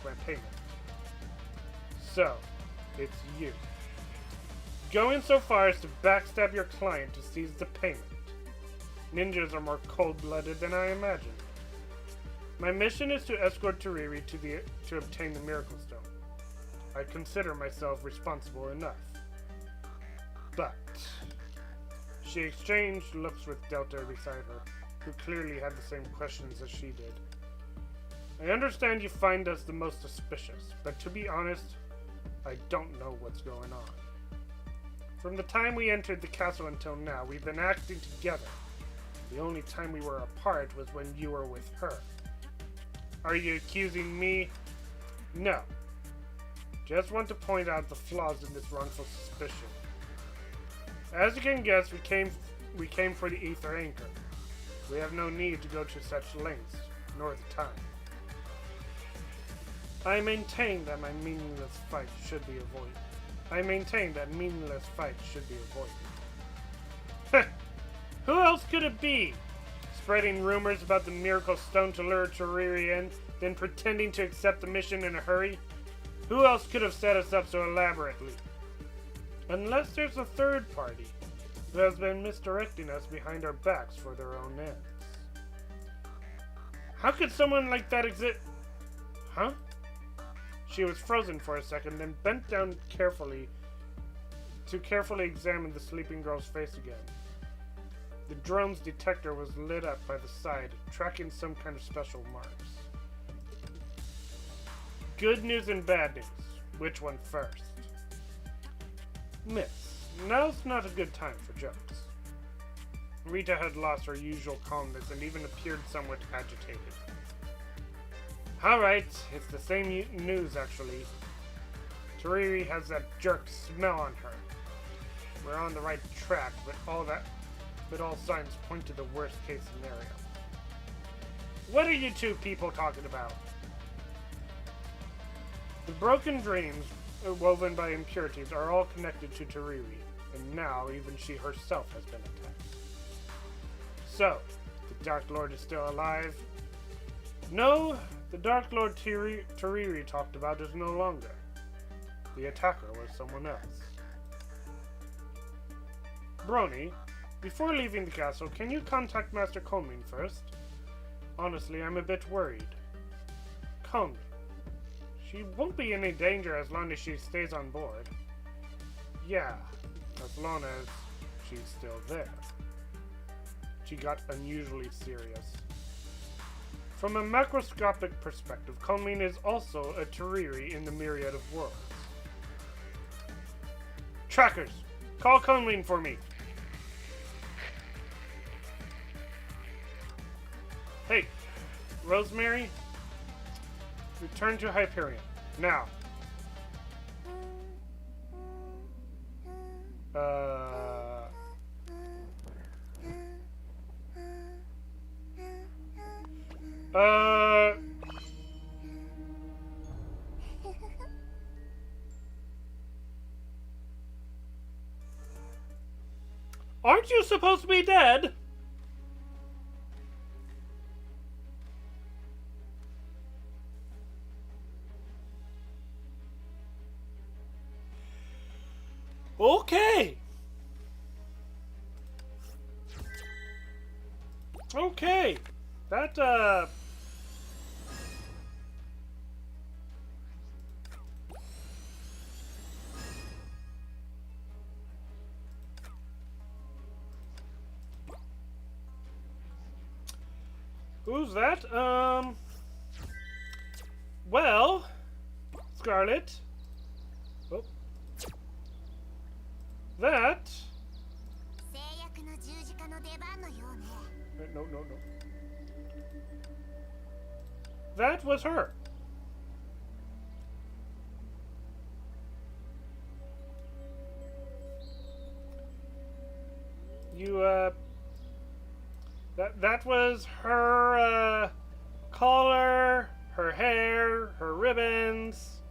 my payment. So, it's you. Going so far as to backstab your client to seize the payment. Ninjas are more cold-blooded than I imagined. My mission is to escort TeRiRi to obtain the Miracle Stone. I consider myself responsible enough. But she exchanged looks with Delta beside her, who clearly had the same questions as she did. I understand you find us the most suspicious, but to be honest, I don't know what's going on. From the time we entered the castle until now, we've been acting together. The only time we were apart was when you were with her. Are you accusing me? No. Just want to point out the flaws in this wrongful suspicion. As you can guess, we came for the Ether Anchor. We have no need to go to such lengths, nor the time. I maintain that meaningless fight should be avoided. Who else could it be? Spreading rumors about the Miracle Stone to lure TeRiRi in, then pretending to accept the mission in a hurry? Who else could have set us up so elaborately? Unless there's a third party who has been misdirecting us behind our backs for their own ends. How could someone like that exist? Huh? She was frozen for a second, then bent down carefully examine the sleeping girl's face again. The drone's detector was lit up by the side, tracking some kind of special marks. Good news and bad news. Which one first? Miss, now's not a good time for jokes. Rita had lost her usual calmness and even appeared somewhat agitated. Alright, it's the same news actually. TeRiRi has that jerk smell on her. We're on the right track, but all signs point to the worst case scenario. What are you two people talking about? The broken dreams woven by impurities are all connected to TeRiRi, and now even she herself has been attacked. So, the Dark Lord is still alive? No, the Dark Lord TeRiRi talked about is no longer. The attacker was someone else. Brony, before leaving the castle, can you contact Master Coleman first? Honestly, I'm a bit worried. Coleman. She won't be in any danger as long as she stays on board. Yeah, as long as she's still there. She got unusually serious. From a macroscopic perspective, Coleman is also a TeRiRi in the myriad of worlds. Trackers, call Coleman for me. Hey, Rosemary, return to Hyperion, now. Aren't you supposed to be dead? Okay. Okay. That, Who's that? Well, Scarlet. Oh. That. No. That was her. That was her, collar, her hair, her ribbons.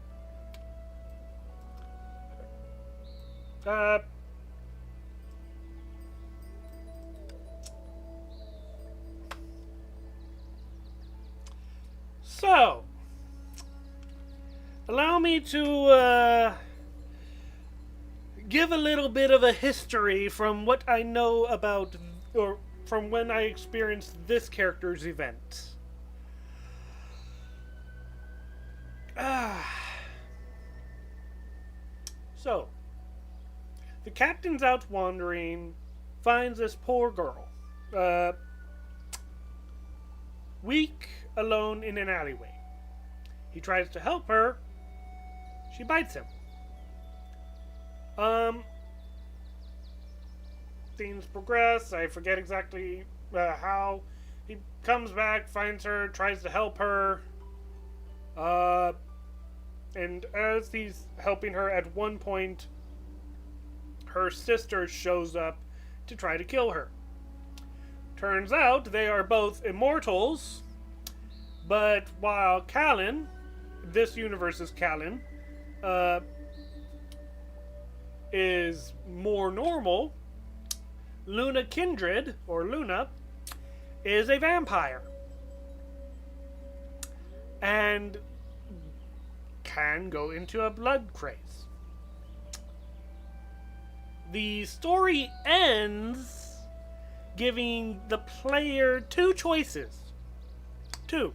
So, allow me to, give a little bit of a history from what I know about, or from when I experienced this character's event. So, the captain's out wandering, finds this poor girl, weak, alone in an alleyway. He tries to help her. She bites him. Things progress. I forget exactly how. He comes back, finds her, tries to help her. And as he's helping her, at one point, her sister shows up to try to kill her. Turns out they are both immortals, but while Callan, this universe's Callan, is more normal, Luna Kindred, or Luna, is a vampire. And can go into a blood craze. The story ends giving the player two choices. Two.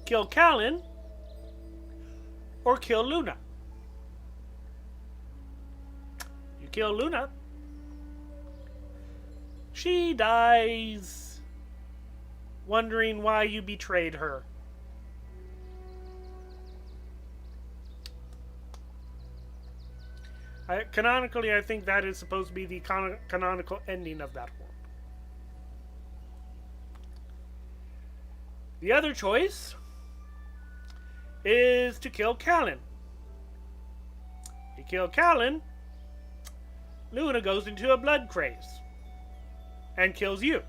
Kill Callan or kill Luna. You kill Luna, she dies wondering why you betrayed her. Canonically, I think that is supposed to be the canonical ending of that world. The other choice is to kill Callan. You kill Callan, Luna goes into a blood craze and kills you.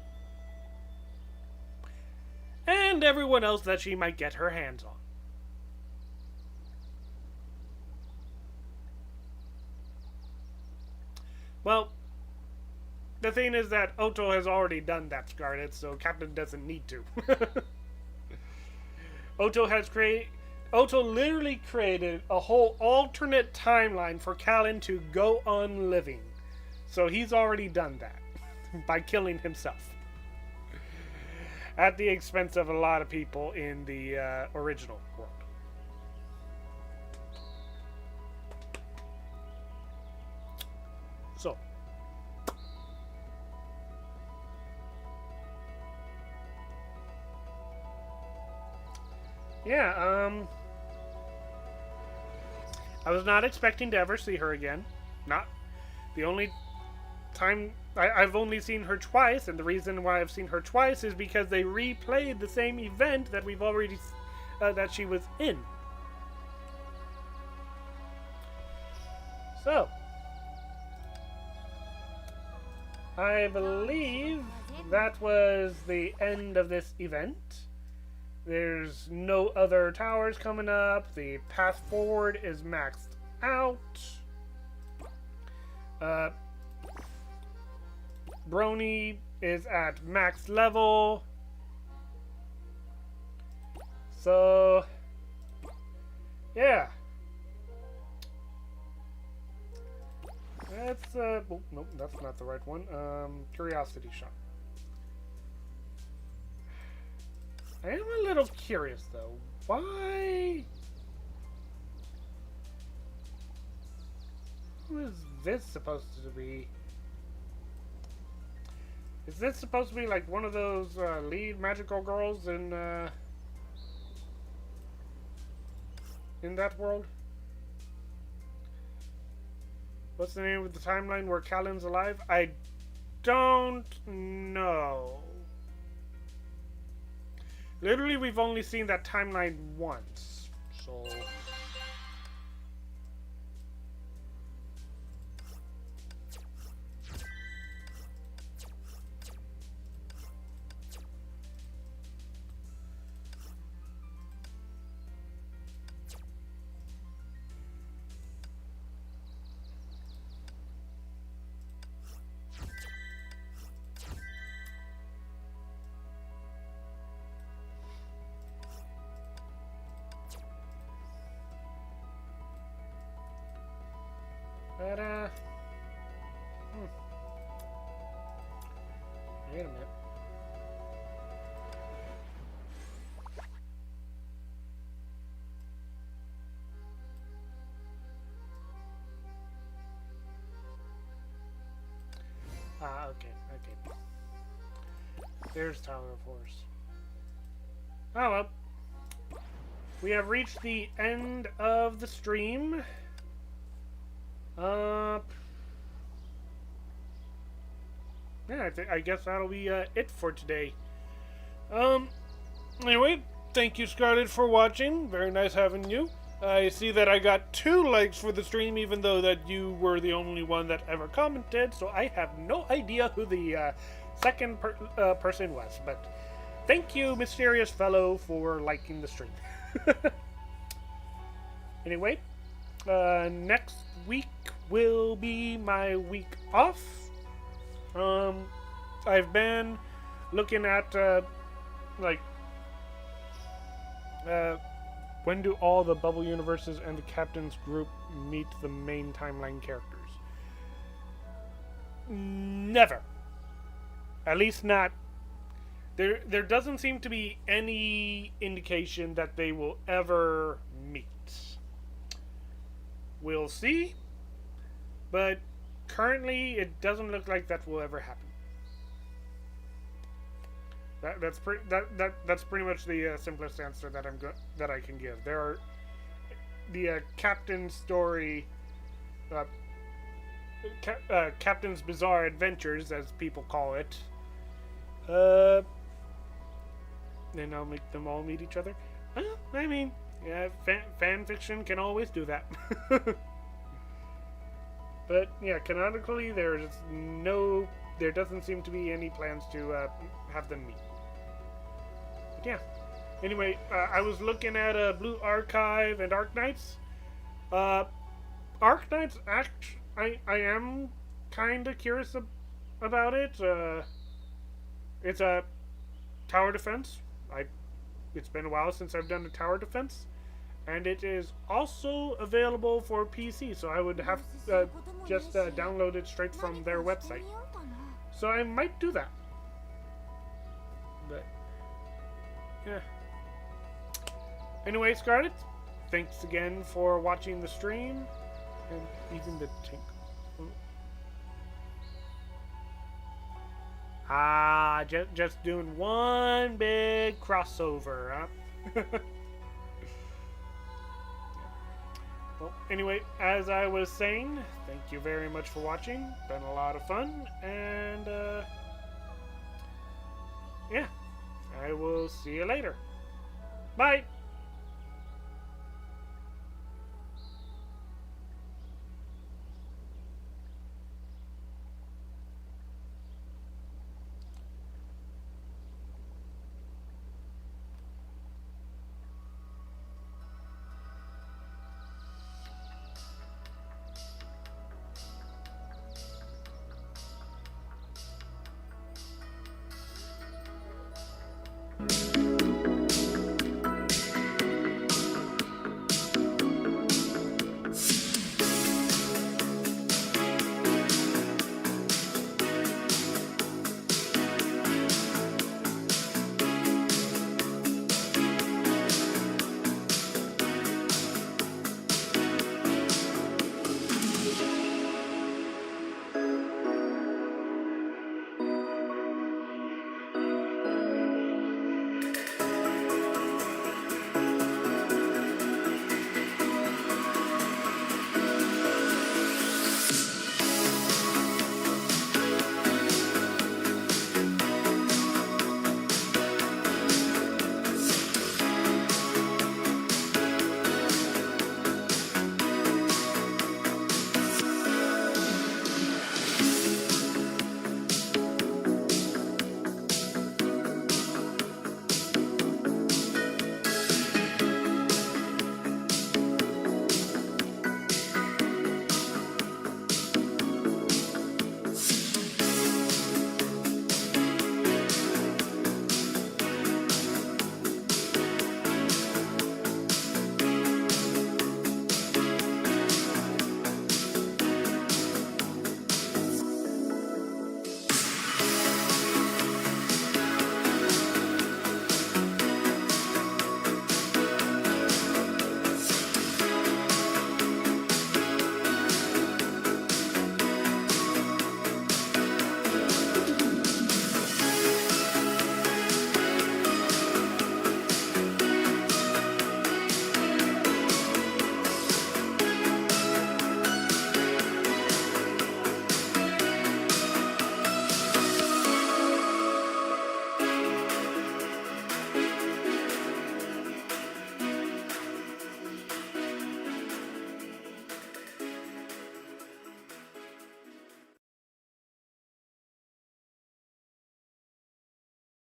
And everyone else that she might get her hands on. Well, the thing is that Otto has already done that, Scarlet, so Captain doesn't need to. Otto literally created a whole alternate timeline for Callan to go on living. So he's already done that by killing himself. At the expense of a lot of people in the original world. So. Yeah, I was not expecting to ever see her again. Not the only time I've only seen her twice, and the reason why I've seen her twice is because they replayed the same event that we've already that she was in. So, I believe that was the end of this event. There's no other towers coming up. The path forward is maxed out. Brony is at max level. So, yeah. That's, oh, nope, that's not the right one. Curiosity shop. I am a little curious, though. Why? Who is this supposed to be? Is this supposed to be like one of those lead magical girls in that world? What's the name of the timeline where Callan's alive? I don't know. Literally, we've only seen that timeline once, so... But, Ah, okay, okay. There's Tower of Horse. Oh well. We have reached the end of the stream. Yeah, I guess that'll be it for today. Anyway, thank you, Scarlett, for watching. Very nice having you. I see that I got 2 likes for the stream, even though that you were the only one that ever commented, so I have no idea who the second person was. But thank you, mysterious fellow, for liking the stream. Anyway, next week will be my week off. I've been looking at, when do all the bubble universes and the captain's group meet the main timeline characters? Never. At least not. There doesn't seem to be any indication that they will ever meet. We'll see. But currently, it doesn't look like that will ever happen. That's pretty much the simplest answer that I can give. There are the Captain's story, Captain's Bizarre Adventures, as people call it. Then I'll make them all meet each other. I mean, yeah, fan fiction can always do that. But yeah, canonically, there doesn't seem to be any plans to have them meet. But yeah. Anyway, I was looking at Blue Archive and Arknights. Arknights, I am kind of curious about it. It's a tower defense. It's been a while since I've done a tower defense. And it is also available for PC, so I would have just download it straight from their website. So I might do that. But, yeah. Anyway, Scarlett, thanks again for watching the stream. And even the tank. Ah, just doing one big crossover, huh? Well, anyway, as I was saying, thank you very much for watching. Been a lot of fun, and yeah, I will see you later. Bye!